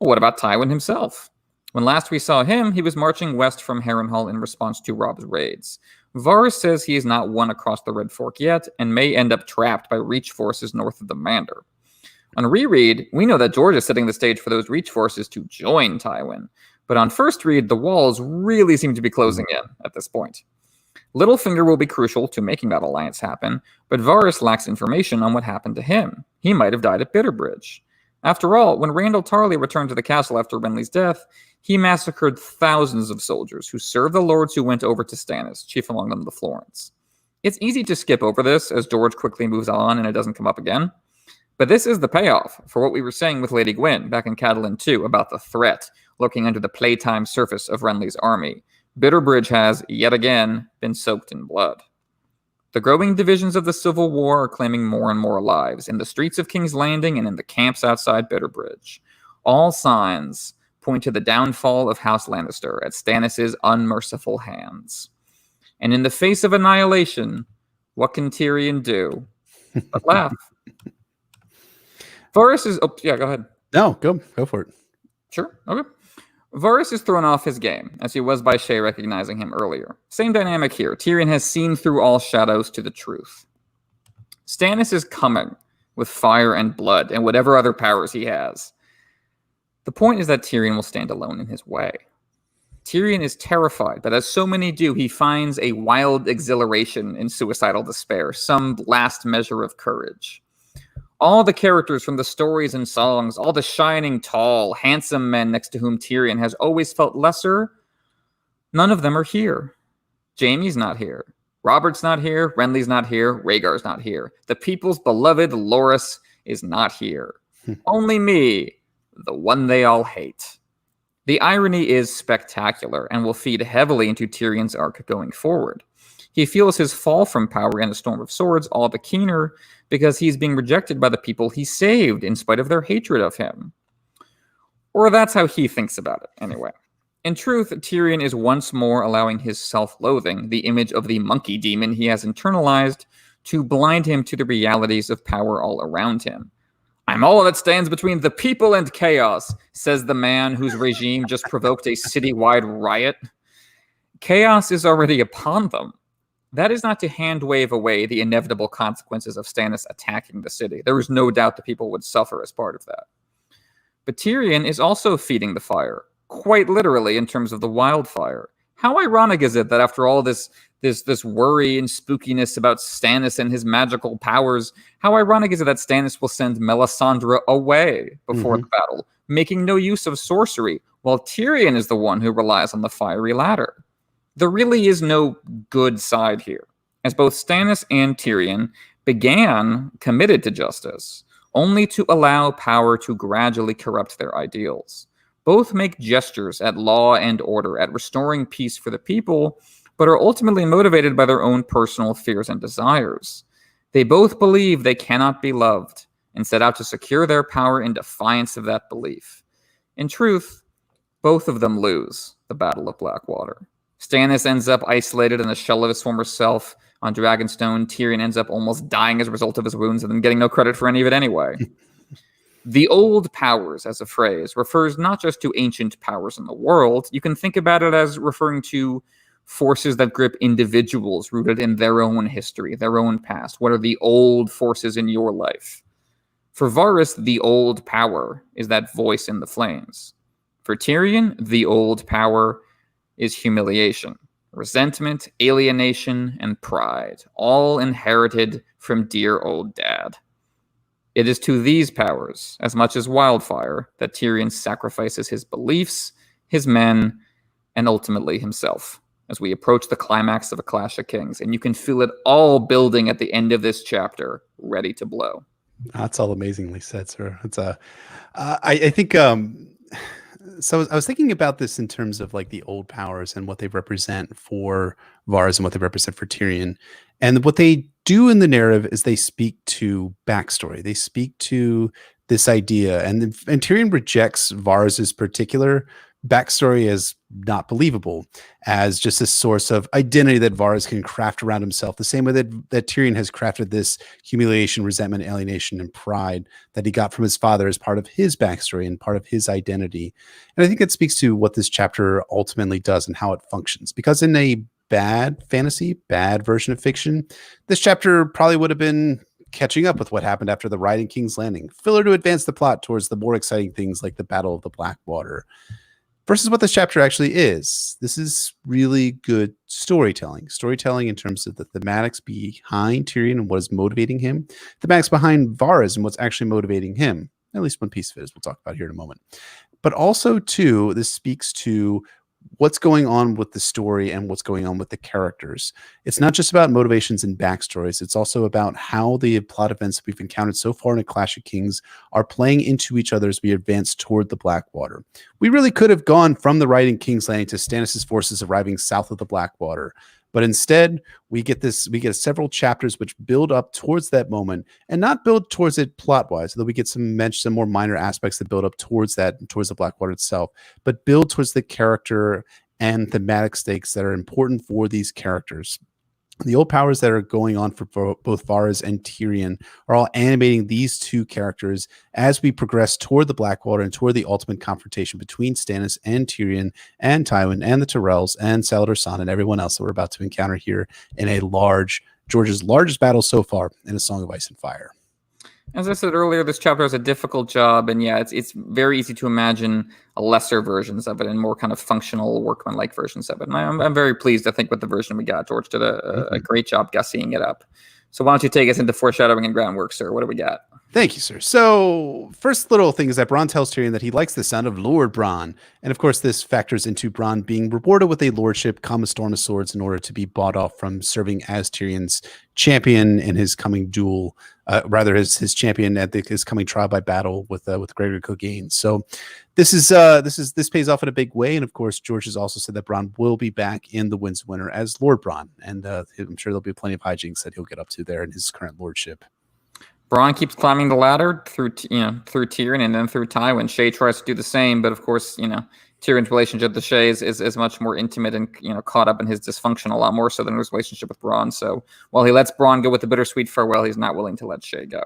Well, what about Tywin himself? When last we saw him, he was marching west from Harrenhal in response to Robb's raids. Varys says he has not won across the Red Fork yet, and may end up trapped by Reach forces north of the Mander. On reread, we know that George is setting the stage for those Reach forces to join Tywin, but on first read, the walls really seem to be closing in at this point. Littlefinger will be crucial to making that alliance happen, but Varys lacks information on what happened to him. He might have died at Bitterbridge. After all, when Randall Tarley returned to the castle after Renly's death, he massacred thousands of soldiers who served the lords who went over to Stannis, chief among them the Florents. It's easy to skip over this as George quickly moves on and it doesn't come up again. But this is the payoff for what we were saying with Lady Gwyn back in Catelyn 2 about the threat lurking under the playtime surface of Renly's army. Bitterbridge has, yet again, been soaked in blood. The growing divisions of the Civil War are claiming more and more lives in the streets of King's Landing and in the camps outside Bitterbridge. All signs point to the downfall of House Lannister at Stannis' unmerciful hands. And in the face of annihilation, what can Tyrion do but laugh? Varys is... Oh, yeah, go ahead. No, go for it. Sure, okay. Varys is thrown off his game, as he was by Shae recognizing him earlier. Same dynamic here. Tyrion has seen through all shadows to the truth. Stannis is coming with fire and blood and whatever other powers he has. The point is that Tyrion will stand alone in his way. Tyrion is terrified, but as so many do, he finds a wild exhilaration in suicidal despair, some last measure of courage. All the characters from the stories and songs, all the shining, tall, handsome men next to whom Tyrion has always felt lesser, none of them are here. Jaime's not here. Robert's not here. Renly's not here. Rhaegar's not here. The people's beloved Loras is not here. Only me, the one they all hate. The irony is spectacular and will feed heavily into Tyrion's arc going forward. He feels his fall from power in a storm of swords all the keener because he's being rejected by the people he saved in spite of their hatred of him. Or that's how he thinks about it, anyway. In truth, Tyrion is once more allowing his self-loathing, the image of the monkey demon he has internalized, to blind him to the realities of power all around him. I'm all that stands between the people and chaos, says the man whose regime just provoked a citywide riot. Chaos is already upon them. That is not to hand-wave away the inevitable consequences of Stannis attacking the city. There is no doubt the people would suffer as part of that. But Tyrion is also feeding the fire, quite literally in terms of the wildfire. How ironic is it that after all this worry and spookiness about Stannis and his magical powers, how ironic is it that Stannis will send Melisandre away before the battle, making no use of sorcery, while Tyrion is the one who relies on the fiery ladder? There really is no good side here, as both Stannis and Tyrion began committed to justice, only to allow power to gradually corrupt their ideals. Both make gestures at law and order, at restoring peace for the people, but are ultimately motivated by their own personal fears and desires. They both believe they cannot be loved, and set out to secure their power in defiance of that belief. In truth, both of them lose the Battle of Blackwater. Stannis ends up isolated in the shell of his former self on Dragonstone. Tyrion ends up almost dying as a result of his wounds and then getting no credit for any of it anyway. The old powers, as a phrase, refers not just to ancient powers in the world. You can think about it as referring to forces that grip individuals rooted in their own history, their own past. What are the old forces in your life? For Varys, the old power is that voice in the flames. For Tyrion, the old power is humiliation, resentment, alienation, and pride, all inherited from dear old dad. It is to these powers, as much as wildfire, that Tyrion sacrifices his beliefs, his men, and ultimately himself, as we approach the climax of A Clash of Kings, and you can feel it all building at the end of this chapter, ready to blow. That's all amazingly said, sir. It's I think so I was thinking about this in terms of like the old powers and what they represent for Varys and what they represent for Tyrion. And what they do in the narrative is they speak to backstory. They speak to this idea. And Tyrion rejects Varys's particular backstory as not believable, as just a source of identity that Varys can craft around himself, the same way that Tyrion has crafted this humiliation, resentment, alienation, and pride that he got from his father as part of his backstory and part of his identity. And I think it speaks to what this chapter ultimately does and how it functions. Because in a bad fantasy, bad version of fiction, this chapter probably would have been catching up with what happened after the riot in King's Landing, filler to advance the plot towards the more exciting things like the Battle of the Blackwater. versus what this chapter actually is. This is really good storytelling. Storytelling in terms of the thematics behind Tyrion and what is motivating him. Thematics behind Varys and what's actually motivating him. At least one piece of it, as we'll talk about here in a moment. But also, too, this speaks to what's going on with the story and what's going on with the characters. It's not just about motivations and backstories. It's also about how the plot events we've encountered so far in A Clash of Kings are playing into each other as we advance toward the Blackwater. We really could have gone from the right in King's Landing to Stannis' forces arriving south of the Blackwater. But instead, we get several chapters which build up towards that moment and not build towards it plot-wise, though we get some more minor aspects that build up towards the Blackwater itself, but build towards the character and thematic stakes that are important for these characters. The old powers that are going on for both Varys and Tyrion are all animating these two characters as we progress toward the Blackwater and toward the ultimate confrontation between Stannis and Tyrion and Tywin and the Tyrells and Salladhor Saan and everyone else that we're about to encounter here in George's largest battle so far in A Song of Ice and Fire. As I said earlier, this chapter has a difficult job, and yeah, it's very easy to imagine lesser versions of it and more kind of functional, workman-like versions of it. And I'm very pleased, I think, with the version we got. George did a great job gussying it up. So why don't you take us into foreshadowing and groundwork, sir? What do we got? Thank you, sir. So, first little thing is that Bronn tells Tyrion that he likes the sound of Lord Bronn. And of course, this factors into Bronn being rewarded with a lordship, come a storm of swords, in order to be bought off from serving as Tyrion's champion in his coming duel, his champion at his coming trial by battle with Gregory Clegane. So, this pays off in a big way. And of course, George has also said that Bronn will be back in the Winds of Winter as Lord Bronn, and I'm sure there'll be plenty of hijinks that he'll get up to there in his current lordship. Bronn keeps climbing the ladder through Tyrion and then through Tywin. Shae tries to do the same, but of course, Tyrion's relationship to Shae is much more intimate and caught up in his dysfunction a lot more so than his relationship with Bronn. So while he lets Bronn go with the bittersweet farewell, he's not willing to let Shae go.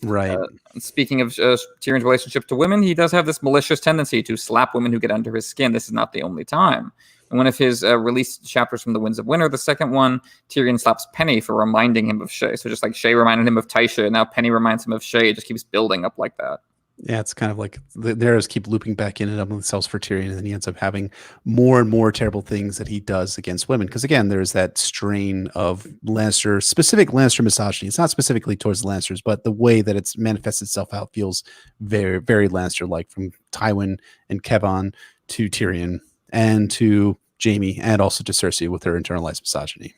Right. Speaking of Tyrion's relationship to women, he does have this malicious tendency to slap women who get under his skin. This is not the only time. In one of his released chapters from the Winds of Winter, the second one, Tyrion slaps Penny for reminding him of Shae. So just like Shae reminded him of Tysha, now Penny reminds him of Shae. It just keeps building up like that. Yeah, it's kind of like the arrows keep looping back in and up themselves for Tyrion, and then he ends up having more and more terrible things that he does against women. Because again, there's that strain of specific Lannister misogyny. It's not specifically towards the Lannisters, but the way that it's manifests itself out feels very, very Lannister-like, from Tywin and Kevon to Tyrion and to Jaime, and also to Cersei with her internalized misogyny.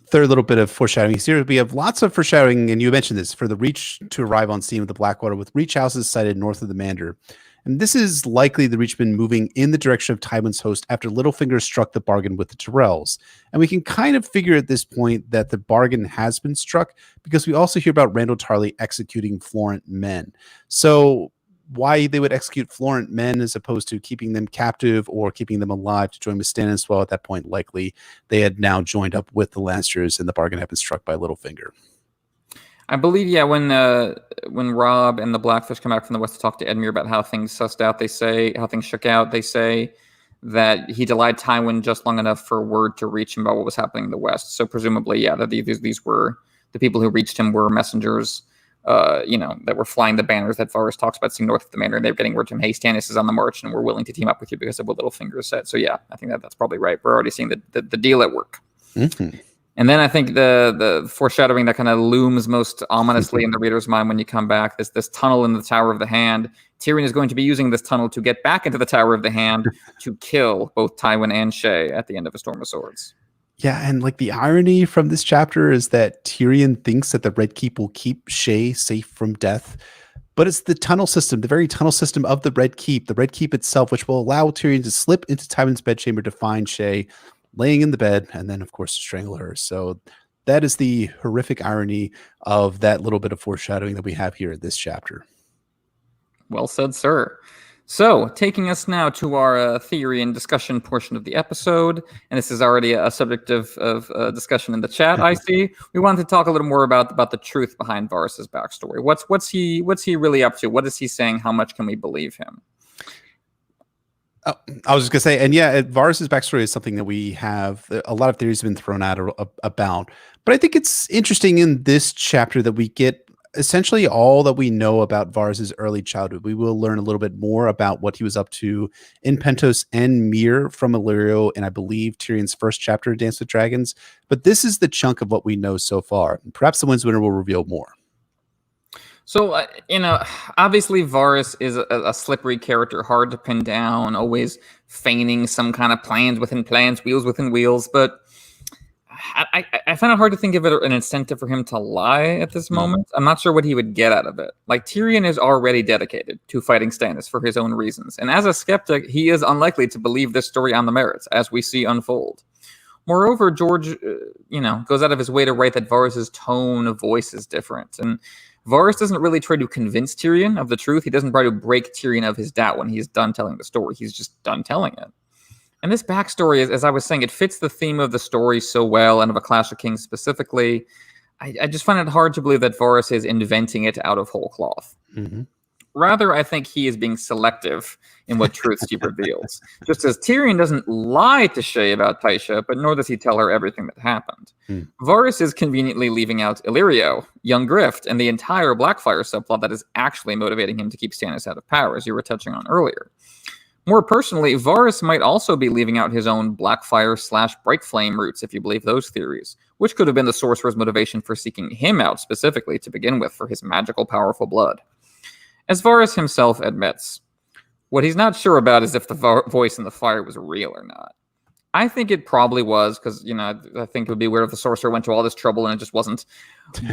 Third little bit of foreshadowing here. We have lots of foreshadowing, and you mentioned this, for the Reach to arrive on scene with the Blackwater, with Reach houses sighted north of the Mander. And this is likely the Reachmen moving in the direction of Tywin's host after Littlefinger struck the bargain with the Tyrells. And we can kind of figure at this point that the bargain has been struck, because we also hear about Randall Tarley executing Florent men. So why they would execute Florent men as opposed to keeping them captive or keeping them alive to join with Stannis, well, at that point, likely they had now joined up with the Lannisters and the bargain had been struck by Littlefinger. I believe, yeah, when Robb and the Blackfish come back from the west to talk to Edmure about how things sussed out, how things shook out, they say that he delayed Tywin just long enough for word to reach him about what was happening in the west. So presumably, yeah, that these were the people who reached him were messengers, that were flying the banners that Varys talks about seeing north of the Manor, and they're getting word to him, hey, Stannis is on the march, and we're willing to team up with you because of what Littlefinger said. So yeah, I think that's probably right. We're already seeing the deal at work. Mm-hmm. And then I think the foreshadowing that kind of looms most ominously in the reader's mind when you come back, this tunnel in the Tower of the Hand. Tyrion is going to be using this tunnel to get back into the Tower of the Hand to kill both Tywin and Shae at the end of A Storm of Swords. Yeah, and like the irony from this chapter is that Tyrion thinks that the Red Keep will keep Shae safe from death, but it's the tunnel system, the very tunnel system of the Red Keep itself, which will allow Tyrion to slip into Tywin's bedchamber to find Shae laying in the bed, and then, of course, strangle her. So that is the horrific irony of that little bit of foreshadowing that we have here in this chapter. Well said, sir. So, taking us now to our theory and discussion portion of the episode, and this is already a subject of discussion in the chat, I see. We wanted to talk a little more about the truth behind Varys' backstory. What's he really up to? What is he saying? How much can we believe him? I was just going to say, and yeah, Varys' backstory is something that we have, a lot of theories have been thrown out about, but I think it's interesting in this chapter that we get essentially all that we know about Varys' early childhood. We will learn a little bit more about what he was up to in Pentos and Myr from Illyrio, and I believe Tyrion's first chapter of Dance with Dragons. But this is the chunk of what we know so far. Perhaps the Windswinter will reveal more. So, obviously Varys is a slippery character, hard to pin down, always feigning some kind of plans within plans, wheels within wheels, but I find it hard to think of it an incentive for him to lie at this moment. I'm not sure what he would get out of it. Like, Tyrion is already dedicated to fighting Stannis for his own reasons. And as a skeptic, he is unlikely to believe this story on the merits, as we see unfold. Moreover, George, goes out of his way to write that Varys' tone of voice is different. And Varys doesn't really try to convince Tyrion of the truth. He doesn't try to break Tyrion of his doubt when he's done telling the story. He's just done telling it. And this backstory, as I was saying, it fits the theme of the story so well, and of A Clash of Kings specifically. I just find it hard to believe that Varys is inventing it out of whole cloth. Mm-hmm. Rather, I think he is being selective in what truths he reveals. Just as Tyrion doesn't lie to Shae about Tysha, but nor does he tell her everything that happened. Varys is conveniently leaving out Illyrio, young Grift, and the entire Blackfire subplot that is actually motivating him to keep Stannis out of power, as you were touching on earlier. More personally, Varys might also be leaving out his own Blackfire/Brightflame roots, if you believe those theories, which could have been the sorcerer's motivation for seeking him out specifically to begin with for his magical, powerful blood. As Varys himself admits, what he's not sure about is if the voice in the fire was real or not. I think it probably was, because, I think it would be weird if the sorcerer went to all this trouble and it just wasn't.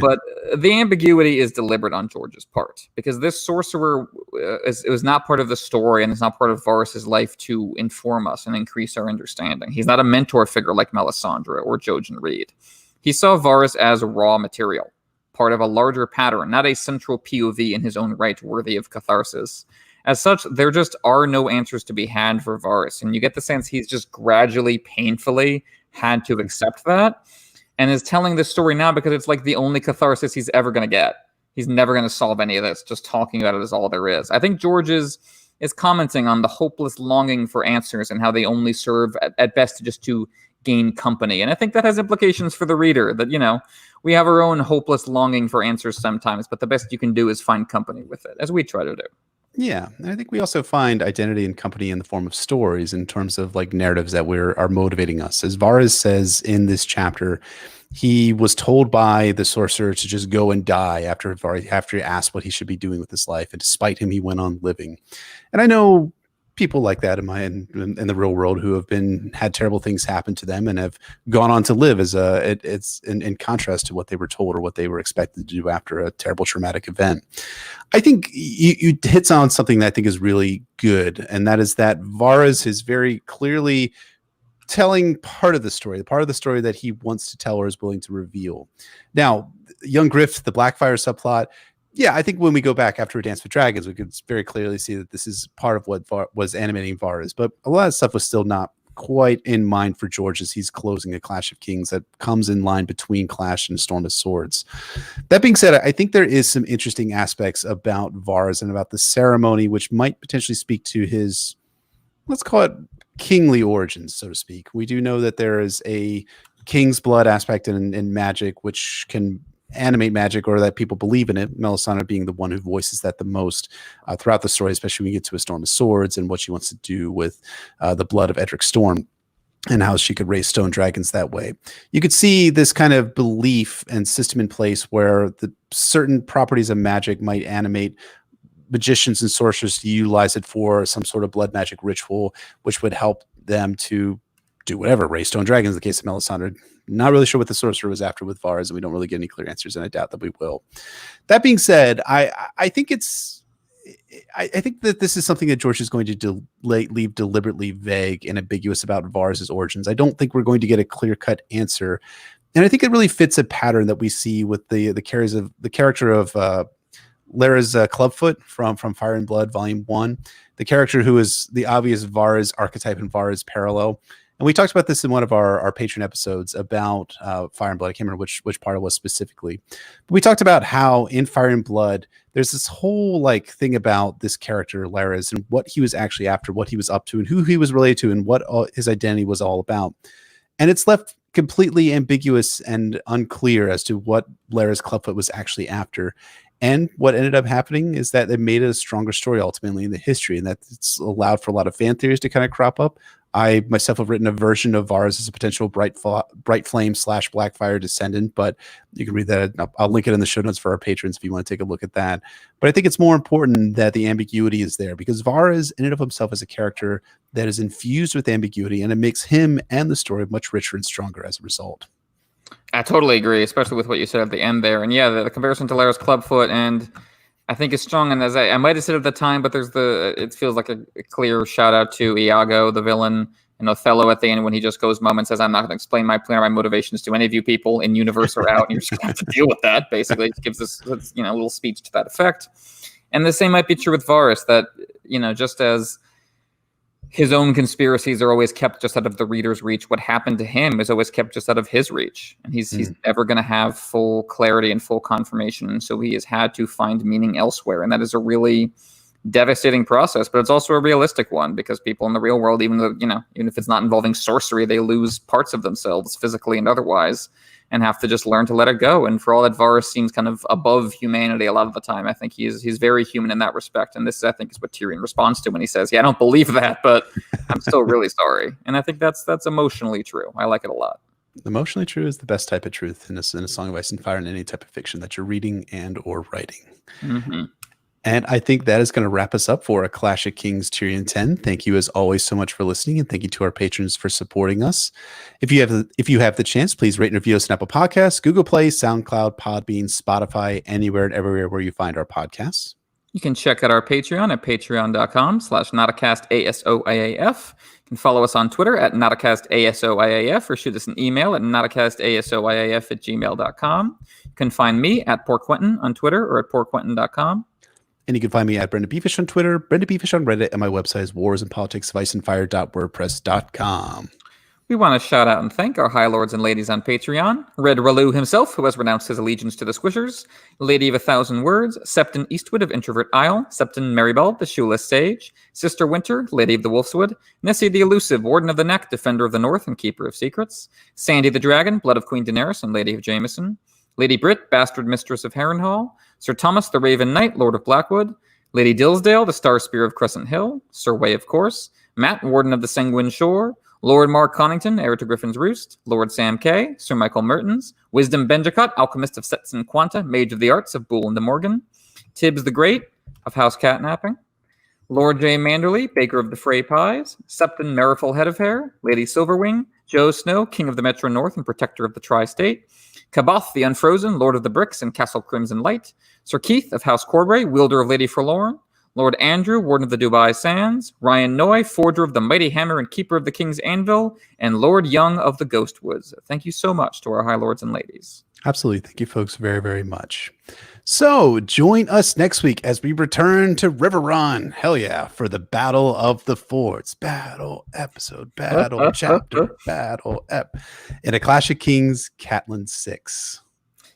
But the ambiguity is deliberate on George's part, because this sorcerer it was not part of the story, and it's not part of Varys' life to inform us and increase our understanding. He's not a mentor figure like Melisandre or Jojen Reed. He saw Varys as raw material, part of a larger pattern, not a central POV in his own right worthy of catharsis. As such, there just are no answers to be had for Varys, and you get the sense he's just gradually, painfully had to accept that, and is telling this story now because it's like the only catharsis he's ever going to get. He's never going to solve any of this. Just talking about it is all there is. I think George is commenting on the hopeless longing for answers and how they only serve at best just to gain company. And I think that has implications for the reader, that, we have our own hopeless longing for answers sometimes, but the best you can do is find company with it, as we try to do. Yeah, and I think we also find identity and company in the form of stories, in terms of like narratives that are motivating us. As Varys says in this chapter, he was told by the sorcerer to just go and die after he asked what he should be doing with his life, and despite him, he went on living. And I know people like that in the real world who have had terrible things happen to them and have gone on to live it's in contrast to what they were told or what they were expected to do after a terrible traumatic event. I think you hits on something that I think is really good, and that is that Varys is very clearly telling part of the story, the part of the story that he wants to tell or is willing to reveal. Now, young Grift, the Blackfire subplot, yeah, I think when we go back after A Dance with Dragons, we could very clearly see that this is part of what was animating Varys, but a lot of stuff was still not quite in mind for George as he's closing A Clash of Kings that comes in line between Clash and Storm of Swords. That being said, I think there is some interesting aspects about Varys and about the ceremony, which might potentially speak to his, let's call it, kingly origins, so to speak. We do know that there is a king's blood aspect in magic, which can animate magic, or that people believe in it. Melisandre being the one who voices that the most throughout the story, especially when we get to A Storm of Swords and what she wants to do with the blood of Edric Storm and how she could raise stone dragons that way. You could see this kind of belief and system in place where the certain properties of magic might animate magicians and sorcerers to utilize it for some sort of blood magic ritual, which would help them to do whatever, raise stone dragons in the case of Melisandre. Not really sure what the sorcerer was after with Varys, and we don't really get any clear answers, and I doubt that we will. That being said, I think I think that this is something that George is going to leave deliberately vague and ambiguous about Varys' origins. I don't think we're going to get a clear-cut answer, and I think it really fits a pattern that we see with the character of Larys Clubfoot from Fire and Blood Volume 1, the character who is the obvious Varys archetype and Varys parallel. And we talked about this in one of our Patreon episodes about Fire and Blood. I can't remember which part it was specifically. But we talked about how in Fire and Blood, there's this whole thing about this character, Larys, and what he was actually after, what he was up to, and who he was related to, and what his identity was all about. And it's left completely ambiguous and unclear as to what Larys Clubfoot was actually after. And what ended up happening is that it made it a stronger story ultimately in the history, and that it's allowed for a lot of fan theories to kind of crop up. I myself have written a version of Varys as a potential bright flame / Blackfire descendant, but you can read that. I'll link it in the show notes for our patrons if you want to take a look at that. But I think it's more important that the ambiguity is there, because Varys in and of himself is a character that is infused with ambiguity, and it makes him and the story much richer and stronger as a result. I totally agree, especially with what you said at the end there. And yeah, the comparison to Larys Clubfoot, and I think is strong. And as I might have said at the time, but it feels like a clear shout out to Iago, the villain, and Othello at the end when he just goes moment says, "I'm not going to explain my plan or my motivations to any of you people in universe or out. And you're just going to have to deal with that." Basically, he gives this a little speech to that effect. And the same might be true with Varys, that just as his own conspiracies are always kept just out of the reader's reach, what happened to him is always kept just out of his reach. And he's never going to have full clarity and full confirmation. And so he has had to find meaning elsewhere. And that is a really devastating process, but it's also a realistic one, because people in the real world, even if it's not involving sorcery, they lose parts of themselves physically and otherwise, and have to just learn to let it go. And for all that Varys seems kind of above humanity a lot of the time, I think he's very human in that respect. And this, I think, is what Tyrion responds to when he says, "Yeah, I don't believe that, but I'm still really sorry." And I think that's emotionally true. I like it a lot. Emotionally true is the best type of truth in a Song of Ice and Fire, and any type of fiction that you're reading and or writing. Mm-hmm. And I think that is going to wrap us up for A Clash of Kings Tyrion 10. Thank you as always so much for listening, and thank you to our patrons for supporting us. If you have the chance, please rate and review us on Apple Podcasts, Google Play, SoundCloud, Podbean, Spotify, anywhere and everywhere where you find our podcasts. You can check out our Patreon at patreon.com/notacastASOIAF. You can follow us on Twitter at notacastASOIAF, or shoot us an email at notacastASOIAF@gmail.com. You can find me at PoorQuentin on Twitter, or at PoorQuentin.com. And you can find me at Brendan Beefish on Twitter, Brendan Beefish on Reddit, and my website is warsandpoliticsofIceandfire.wordpress.com. We want to shout out and thank our high lords and ladies on Patreon: Red Ralu himself, who has renounced his allegiance to the Squishers; Lady of 1,000 Words, Septon Eastwood of Introvert Isle, Septon Marybald, the Shoeless Sage, Sister Winter, Lady of the Wolfswood, Nessie the Elusive, Warden of the Neck, Defender of the North, and Keeper of Secrets, Sandy the Dragon, Blood of Queen Daenerys and Lady of Jameson, Lady Britt, Bastard Mistress of Harrenhal, Sir Thomas the Raven Knight, Lord of Blackwood, Lady Dillsdale, the Star Spear of Crescent Hill, Sir Way, of course, Matt, Warden of the Sanguine Shore, Lord Mark Connington, heir to Griffin's Roost, Lord Sam Kay, Sir Michael Mertens, Wisdom Benjicott, Alchemist of Sets and Quanta, Mage of the Arts of Boole and de Morgan, Tibbs the Great of House Catnapping, Lord J. Manderley, Baker of the Frey Pies, Septon Merriful Head of Hair, Lady Silverwing, Joe Snow, King of the Metro North and Protector of the Tri-State, Kaboth the Unfrozen, Lord of the Bricks and Castle Crimson Light, Sir Keith of House Corbray, Wielder of Lady Forlorn, Lord Andrew, Warden of the Dubai Sands, Ryan Noy, Forger of the Mighty Hammer and Keeper of the King's Anvil, and Lord Young of the Ghost Woods. Thank you so much to our high lords and ladies. Absolutely. Thank you, folks, very, very much. So join us next week as we return to River Run. Hell yeah. For the Battle of the Forts. Battle episode, battle chapter, battle ep. In A Clash of Kings, Catelyn 6.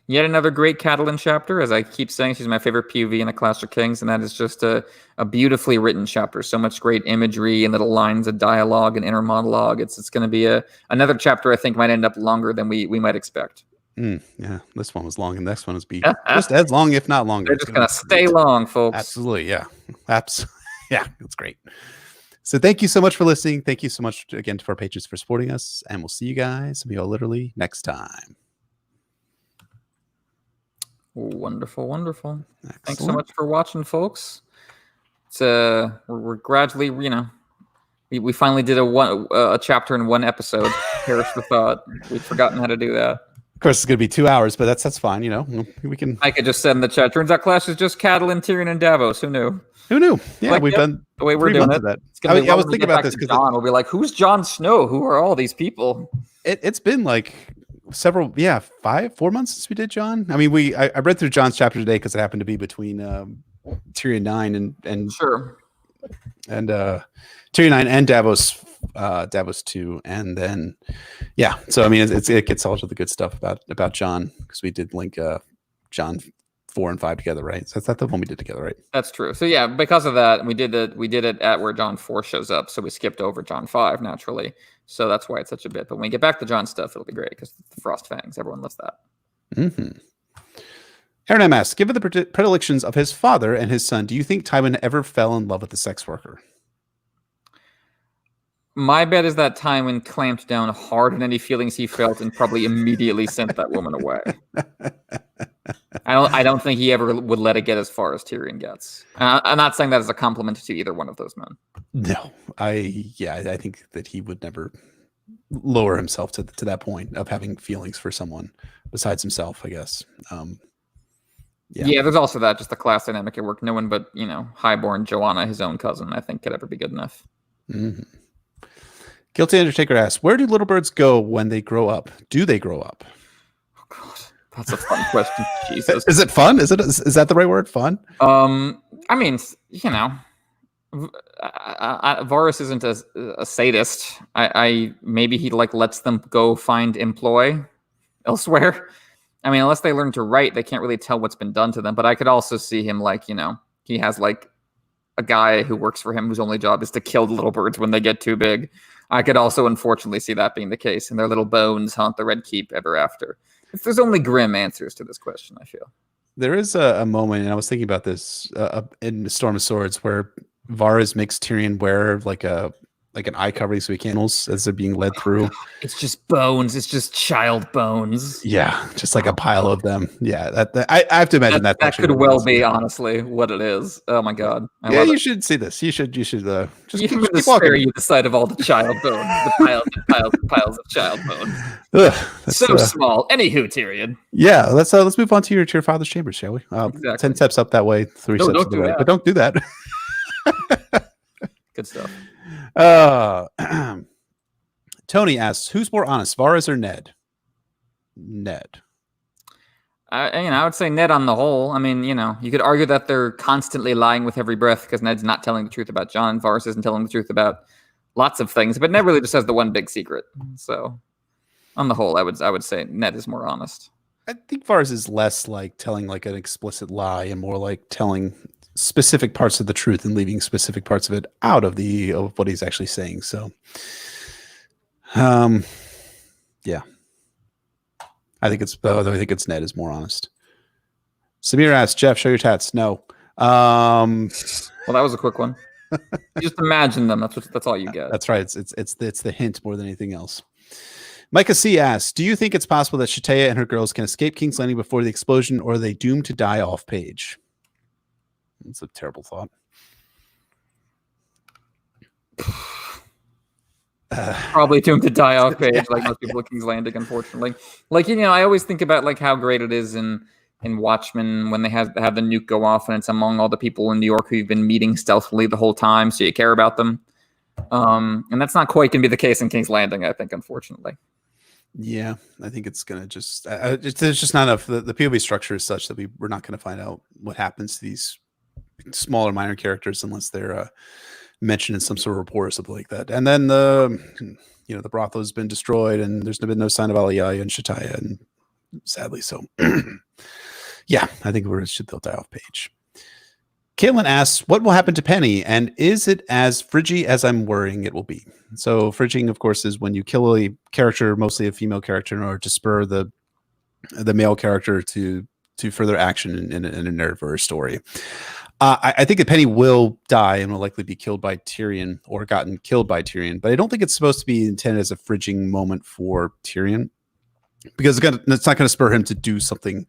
Yet another great Catelyn chapter. As I keep saying, she's my favorite POV in A Clash of Kings, and that is just a beautifully written chapter. So much great imagery and little lines of dialogue and inner monologue. It's going to be another chapter I think might end up longer than we might expect. Yeah, this one was long, and the next one is be just as long, if not longer. They're just going to stay long, folks. Absolutely, yeah. Absolutely. Yeah, that's great. So thank you so much for listening. Thank you so much again to our patrons for supporting us, and we'll see you guys, literally, next time. Wonderful, wonderful. Excellent. Thanks so much for watching, folks. It's we're gradually, we finally did a chapter in one episode. Perish the thought. We've forgotten how to do that. Of course, it's going to be 2 hours, but that's fine. We can. I could just said in the chat. Turns out Clash is just Catelyn, Tyrion, and Davos. Who knew? Who knew? Yeah, we've done the way we're doing it. That. I was thinking about this because John will be like, "Who's Jon Snow? Who are all these people?" It's been like several, 4 months since we did Jon. I mean, I read through Jon's chapter today because it happened to be between Tyrion 9 and sure, and Tyrion 9 and Davos 2, and then so I mean it gets all of the good stuff about Jon, because we did link Jon 4 and 5 together, right? So that's the one we did together, right? That's true. So yeah, because of that, we did it at where Jon 4 shows up, so we skipped over Jon 5 naturally. So that's why it's such a bit. But when we get back to Jon stuff, it'll be great because the Frost Fangs, everyone loves that. Aaron M. asks, given the predilections of his father and his son, do you think Tywin ever fell in love with a sex worker? My bet is that Tywin clamped down hard on any feelings he felt and probably immediately sent that woman away. I don't think he ever would let it get as far as Tyrion gets. I'm not saying that as a compliment to either one of those men. No, I think that he would never lower himself to that point of having feelings for someone besides himself, I guess. Yeah, there's also that, just the class dynamic at work. No one but, highborn Joanna, his own cousin, I think could ever be good enough. Mm-hmm. Guilty Undertaker asks, where do little birds go when they grow up? Do they grow up? Oh, God. That's a fun question. Jesus. Is it fun? Is that the right word? Fun? I mean, Varys isn't a sadist. Maybe he lets them go find employ elsewhere. I mean, unless they learn to write, they can't really tell what's been done to them. But I could also see him he has a guy who works for him whose only job is to kill the little birds when they get too big. I could also unfortunately see that being the case, and their little bones haunt the Red Keep ever after. If there's only grim answers to this question, I feel. There is a moment, and I was thinking about this in Storm of Swords, where Varys makes Tyrion wear an eye covering so he can't as they're being led through. It's just bones. It's just child bones. Yeah, just like a pile of them. Yeah, I have to imagine that could well be honestly what it is. Oh my God! You should see this. You should just keep walking. Spare you the sight of all the child bones, the piles of child bones. So small. Anywho, Tyrion. Yeah, let's move on to your father's chambers, shall we? Exactly. 10 steps up that way, 3 steps to the right, but don't do that. Good stuff. Tony asks, who's more honest, Varys or Ned? Ned. I would say Ned on the whole. I mean, you could argue that they're constantly lying with every breath because Ned's not telling the truth about Jon. Varys isn't telling the truth about lots of things, but Ned really just has the one big secret. So, on the whole, I would say Ned is more honest. I think Varys is less telling an explicit lie and more telling specific parts of the truth and leaving specific parts of it out of what he's actually saying. So, yeah, I think it's Ned is more honest. Samir asks, Jeff, show your tats. No. Well, that was a quick one. Just imagine them. That's all you get. That's right. It's the hint more than anything else. Micah C asks, do you think it's possible that Shatea and her girls can escape King's Landing before the explosion, or are they doomed to die off page? It's a terrible thought. Probably doomed to die off page, like most people at King's Landing, unfortunately. I always think about how great it is in Watchmen when they have the nuke go off and it's among all the people in New York who you've been meeting stealthily the whole time, so you care about them. And that's not quite going to be the case in King's Landing, I think, unfortunately. Yeah, I think it's going to just there's just not enough. The POV structure is such that we're not going to find out what happens to these smaller minor characters unless they're mentioned in some sort of report or something like that. And then the brothel has been destroyed and there's been no sign of Aliyah and Shataya, and sadly so. Yeah, I think they'll die off page. Caitlin asks, what will happen to Penny, and is it as fridgy as I'm worrying it will be? So fridging, of course, is when you kill a character, mostly a female character, in order to spur the male character to further action in a narrative or a story. I think that Penny will die and will likely be killed by Tyrion or gotten killed by Tyrion, but I don't think it's supposed to be intended as a fridging moment for Tyrion, because it's not going to spur him to do something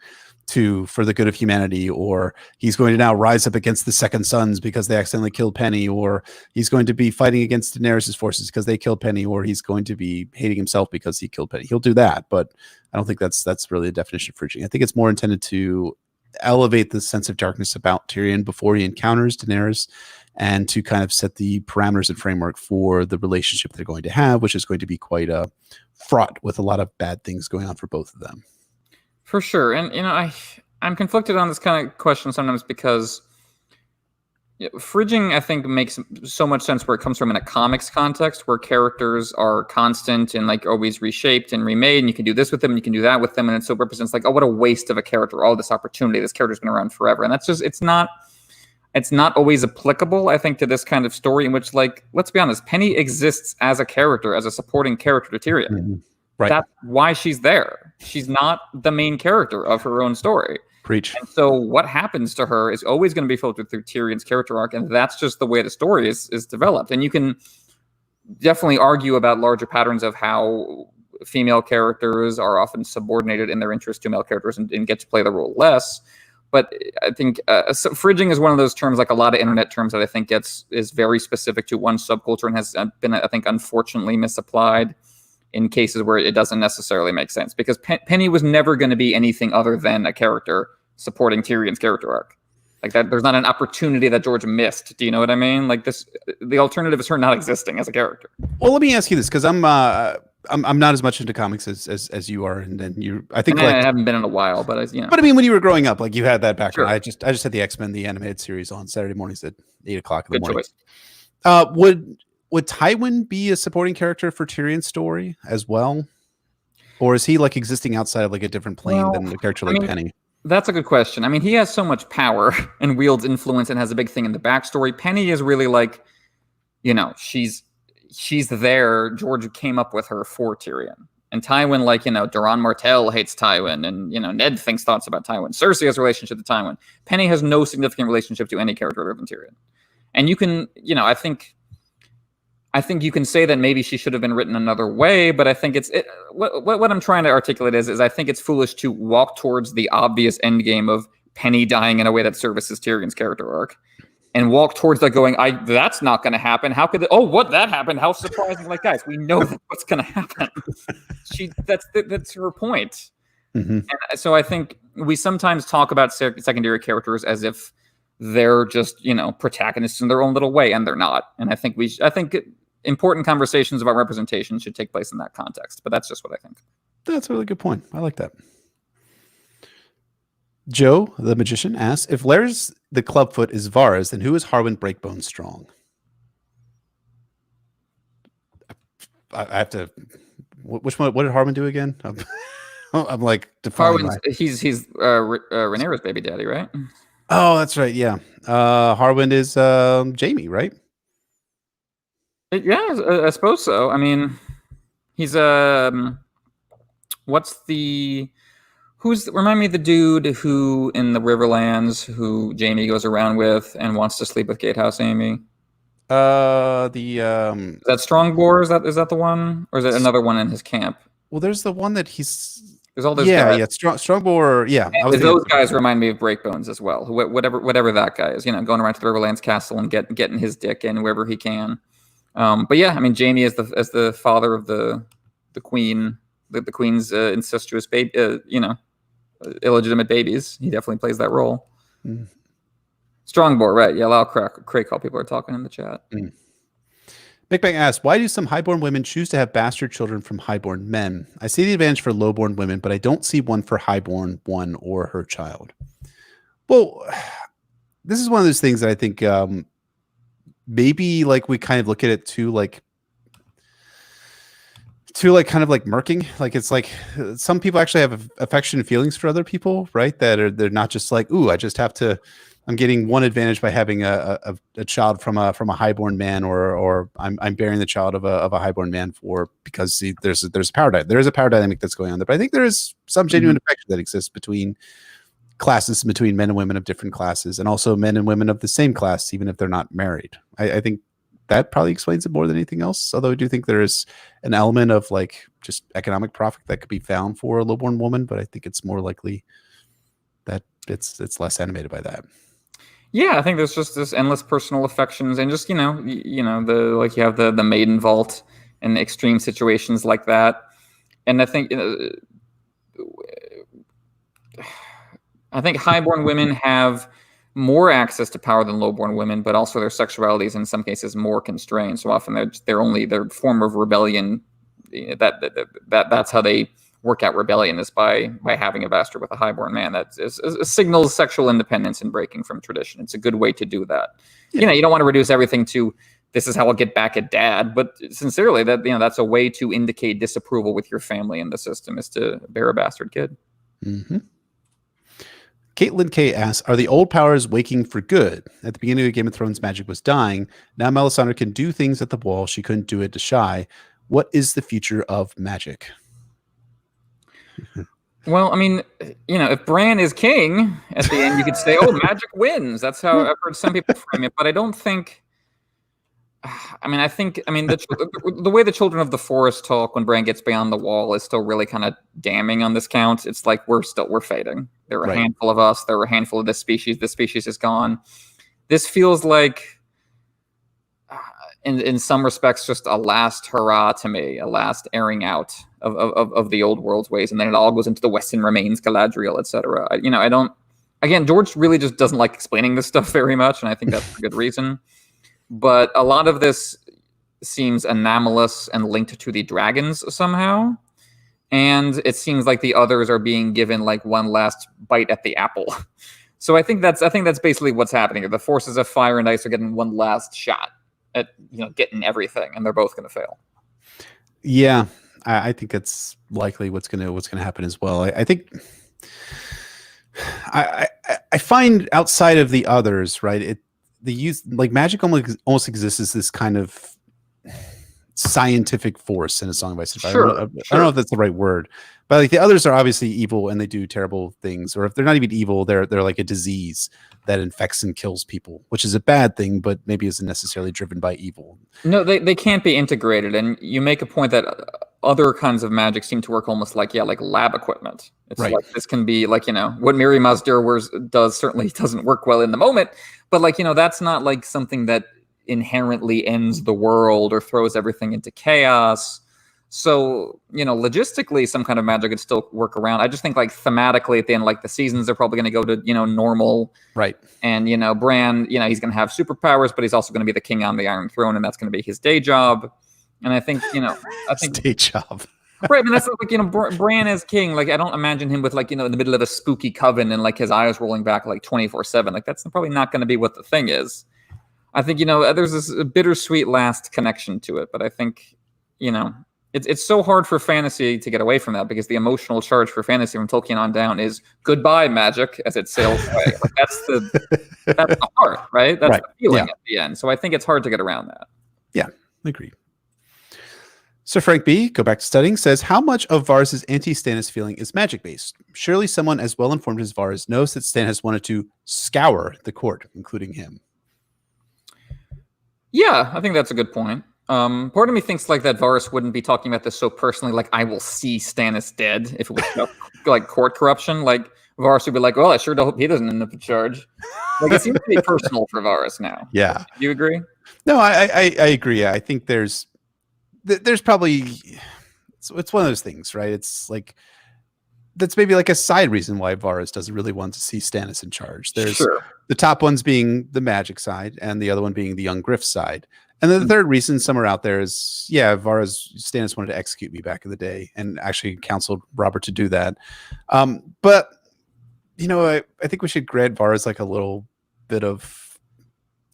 for the good of humanity, or he's going to now rise up against the Second Sons because they accidentally killed Penny, or he's going to be fighting against Daenerys' forces because they killed Penny, or he's going to be hating himself because he killed Penny. He'll do that, but I don't think that's really a definition of fridging. I think it's more intended to elevate the sense of darkness about Tyrion before he encounters Daenerys, and to kind of set the parameters and framework for the relationship they're going to have, which is going to be quite fraught with a lot of bad things going on for both of them. For sure. And, I'm conflicted on this kind of question sometimes because fridging, I think, makes so much sense where it comes from in a comics context, where characters are constant and always reshaped and remade, and you can do this with them, and you can do that with them, and it so represents oh, what a waste of a character, all this opportunity, this character's been around forever. And that's just, it's not always applicable, I think, to this kind of story in which, let's be honest, Penny exists as a character, as a supporting character to Tyrion. Mm-hmm. Right. That's why she's there. She's not the main character of her own story. Preach. And so what happens to her is always going to be filtered through Tyrion's character arc, and that's just the way the story is developed. And you can definitely argue about larger patterns of how female characters are often subordinated in their interest to male characters and get to play the role less. But I think fridging is one of those terms, like a lot of internet terms, that I think is very specific to one subculture and has been, I think, unfortunately misapplied in cases where it doesn't necessarily make sense. Because Penny was never going to be anything other than a character supporting Tyrion's character arc. Like that, there's not an opportunity that George missed. Do you know what I mean? Like this, the alternative is her not existing as a character. Well, let me ask you this, because I'm not as much into comics as you are, and then you. I think I haven't been in a while, but But I mean, when you were growing up, like you had that background. Sure. I just had the X-Men the animated series on Saturday mornings at 8:00 in the morning. Choice. Would Tywin be a supporting character for Tyrion's story as well, or is he like existing outside of like a different plane than a character like Penny? That's a good question. I mean, he has so much power and wields influence and has a big thing in the backstory. Penny is really like, she's there. George came up with her for Tyrion. And Tywin, like, Doran Martell hates Tywin, and, Ned thinks thoughts about Tywin. Cersei has a relationship to Tywin. Penny has no significant relationship to any character other than Tyrion. And you can, I think you can say that maybe she should have been written another way, but I think what I'm trying to articulate is I think it's foolish to walk towards the obvious end game of Penny dying in a way that services Tyrion's character arc, and walk towards that going, that's not going to happen. How could that happened? How surprising! Like, guys, we know that's what's going to happen. That's her point. Mm-hmm. And so I think we sometimes talk about secondary characters as if they're just protagonists in their own little way, and they're not. And I think important conversations about representation should take place in that context. But that's just what I think. That's a really good point. I like that. Joe, the magician, asks, if Larys the Clubfoot is Varys, then who is Harwin Breakbone Strong? I have to... Which one? What did Harwin do again? I'm like defining. He's Rhaenyra's baby daddy, right? Oh, that's right. Yeah. Harwin is Jaime, right? Yeah, I suppose so. I mean, he's remind me of the dude who in the Riverlands who Jaime goes around with and wants to sleep with Gatehouse Amy? Is that Strongboar? Is that the one, or is it another one in his camp? Well, there's the one that there's all those guys. Yeah, Strongboar. Yeah, those guys remind me of Breakbones as well. Whatever that guy is, going around to the Riverlands castle and getting his dick in wherever he can. But yeah, I mean, Jaime as the father of the queen, the queen's incestuous baby, illegitimate babies. He definitely plays that role. Mm. Strongboar, right? Yeah, Lyle Craig, how people are talking in the chat. Mm. Big Bang asks, why do some highborn women choose to have bastard children from highborn men? I see the advantage for lowborn women, but I don't see one for highborn one or her child. Well, this is one of those things that I think maybe like we kind of look at it too kind of like murking. Like it's like some people actually have affection and feelings for other people, right? They're not just like, ooh, I'm getting one advantage by having a child from a highborn man, or I'm bearing the child of a highborn man because there's a power dynamic. There is a power dynamic that's going on there. But I think there is some genuine affection that exists between classes, between men and women of different classes, and also men and women of the same class, even if they're not married. I think that probably explains it more than anything else. Although I do think there is an element of like just economic profit that could be found for a lowborn woman, but I think it's more likely that it's less animated by that. Yeah, I think there's just this endless personal affections, and just you have the maiden vault in extreme situations like that. And I think highborn women have more access to power than lowborn women, but also their sexuality is in some cases more constrained. So often their form of rebellion. That's how they work out rebellion, is by having a bastard with a highborn man. That signals sexual independence and breaking from tradition. It's a good way to do that. Yeah. You don't want to reduce everything to this is how I'll get back at dad, but sincerely, that's a way to indicate disapproval with your family and the system, is to bear a bastard kid. Mm-hmm. Caitlin K asks, are the old powers waking for good? At the beginning of Game of Thrones, magic was dying. Now Melisandre can do things at the wall she couldn't do it to Shae. What is the future of magic? Well, I mean, if Bran is king at the end, you could say, "Oh, magic wins." That's how I've heard some people frame it, but I don't think. The way the Children of the Forest talk when Bran gets beyond the wall is still really kind of damning on this count. It's like we're fading. There are a handful of us. There are a handful of this species. This species is gone. This feels like, in some respects, just a last hurrah to me, a last airing out of the old world's ways, and then it all goes into the Western remains, Galadriel, etc. I don't. Again, George really just doesn't like explaining this stuff very much, and I think that's for good reason. But a lot of this seems anomalous and linked to the dragons somehow. And it seems like the others are being given like one last bite at the apple. So I think that's basically what's happening here. The forces of fire and ice are getting one last shot at getting everything, and they're both going to fail. Yeah, I think that's likely what's going to happen as well. I think I find outside of the others, right? The use like magic almost exists as this kind of scientific force in A Song of Ice and Fire. Sure, I don't know if that's the right word, but like the others are obviously evil and they do terrible things, or if they're not even evil, they're like a disease that infects and kills people, which is a bad thing, but maybe isn't necessarily driven by evil. No, they can't be integrated, and you make a point that other kinds of magic seem to work almost like lab equipment. It's right. Like this can be like what Miri Mazdur does certainly doesn't work well in the moment, but that's not like something that inherently ends the world or throws everything into chaos. So, logistically, some kind of magic could still work around. I just think, like, thematically, at the end, like, the seasons are probably going to go to, normal. Right. And, Bran, he's going to have superpowers, but he's also going to be the king on the Iron Throne, and that's going to be his day job. And I think, day job. Right. I mean, that's like, Bran as king. Like, I don't imagine him with, like, in the middle of a spooky coven and, like, his eyes rolling back, like, 24/7. Like, that's probably not going to be what the thing is. I think, there's this bittersweet last connection to it, but I think, it's so hard for fantasy to get away from that because the emotional charge for fantasy from Tolkien on down is goodbye magic as it sails away. Like that's the heart, right? That's the feeling at the end. So I think it's hard to get around that. Yeah, agreed. Sir Frank B, go back to studying, says, how much of Varys' anti-Stannis feeling is magic-based? Surely someone as well-informed as Varys knows that Stan has wanted to scour the court, including him. Yeah, I think that's a good point. Part of me thinks like that Varys wouldn't be talking about this so personally, like I will see Stannis dead if it was like court corruption. Like Varys would be like, well, I sure hope he doesn't end up in charge. Like it seems to be personal for Varys now. Yeah. Do you agree? No, I agree. Yeah, I think there's probably it's one of those things, right? It's like that's maybe like a side reason why Varys doesn't really want to see Stannis in charge. There's the top ones being the magic side and the other one being the young Griff side. And then the third reason somewhere out there is, Stannis wanted to execute me back in the day and actually counseled Robert to do that. But, I think we should grant Varys like a little bit of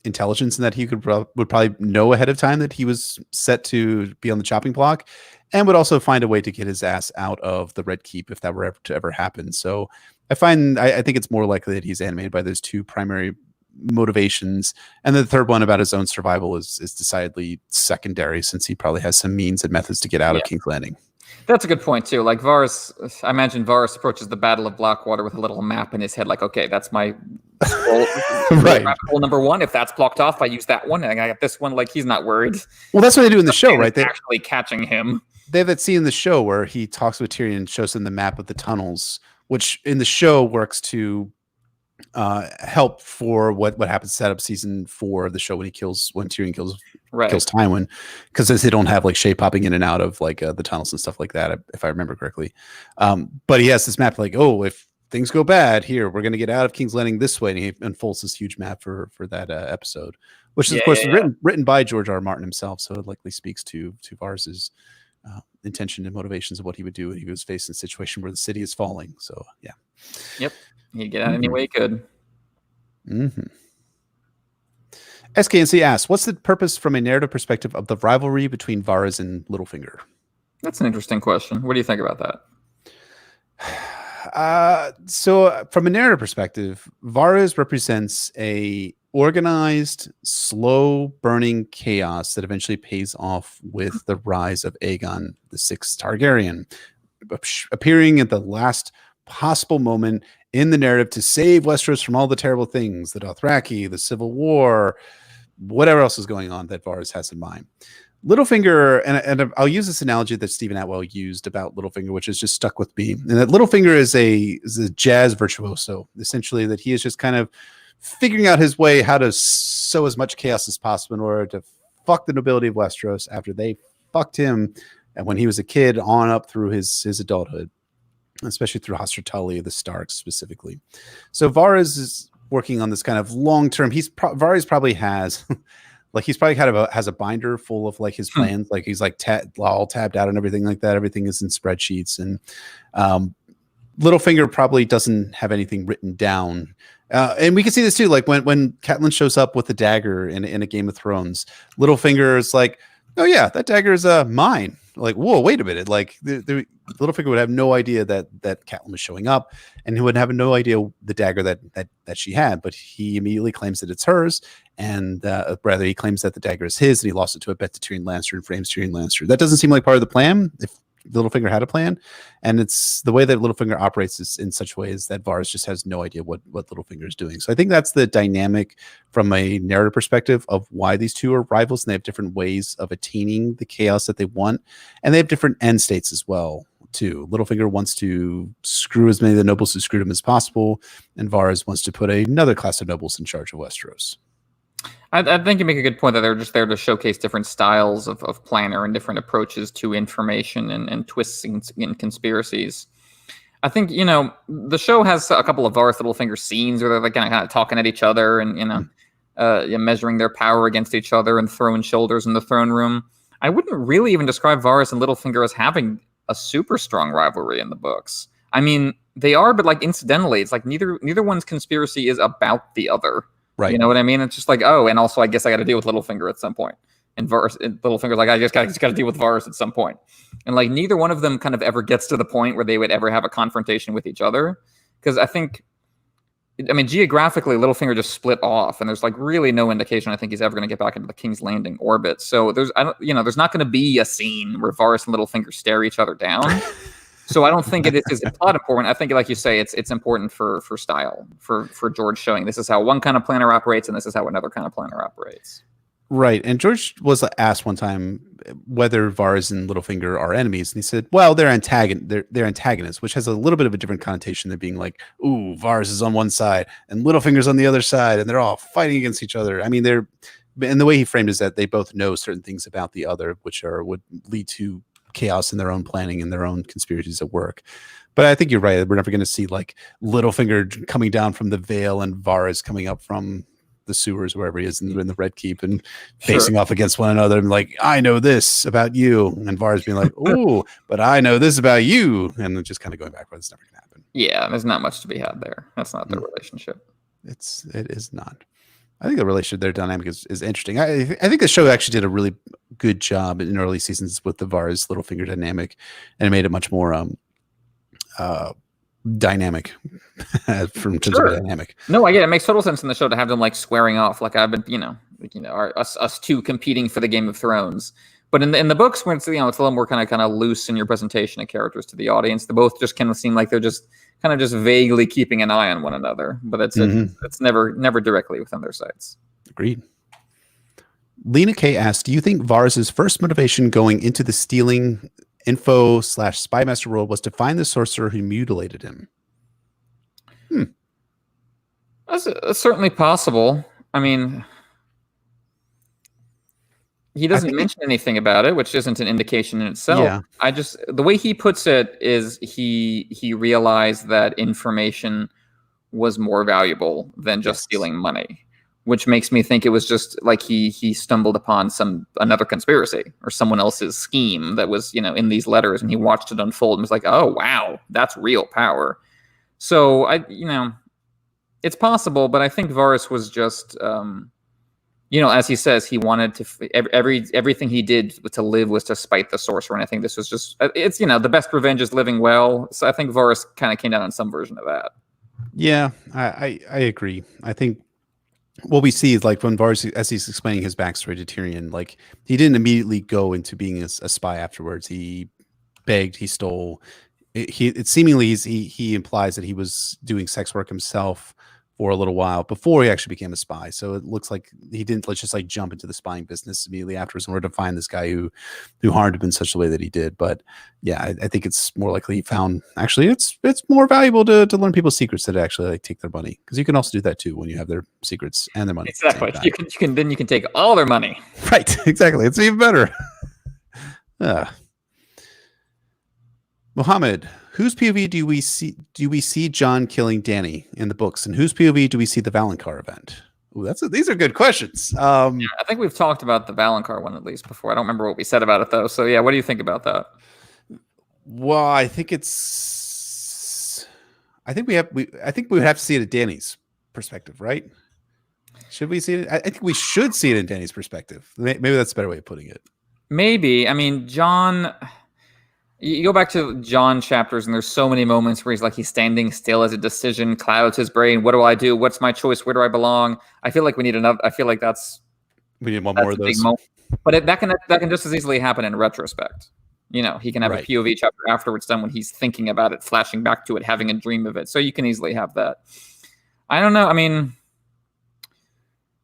intelligence in that he would probably know ahead of time that he was set to be on the chopping block and would also find a way to get his ass out of the Red Keep if that were ever to ever happen. So I think it's more likely that he's animated by those two primary motivations, and the third one about his own survival is decidedly secondary since he probably has some means and methods to get out of King's Landing. That's a good point too. Like Varys, I imagine Varys approaches the Battle of Blackwater with a little map in his head, like, okay, that's my goal, right. Goal number one. If that's blocked off, I use that one, and I got this one. Like he's not worried. Well, that's what they do in the show, right? They're actually catching him. They have that scene in the show where he talks with Tyrion and shows him the map of the tunnels, which in the show works to help for what happens set up season 4 of the show when Tyrion kills Tywin, because they don't have like Shae popping in and out of like the tunnels and stuff like that, if I remember correctly. But he has this map like, oh, if things go bad here, we're going to get out of King's Landing this way, and he unfolds this huge map for that episode, which is of course written by George R. R. Martin himself, so it likely speaks to Varys's intention and motivations of what he would do when he was faced in a situation where the city is falling. So yeah. Yep. He'd get out any way he could. Mm-hmm. SKNC asks, what's the purpose from a narrative perspective of the rivalry between Varys and Littlefinger? That's an interesting question. What do you think about that? So from a narrative perspective, Varys represents a organized, slow burning chaos that eventually pays off with the rise of Aegon the Sixth Targaryen. appearing at the last possible moment in the narrative to save Westeros from all the terrible things, the Dothraki, the Civil War, whatever else is going on that Varys has in mind. Littlefinger, and I'll use this analogy that Stephen Atwell used about Littlefinger, which has just stuck with me. And that Littlefinger is a jazz virtuoso, essentially, that he is just kind of figuring out his way how to sow as much chaos as possible in order to fuck the nobility of Westeros after they fucked him, and when he was a kid on up through his adulthood, especially through hospitality of the Starks specifically. So Varys is working on this kind of long-term. Varys probably has like he's probably kind of has a binder full of like his plans. Like he's like all tabbed out and everything like that. Everything is in spreadsheets. And Littlefinger probably doesn't have anything written down. And we can see this too. Like when Catelyn shows up with the dagger in a Game of Thrones, Littlefinger is like, oh yeah, that dagger is mine. Like, whoa, wait a minute. Like Littlefinger would have no idea that Catelyn was showing up, and he would have no idea the dagger that she had, but he immediately claims that it's hers, and rather he claims that the dagger is his, and he lost it to a bet to Tyrion Lannister and frames Tyrion Lannister. That doesn't seem like part of the plan. If Littlefinger had a plan, and it's the way that Littlefinger operates is in such ways that Varys just has no idea what Littlefinger is doing. So I think that's the dynamic from a narrative perspective of why these two are rivals, and they have different ways of attaining the chaos that they want, and they have different end states as well too. Littlefinger wants to screw as many of the nobles who screwed him as possible, and Varys wants to put another class of nobles in charge of Westeros. I think you make a good point that they're just there to showcase different styles of planner and different approaches to information and twists and conspiracies. I think, the show has a couple of Varys Littlefinger scenes where they're like kind of talking at each other and, measuring their power against each other and throwing shoulders in the throne room. I wouldn't really even describe Varys and Littlefinger as having a super strong rivalry in the books. I mean, they are, but like incidentally, it's like neither one's conspiracy is about the other. Right. You know what I mean? It's just like, oh, and also I guess I got to deal with Littlefinger at some point. And Littlefinger's like, I just got to deal with Varys at some point. And like neither one of them kind of ever gets to the point where they would ever have a confrontation with each other. Because geographically, Littlefinger just split off, and there's like really no indication I think he's ever going to get back into the King's Landing orbit. So there's not going to be a scene where Varys and Littlefinger stare each other down. So I don't think it is plot important. I think, like you say, it's important for style, for George showing this is how one kind of planner operates and this is how another kind of planner operates. Right. And George was asked one time whether Varys and Littlefinger are enemies. And he said, well, they're antagonists, which has a little bit of a different connotation than being like, ooh, Varys is on one side and Littlefinger's on the other side, and they're all fighting against each other. I mean, and the way he framed it is that they both know certain things about the other, which would lead to chaos in their own planning and their own conspiracies at work. But I think you're right. We're never going to see like Littlefinger coming down from the Vale and Varys coming up from the sewers, wherever he is in the Red Keep, and facing off against one another. And like, I know this about you. And Varys being like, oh, but I know this about you. And just kind of going backwards. It's never going to happen. Yeah. There's not much to be had there. That's not their relationship. It is not. I think the relationship, their dynamic is interesting. I think the show actually did a really good job in early seasons with the Varys Littlefinger dynamic, and it made it much more dynamic from terms of dynamic. No, I get it. It makes total sense in the show to have them like squaring off, like I've been, us two competing for the Game of Thrones. But in the books, when it's a little more kind of loose in your presentation of characters to the audience, they both just kind of seem like they're just kind of just vaguely keeping an eye on one another, but it's never directly within their sights. Agreed. Lena K asked, do you think Varys' first motivation going into the stealing info / spy master world was to find the sorcerer who mutilated him? That's certainly possible. I mean, he doesn't mention anything about it, which isn't an indication in itself. Yeah. The way he puts it is he realized that information was more valuable than just stealing money, which makes me think it was just like he stumbled upon another conspiracy or someone else's scheme that was, in these letters, and he watched it unfold and was like, oh, wow, that's real power. So it's possible, but I think Varys was just, as he says, he wanted to everything he did to live was to spite the sorcerer. And I think this was just, it's, the best revenge is living well. So I think Varys kind of came down on some version of that. Yeah, I agree. I think what we see is like when Varys, as he's explaining his backstory to Tyrion, like he didn't immediately go into being a spy afterwards. He begged, he stole, it seemingly he implies that he was doing sex work himself for a little while before he actually became a spy. So it looks like he didn't just like jump into the spying business immediately afterwards in order to find this guy who harmed him in such a way that he did. But yeah, I think it's more likely he found actually it's more valuable to learn people's secrets than to actually like take their money, because you can also do that too when you have their secrets and their money. Exactly. You can take all their money. Right. Exactly. It's even better. Mohammed, whose POV do we see Jon killing Dany in the books, and whose POV do we see the Valonqar event? Ooh, these are good questions. I think we've talked about the Valonqar one at least before. I don't remember what we said about it though. So yeah, what do you think about that? Well, I think we would have to see it at Dany's perspective, right? Should we see it? I think we should see it in Dany's perspective. Maybe that's a better way of putting it. Maybe. I mean, Jon. You go back to Jon chapters, and there's so many moments where he's standing still as a decision clouds his brain. What do I do? What's my choice? Where do I belong? I feel like we need another. I feel like we need one more of those. But that can just as easily happen in retrospect. You know, he can have a POV chapter afterwards done when he's thinking about it, flashing back to it, having a dream of it. So you can easily have that. I don't know. I mean,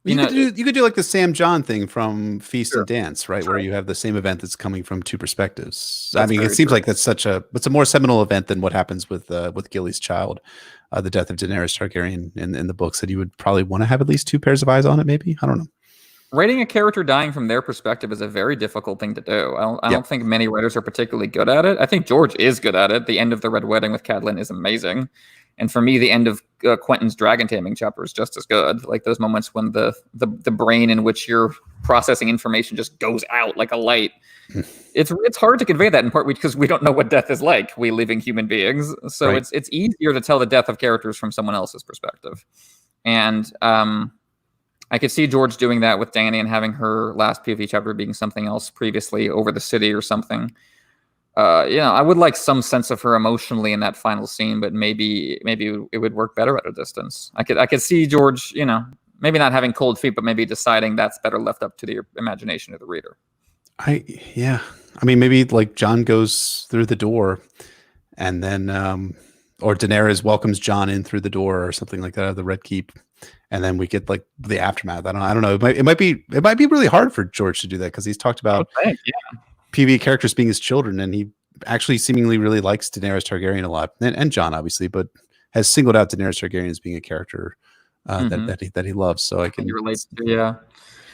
you could do like the Sam Jon thing from Feast and Dance, right? Where you have the same event that's coming from two perspectives. I mean, it seems like that's it's a more seminal event than what happens with Gilly's child, the death of Daenerys Targaryen in the books, that you would probably want to have at least two pairs of eyes on it. Maybe, I don't know. Writing a character dying from their perspective is a very difficult thing to do. I don't think many writers are particularly good at it. I think George is good at it. The end of the Red Wedding with Catelyn is amazing. And for me, the end of Quentin's dragon taming chapter is just as good. Like those moments when the brain in which you're processing information just goes out like a light. It's hard to convey that in part because we don't know what death is like, we living human beings. So it's easier to tell the death of characters from someone else's perspective. And I could see George doing that with Dany and having her last POV chapter being something else previously over the city or something. I would like some sense of her emotionally in that final scene, but maybe it would work better at a distance. I could see George, maybe not having cold feet, but maybe deciding that's better left up to the imagination of the reader. I mean, maybe like Jon goes through the door, and then or Daenerys welcomes Jon in through the door or something like that out of the Red Keep, and then we get like the aftermath. I don't know. It might be really hard for George to do that because he's talked about PV characters being his children, and he actually seemingly really likes Daenerys Targaryen a lot, and Jon obviously, but has singled out Daenerys Targaryen as being a character that he loves. So I can relate to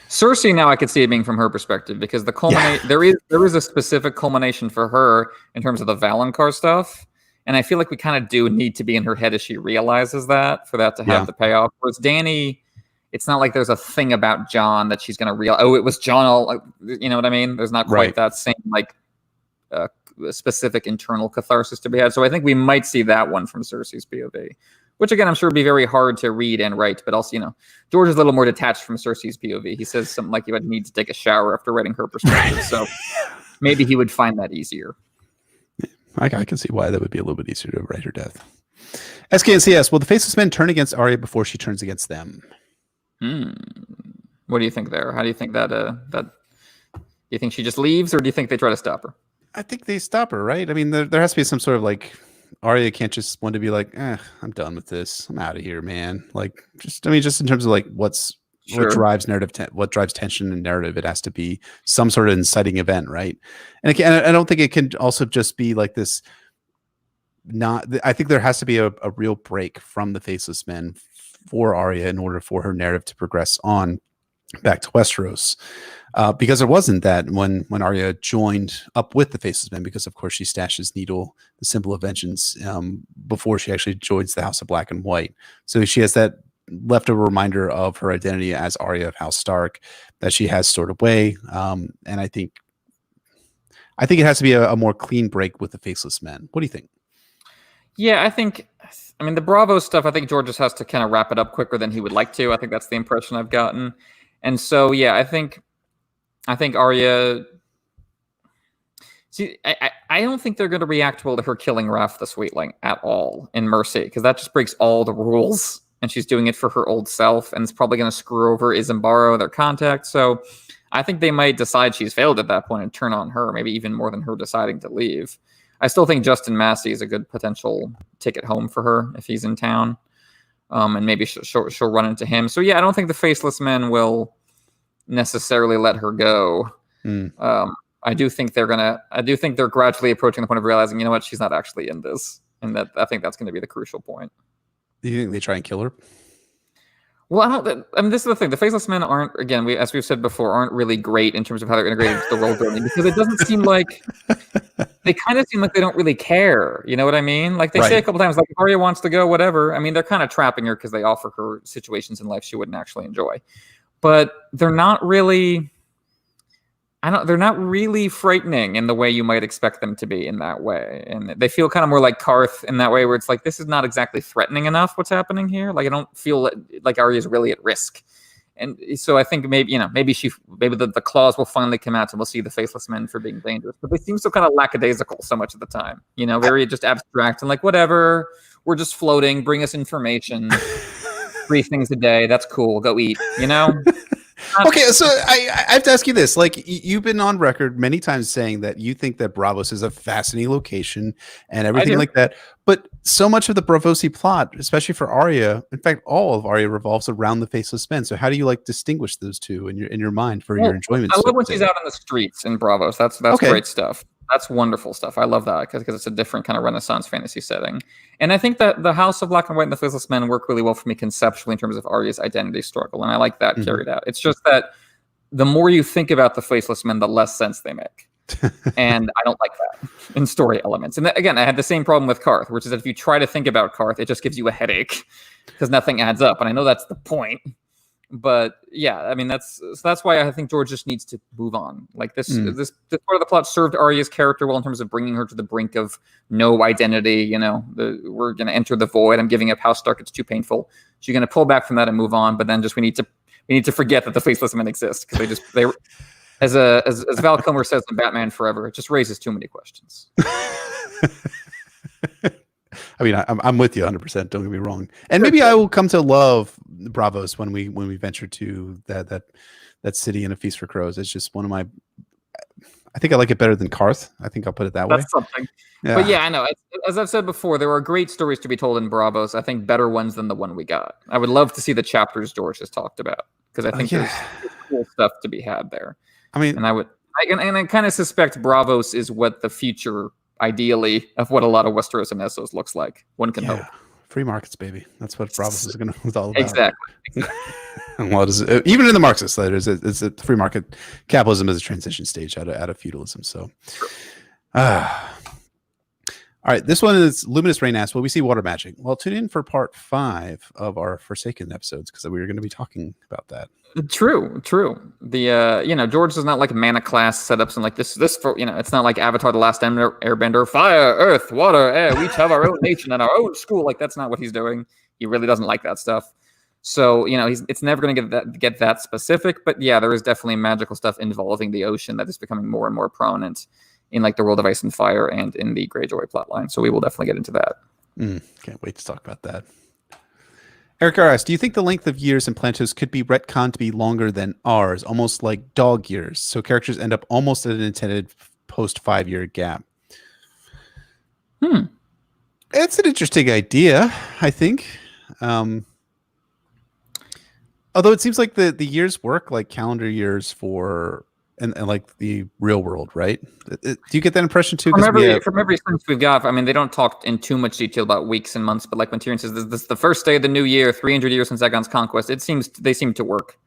Cersei now. I could see it being from her perspective because there is a specific culmination for her in terms of the Valonqar stuff, and I feel like we kind of do need to be in her head as she realizes that for that to have the payoff. Whereas Dany, it's not like there's a thing about Jon that she's going to realize. Oh, it was Jon. You know what I mean? There's not quite that same specific internal catharsis to be had. So I think we might see that one from Cersei's POV, which again I'm sure would be very hard to read and write. But also, George is a little more detached from Cersei's POV. He says something like he would need to take a shower after writing her perspective. So maybe he would find that easier. I can see why that would be a little bit easier to write her death. SKNCS, will the Faceless Men turn against Arya before she turns against them? What do you think there? How do you think that do you think she just leaves, or do you think they try to stop her? I think they stop her, right? I mean, there has to be some sort of like Arya can't just want to be like, I'm done with this. I'm out of here, man. Like, just in terms of like what drives narrative, what drives tension and narrative, it has to be some sort of inciting event, right? And I don't think it can also just be like this. I think there has to be a real break from the Faceless Men for Arya in order for her narrative to progress on back to Westeros, because there wasn't that when Arya joined up with the Faceless Men, because of course she stashes Needle, the symbol of vengeance, before she actually joins the House of Black and White. So she has that leftover reminder of her identity as Arya of House Stark that she has stored away, and I think it has to be a more clean break with the Faceless Men. What do you think? Yeah, I mean, the Bravo stuff, I think George just has to kind of wrap it up quicker than he would like to. I think that's the impression I've gotten. And so, yeah, I think Arya... See, I don't think they're going to react well to her killing Raph the Sweetling at all in Mercy, because that just breaks all the rules, and she's doing it for her old self, and it's probably going to screw over Isambaro, their contact. So I think they might decide she's failed at that point and turn on her, maybe even more than her deciding to leave. I still think Justin Massey is a good potential ticket home for her if he's in town. And maybe she'll run into him. So yeah, I don't think the Faceless Men will necessarily let her go. I do think they're gradually approaching the point of realizing, you know what, she's not actually in this, and that I think that's going to be the crucial point. Do you think they try and kill her? Well, this is the thing. The Faceless Men aren't, again, as we've said before, aren't really great in terms of how they're integrated into the world building, because it doesn't seem like they kind of seem like they don't really care. You know what I mean? Like they say a couple times, like, Arya wants to go, whatever. I mean, they're kind of trapping her because they offer her situations in life she wouldn't actually enjoy, but they're not really. They're not really frightening in the way you might expect them to be in that way. And they feel kind of more like Karth in that way, where it's like, this is not exactly threatening enough what's happening here. Like, I don't feel like Arya is really at risk. And so I think maybe the claws will finally come out and we'll see the Faceless Men for being dangerous. But they seem so kind of lackadaisical so much of the time, very just abstract and like, whatever, we're just floating, bring us information, 3 things a day. That's cool. Go eat, Okay, so I have to ask you this. Like, you've been on record many times saying that you think that Bravos is a fascinating location and everything like that. But so much of the Bravosi plot, especially for Arya, in fact, all of Arya revolves around the Faceless Men. So how do you distinguish those two in your mind for your enjoyment? I love when she's out on the streets in Bravos. That's great stuff. That's wonderful stuff. I love that because it's a different kind of Renaissance fantasy setting. And I think that the House of Black and White and the Faceless Men work really well for me conceptually in terms of Arya's identity struggle. And I like that carried out. It's just that the more you think about the Faceless Men, the less sense they make. And I don't like that in story elements. And again, I had the same problem with Karth, which is that if you try to think about Karth, it just gives you a headache because nothing adds up. And I know that's the point. But yeah, I mean, that's why I think George just needs to move on. Like this part of the plot served Arya's character well in terms of bringing her to the brink of no identity. We're going to enter the void. I'm giving up House Stark. It's too painful. So you're going to pull back from that and move on. But then we need to forget that the Faceless Men exist because they as Val Kilmer says in Batman Forever, it just raises too many questions. I mean, I'm with you 100%. Don't get me wrong. And maybe I will come to love Bravos when we venture to that city in A Feast for Crows. It's just one of my. I think I like it better than Karth. I think I'll put it that way. That's something. Yeah. But yeah, I know. As I've said before, there are great stories to be told in Bravos. I think better ones than the one we got. I would love to see the chapters George has talked about because I think there's cool stuff to be had there. I mean, and I kind of suspect Bravos is what the future, ideally, of what a lot of Westeros and Essos looks like. One can hope. Free markets, baby. That's what Bravos is all about. Exactly. Well, even in the Marxist letters, it's a free market capitalism is a transition stage out of feudalism. So, all right, this one is Luminous Rain asks, will we see water magic? Well, tune in for part 5 of our Forsaken episodes because we are going to be talking about that. True. The George does not like mana class setups and like this for it's not like Avatar: The Last Airbender, fire, earth, water, air. We each have our own nation and our own school. Like that's not what he's doing. He really doesn't like that stuff. So it's never going to get that specific. But yeah, there is definitely magical stuff involving the ocean that is becoming more and more prominent in like the World of Ice and Fire and in the Greyjoy plotline. So we will definitely get into that. Can't wait to talk about that. Eric R.S., do you think the length of years in Planetos could be retconned to be longer than ours, almost like dog years, so characters end up almost at an intended post 5-year gap? It's an interesting idea, I think. Although it seems like the years work like calendar years for and like the real world, right? Do you get that impression too? From every sense we've got, I mean, they don't talk in too much detail about weeks and months, but like when Tyrion says this is the first day of the new year, 300 years since Aegon's conquest, they seem to work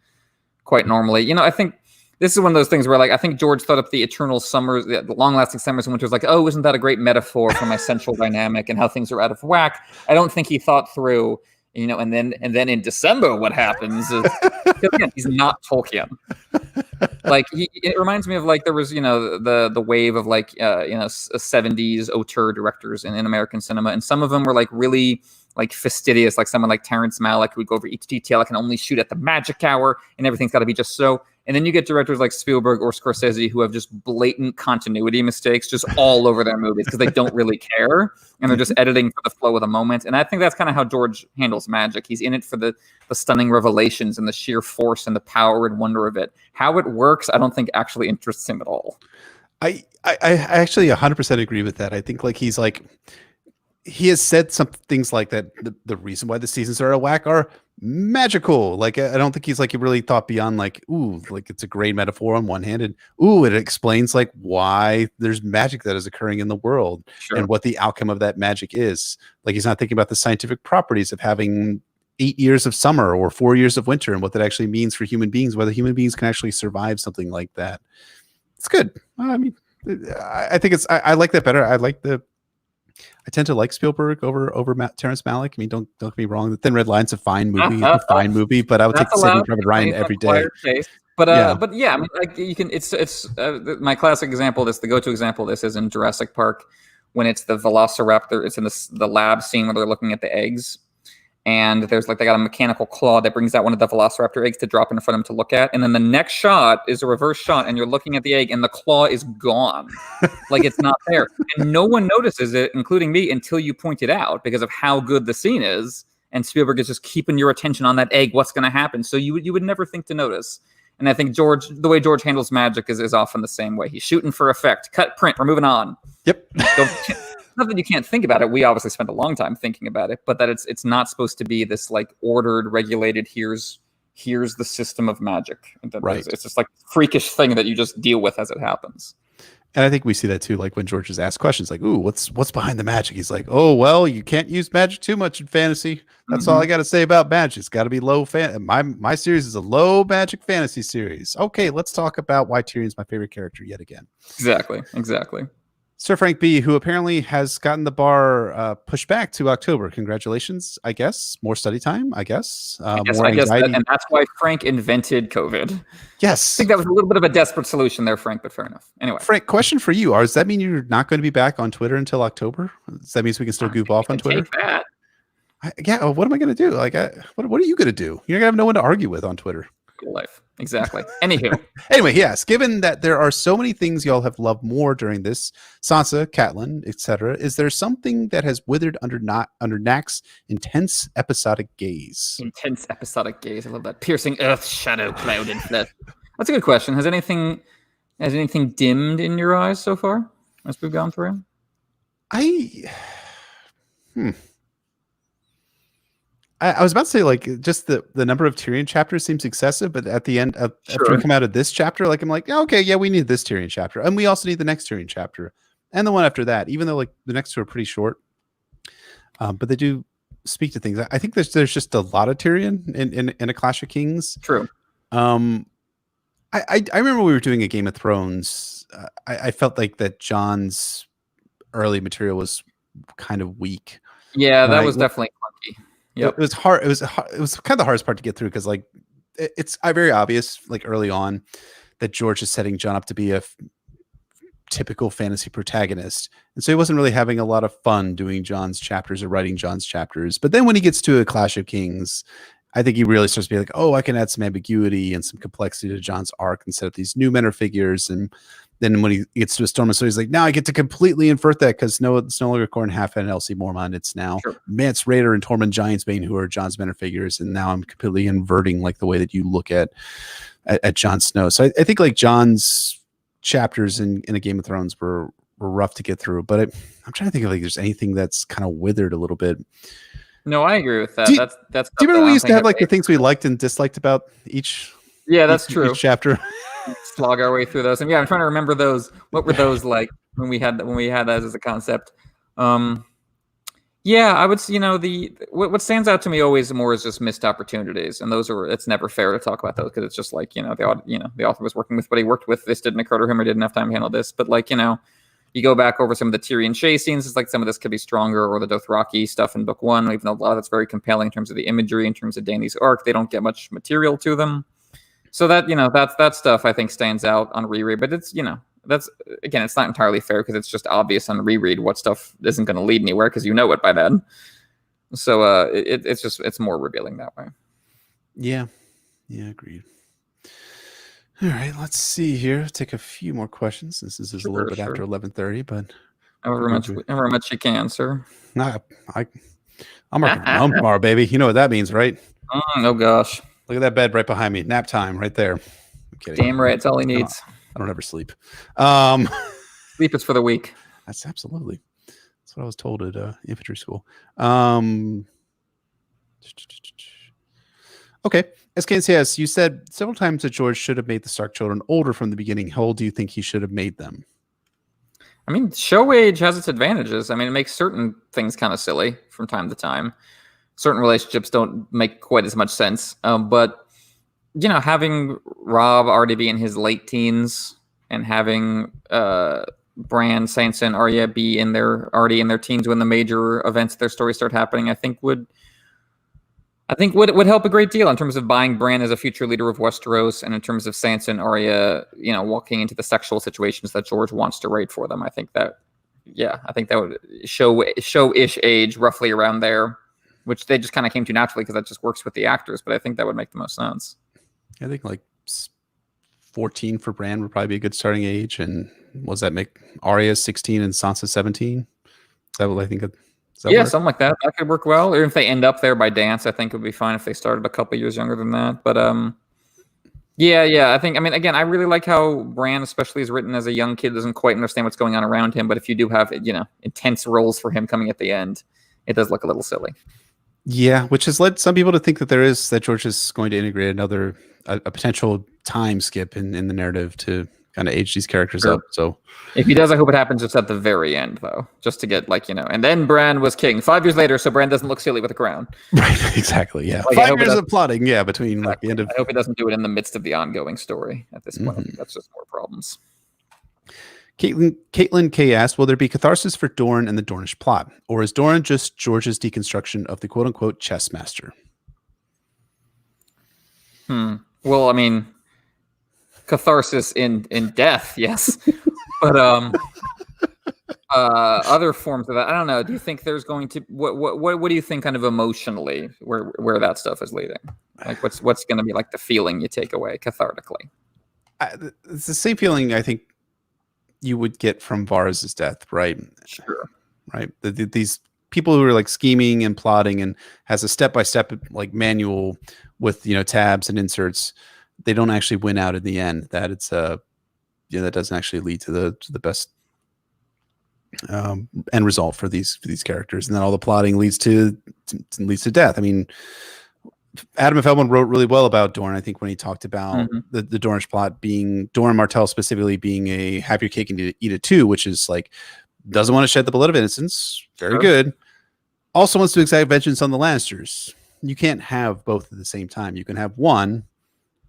quite normally. I think this is one of those things where like I think George thought up the eternal summers, the long-lasting summers and winters, like, oh, isn't that a great metaphor for my central dynamic and how things are out of whack? I don't think he thought through. And then in December, what happens is again, he's not Tolkien. Like it reminds me of like there was the wave of like 70s auteur directors in American cinema, and some of them were like really like fastidious, like someone like Terrence Malick who would go over each detail. I can only shoot at the magic hour, and everything's got to be just so. And then you get directors like Spielberg or Scorsese who have just blatant continuity mistakes just all over their movies because they don't really care, and they're just editing for the flow of the moment. And I think that's kind of how George handles magic. He's in it for the stunning revelations and the sheer force and the power and wonder of it. How it works, I don't think actually interests him at all. I actually 100% agree with that. I think like he has said some things like that. The reason why the seasons are a whack are magical. Like I don't think he's like he really thought beyond like, ooh, like it's a great metaphor on one hand, and ooh, it explains like why there's magic that is occurring in the world and what the outcome of that magic is. Like he's not thinking about the scientific properties of having 8 years of summer or 4 years of winter and what that actually means for human beings, whether human beings can actually survive something like that. It's good. I mean, I think I like that better. I tend to like Spielberg over Terrence Malick. I mean, don't get me wrong. The Thin Red Line's a fine movie, but I would take Saving Private Ryan every day. But yeah, I mean, like you can. It's my classic example. The go-to example. This is in Jurassic Park when it's the Velociraptor. It's in the lab scene where they're looking at the eggs. And there's like they got a mechanical claw that brings out one of the Velociraptor eggs to drop in front of him to look at, and then the next shot is a reverse shot, and you're looking at the egg, and the claw is gone, like it's not there, and no one notices it, including me, until you point it out because of how good the scene is. And Spielberg is just keeping your attention on that egg. What's going to happen? So you would never think to notice. And I think the way George handles magic is often the same way. He's shooting for effect. Cut, print. We're moving on. Yep. Not that you can't think about it. We obviously spent a long time thinking about it, but that it's not supposed to be this like ordered, regulated. Here's the system of magic. Right. It's just like freakish thing that you just deal with as it happens. And I think we see that too, like when George is asked questions like, ooh, what's behind the magic? He's like, oh, well, you can't use magic too much in fantasy. That's all I got to say about magic. It's got to be low my series is a low magic fantasy series. Okay, let's talk about why Tyrion's my favorite character yet again. Exactly. Sir Frank B, who apparently has gotten the bar pushed back to October. Congratulations, I guess. More study time, I guess. More anxiety. And that's why Frank invented COVID. Yes. I think that was a little bit of a desperate solution there, Frank, but fair enough. Anyway. Frank, question for you. Does that mean you're not going to be back on Twitter until October? Does that mean we can still goof off on Twitter? Take that. What am I going to do? Like, what are you going to do? You're going to have no one to argue with on Twitter. Life. Exactly. Anywho. Anyway, yes. Given that there are so many things y'all have loved more during this, Sansa, Catelyn, etc., is there something that has withered under Nack's intense episodic gaze? Intense episodic gaze. I love that. Piercing earth, shadow, cloud, and flesh. That's a good question. Has anything dimmed in your eyes so far as we've gone through? I was about to say, like, just the number of Tyrion chapters seems excessive, but at the end, after we come out of this chapter, like, I'm like, okay, yeah, we need this Tyrion chapter, and we also need the next Tyrion chapter, and the one after that, even though, like, the next two are pretty short, but they do speak to things. I think there's just a lot of Tyrion in A Clash of Kings. True. I remember we were doing a Game of Thrones. I felt like that Jon's early material was kind of weak. Yeah, that was definitely clunky. Yep. It was hard. It was kind of the hardest part to get through because, like, it's very obvious, like, early on, that George is setting Jon up to be a typical fantasy protagonist, and so he wasn't really having a lot of fun doing Jon's chapters or writing Jon's chapters. But then when he gets to A Clash of Kings, I think he really starts to be like, oh, I can add some ambiguity and some complexity to Jon's arc and set up these new men or figures. And then when he gets to A Storm of Swords, he's like, now I get to completely invert that because it's no longer Corrin Half and Elsie Mormont. It's now Mance Rayder and Tormund Giantsbane who are Jon's men or figures. And now I'm completely inverting like the way that you look at Jon Snow. So I think like Jon's chapters in A Game of Thrones were rough to get through. But I'm trying to think of like there's anything that's kind of withered a little bit. No, I agree with that. That's. Do you remember we used to have like the things we liked and disliked about each? Yeah, that's true. Each chapter. Slog our way through those, and yeah, I'm trying to remember those. What were those like when we had that as a concept? Yeah, I would. What stands out to me always more is just missed opportunities, and those are. It's never fair to talk about those because it's just like the author was working with what he worked with. This didn't occur to him or didn't have time to handle this, but like you go back over some of the Tyrion Shae scenes, it's like some of this could be stronger, or the Dothraki stuff in book one, even though a lot of that's very compelling in terms of the imagery, in terms of Dany's arc, they don't get much material to them. So that, that stuff I think stands out on reread, but it's, that's, again, it's not entirely fair because it's just obvious on reread what stuff isn't going to lead anywhere because you know it by then. So it's more revealing that way. Yeah. Yeah, agreed. All right, let's see here. Take a few more questions. This is a little bit after 11:30, but however much you can, sir. I'm working from home tomorrow, baby. You know what that means, right? Oh gosh, look at that bed right behind me. Nap time, right there. I'm kidding. Damn right, it's all he needs. I don't ever sleep. Sleep is for the weak. That's absolutely. That's what I was told at infantry school. Okay. SKNCS, you said several times that George should have made the Stark children older from the beginning. How old do you think he should have made them? I mean, show age has its advantages. I mean, it makes certain things kind of silly from time to time. Certain relationships don't make quite as much sense. But, having Robb already be in his late teens and having Bran, Sansa, and Arya be already in their teens when the major events of their story start happening, I think would help a great deal in terms of buying Bran as a future leader of Westeros, and in terms of Sansa and Arya, walking into the sexual situations that George wants to write for them. I think that would show-ish age roughly around there, which they just kind of came to naturally because that just works with the actors. But I think that would make the most sense. I think like 14 for Bran would probably be a good starting age, and what does that make Arya 16 and Sansa 17? Is that what I think? Yeah, something like that. That could work well. Or if they end up there by dance, I think it would be fine if they started a couple years younger than that. But yeah. I think, again, I really like how Bran, especially is written as a young kid, doesn't quite understand what's going on around him. But if you do have, intense roles for him coming at the end, it does look a little silly. Yeah, which has led some people to think that George is going to integrate a potential time skip in the narrative to kind of age these characters up. So if he does, I hope it happens just at the very end, though, just to get and then Bran was king 5 years later, so Bran doesn't look silly with a crown. Right, exactly. Yeah, 5 years of plotting. Yeah, between the end of. I hope he doesn't do it in the midst of the ongoing story. At this point, I think that's just more problems. Caitlin K asked, will there be catharsis for Dorne and the Dornish plot, or is Dorne just George's deconstruction of the quote-unquote chess master? Well, catharsis in death, yes, but other forms of that, I don't know. Do you think there's going to what do you think kind of emotionally where that stuff is leading? Like what's going to be like the feeling you take away cathartically? It's the same feeling I think you would get from Varys' death, right? Sure. Right. These people who are like scheming and plotting and has a step-by-step like manual with tabs and inserts, they don't actually win out in the end. That it's that doesn't actually lead to the best end result for these characters, and then all the plotting leads to death. Adam Feldman wrote really well about Dorne, I think, when he talked about the Dornish plot being Dorne Martell specifically being a have your cake and eat it too, which is like doesn't want to shed the blood of innocence. Very good. Also wants to exact vengeance on the Lannisters. You can't have both at the same time. You can have one,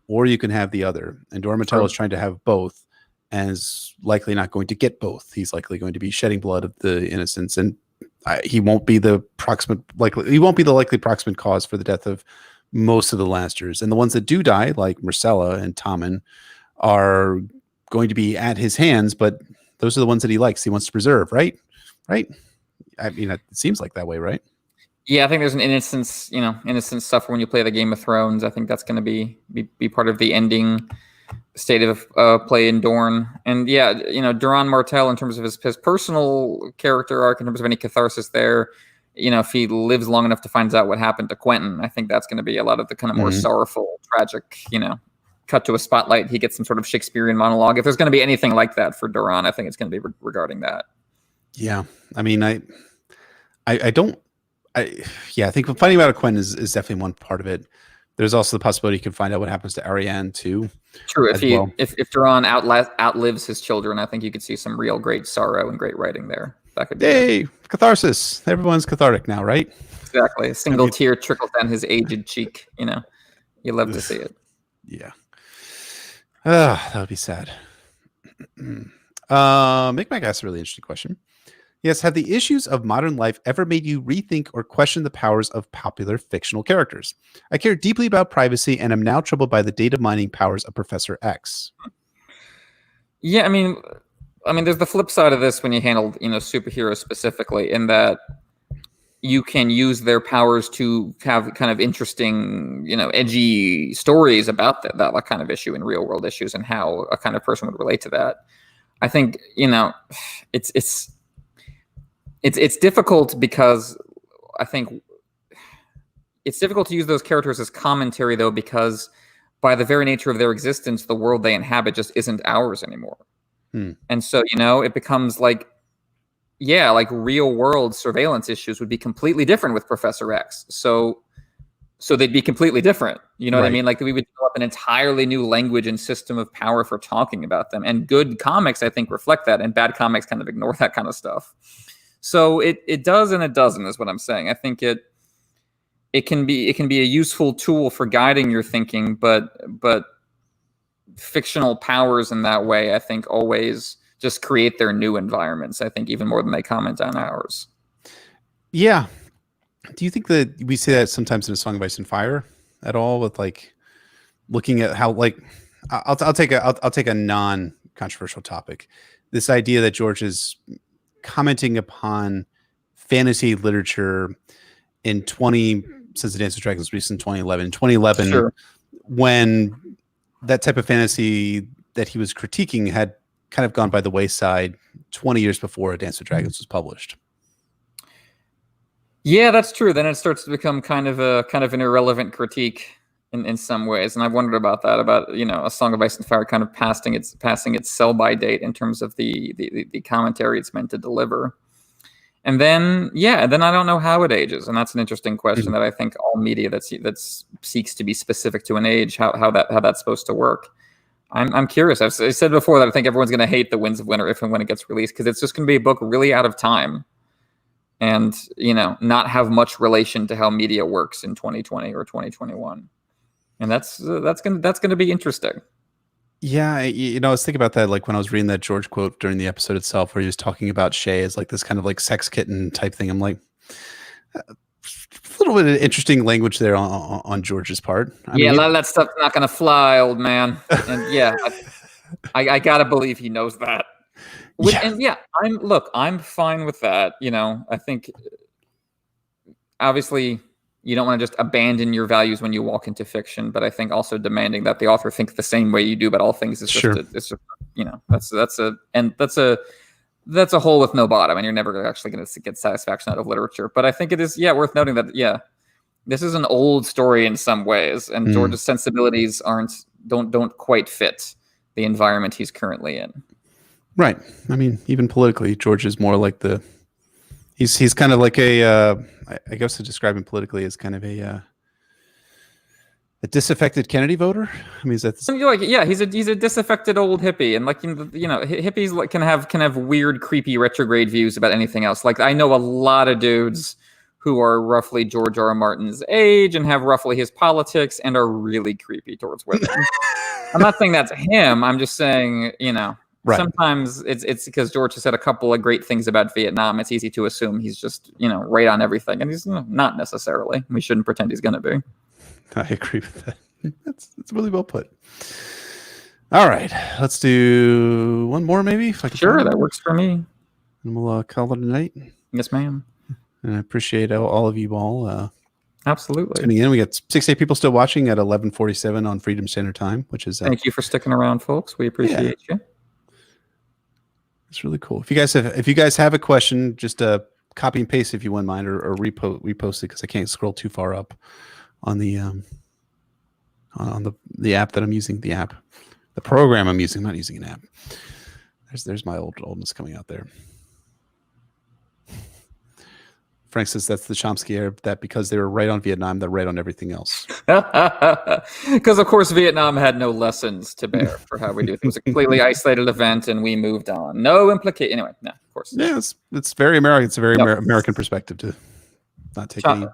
or you can have the other. And Dorne Martell is trying to have both, and is likely not going to get both. He's likely going to be shedding blood of the innocents, and he won't be the likely proximate cause for the death of most of the Lannisters. And the ones that do die, like Myrcella and Tommen, are going to be at his hands, but those are the ones that he likes. He wants to preserve, right? Right? It seems like that way, right? Yeah, I think there's an innocent stuff when you play the Game of Thrones. I think that's going to be part of the ending state of play in Dorne. And yeah, Doran Martell, in terms of his personal character arc, in terms of any catharsis there, if he lives long enough to find out what happened to Quentin, I think that's going to be a lot of the kind of more sorrowful, tragic, cut to a spotlight. He gets some sort of Shakespearean monologue. If there's going to be anything like that for Doran, I think it's going to be regarding that. Yeah. I think finding out Quentin is definitely one part of it. There's also the possibility you can find out what happens to Arianne too. True. If Doran outlives his children, I think you could see some real great sorrow and great writing there. That could be catharsis. Everyone's cathartic now, right? Exactly. A single tear trickles down his aged cheek. You love to see it. Yeah. That would be sad. Mick Mac asked a really interesting question. Yes, have the issues of modern life ever made you rethink or question the powers of popular fictional characters? I care deeply about privacy and am now troubled by the data mining powers of Professor X. Yeah, there's the flip side of this when you handle, superheroes specifically, in that you can use their powers to have kind of interesting, edgy stories about that kind of issue in real world issues and how a kind of person would relate to that. I think, it's difficult because I think it's difficult to use those characters as commentary, though, because by the very nature of their existence, the world they inhabit just isn't ours anymore. And so, it becomes like, like real world surveillance issues would be completely different with Professor X. So they'd be completely different. You know what I mean? Like we would develop an entirely new language and system of power for talking about them. And good comics, I think, reflect that, and bad comics kind of ignore that kind of stuff. So it does and it doesn't is what I'm saying. I think it can be a useful tool for guiding your thinking, but fictional powers in that way, I think, always just create their new environments, I think, even more than they comment on ours. Yeah. Do you think that we see that sometimes in A Song of Ice and Fire at all, with like looking at how, like, I'll take a non-controversial topic. This idea that George is commenting upon fantasy literature since the Dance with Dragons was released in 2011. 2011, sure, when that type of fantasy that he was critiquing had kind of gone by the wayside 20 years before A Dance with Dragons was published. Yeah, that's true. Then it starts to become kind of an irrelevant critique in some ways. And I've wondered about that, about, A Song of Ice and Fire kind of passing its sell-by date in terms of the commentary it's meant to deliver. And then, I don't know how it ages. And that's an interesting question that I think all media that seeks to be specific to an age, how that's supposed to work. I'm curious. I said before that I think everyone's going to hate The Winds of Winter if and when it gets released, because it's just going to be a book really out of time. And, not have much relation to how media works in 2020 or 2021. And that's going to be interesting. Yeah, I was thinking about that, like when I was reading that George quote during the episode itself, where he was talking about Shae as like this kind of like sex kitten type thing. I'm like, a little bit of interesting language there on George's part. I mean, a lot of that stuff's not going to fly, old man. And I gotta believe he knows that. I'm fine with that. I think obviously you don't want to just abandon your values when you walk into fiction, but I think also demanding that the author think the same way you do about all things is that's a hole with no bottom, and you're never actually going to get satisfaction out of literature. But I think it is worth noting that this is an old story in some ways, and George's sensibilities don't quite fit the environment he's currently in. Right. I mean, even politically, George is more like he's kind of like I guess to describe him politically as kind of a disaffected Kennedy voter. I mean, is that he's a disaffected old hippie, and hippies can have weird, creepy, retrograde views about anything else. Like I know a lot of dudes who are roughly George R. R. Martin's age and have roughly his politics and are really creepy towards women. I'm not saying that's him. I'm just saying, right. Sometimes it's because George has said a couple of great things about Vietnam. It's easy to assume he's just, right on everything. And he's not necessarily. We shouldn't pretend he's going to be. I agree with that. That's really well put. All right. Let's do one more, maybe. If I can. Sure, that works for me. And we'll call it a night. Yes, ma'am. And I appreciate all of you all. Absolutely. Tuning in. We got 68 people still watching at 11:47 on Freedom Standard Time, which is. Thank you for sticking around, folks. We appreciate you. It's really cool. If you guys have a question, just copy and paste if you wouldn't mind, or repost it, because I can't scroll too far up on the app that I'm using. The program I'm using. I'm not using an app. There's my oldness coming out there. Frank says that's the Chomsky era, that because they were right on Vietnam, they're right on everything else. Because, of course, Vietnam had no lessons to bear for how we do it. It was a completely isolated event, and we moved on. No implication. Anyway, no, of course. Yeah, it's very American. It's a very American perspective to not take any.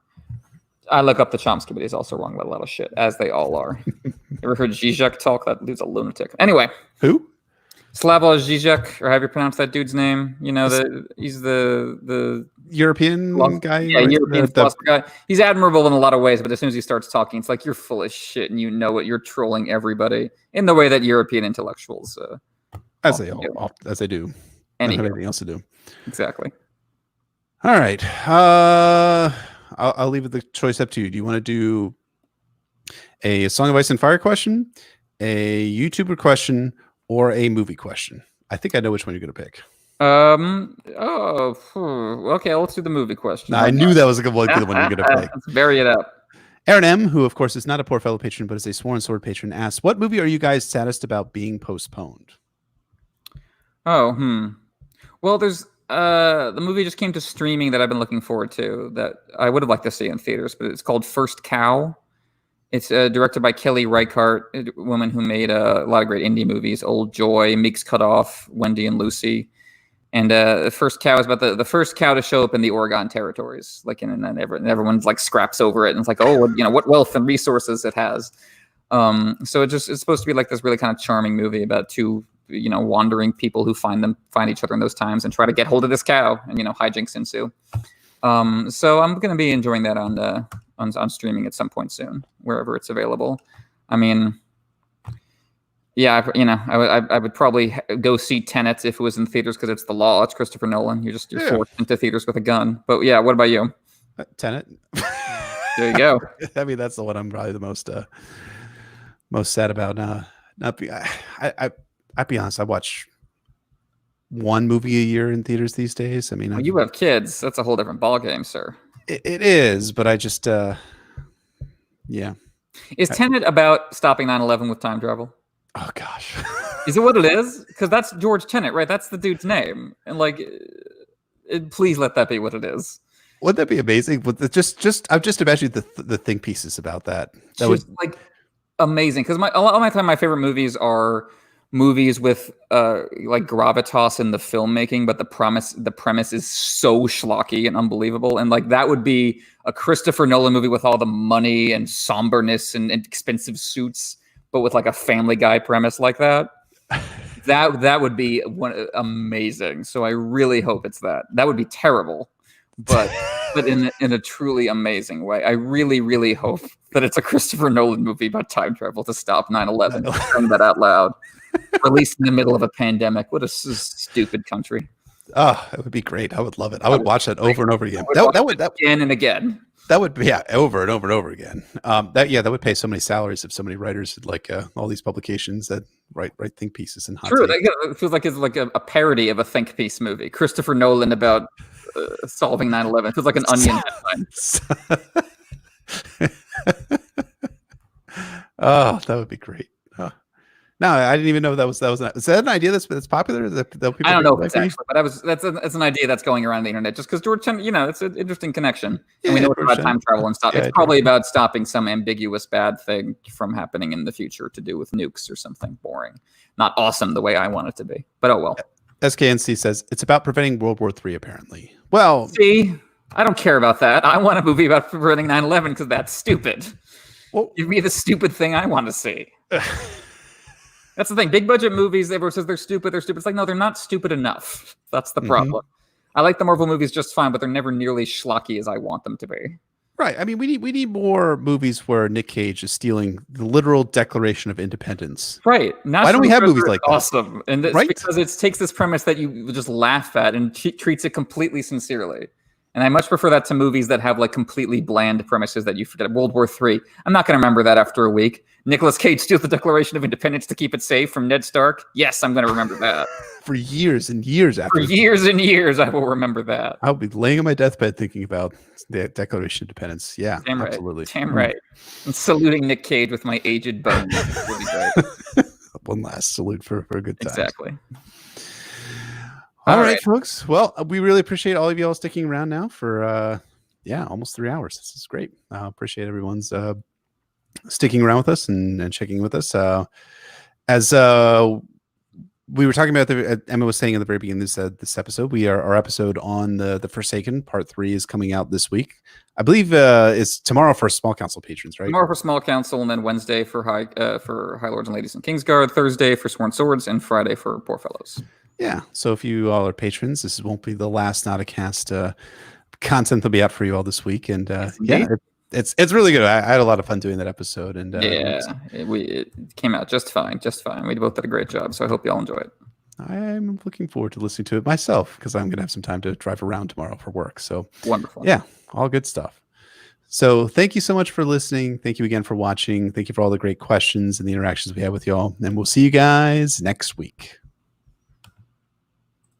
I look up the Chomsky, but he's also wrong about a lot of shit, as they all are. Ever heard Zizek talk? That dude's a lunatic. Anyway. Who? Slavoj Zizek, or however you pronounce that dude's name. He's the European guy. Yeah, European philosopher guy. He's admirable in a lot of ways, but as soon as he starts talking, it's like you're full of shit, and you know it. You're trolling everybody in the way that European intellectuals, as they do. Don't have anything else to do. Exactly. All right. I'll leave the choice up to you. Do you want to do a Song of Ice and Fire question, a YouTuber question, or a movie question? I think I know which one you're going to pick. Okay, let's do the movie question. I knew that was the one you're going to pick. Let's bury it up. Aaron M., who of course is not a poor fellow patron, but is a Sworn Sword patron, asks, "What movie are you guys saddest about being postponed?" Oh, Well, there's the movie just came to streaming that I've been looking forward to that I would have liked to see in theaters, but it's called First Cow. It's directed by Kelly Reichardt, a woman who made a lot of great indie movies: Old Joy, Meek's Cut Off, Wendy and Lucy. And the First Cow is about the first cow to show up in the Oregon territories, like, and everyone's like scraps over it, and it's like, oh, what wealth and resources it has. So it's supposed to be like this really kind of charming movie about two wandering people who find each other in those times and try to get hold of this cow, and hijinks ensue. So I'm going to be enjoying that on streaming at some point soon, wherever it's available. I mean, yeah, I would probably go see Tenet if it was in theaters because it's the law. It's Christopher Nolan. You're forced into theaters with a gun. But yeah, what about you? Tenet. There you go. I mean, that's the one I'm probably the most sad about. I'd be honest. I watch one movie a year in theaters these days. I mean, you have kids. That's a whole different ballgame, sir. It is, but I just, yeah. Is Tenet about stopping 9/11 with time travel? Oh gosh. Is it what it is? Because that's George Tenet, right? That's the dude's name, and please let that be what it is. Wouldn't that be amazing? I've just imagined the think pieces about that. That was like amazing. Because a lot of my time, my favorite movies are movies with like gravitas in the filmmaking, but the premise is so schlocky and unbelievable. And like that would be a Christopher Nolan movie with all the money and somberness and expensive suits, but with like a Family Guy premise like that. That would be amazing. So I really hope it's that. That would be terrible, but in a truly amazing way. I really, really hope that it's a Christopher Nolan movie about time travel to stop 9/11. Saying that out loud. Released in the middle of a pandemic. What a stupid country. Oh, it would be great. I would love it. I would watch that over and over again. That would again and again. That would be over and over and over again. That would pay so many salaries of so many writers like all these publications that write think pieces and hot. True. It feels like it's like a parody of a think piece movie. Christopher Nolan about solving 9/11. It feels like an Onion headline. Oh, that would be great. No, I didn't even know that was is that an idea that's popular? That people I don't know if it's actually, but that's an idea that's going around the internet just because George Tenet, it's an interesting connection. And we know it's about time travel and stuff. It's probably about stopping some ambiguous bad thing from happening in the future to do with nukes or something boring. Not awesome the way I want it to be. But oh well. SKNC says it's about preventing World War III, apparently. Well, see, I don't care about that. I want a movie about preventing 9/11 because that's stupid. Well, give me the stupid thing I want to see. That's the thing. Big budget movies, everyone says they're stupid. It's like, no, they're not stupid enough. That's the problem. I like the Marvel movies just fine, but they're never nearly schlocky as I want them to be. Right. I mean, we need more movies where Nick Cage is stealing the literal Declaration of Independence. Right. Why don't we have movies like that? Awesome. And it's because it takes this premise that you just laugh at and treats it completely sincerely. And I much prefer that to movies that have like completely bland premises that you forget. World War III. I'm not going to remember that after a week. Nicolas Cage steals the Declaration of Independence to keep it safe from Ned Stark. Yes, I'm going to remember that. For years and years after. For years and years, I will remember that. I'll be laying on my deathbed thinking about the Declaration of Independence. Yeah, damn absolutely. Right. Damn right. And saluting Nick Cage with my aged bones. One last salute for a good time. Exactly. All right, folks. Well, we really appreciate all of y'all sticking around now for almost 3 hours. This is great. I appreciate everyone's sticking around with us and checking with us. As we were talking about, Emma was saying at the very beginning of this episode, our episode on the Forsaken Part 3 is coming out this week. I believe it's tomorrow for Small Council patrons, right? Tomorrow for Small Council, and then Wednesday for High Lords and Ladies in Kingsguard, Thursday for Sworn Swords, and Friday for Poor Fellows. Yeah, so if you all are patrons, this won't be the last Nauticast content that'll be out for you all this week, and it's really good. I had a lot of fun doing that episode, and it came out just fine. We both did a great job, so I hope you all enjoy it. I'm looking forward to listening to it myself because I'm going to have some time to drive around tomorrow for work. So wonderful, yeah, all good stuff. So thank you so much for listening. Thank you again for watching. Thank you for all the great questions and the interactions we had with y'all, and we'll see you guys next week.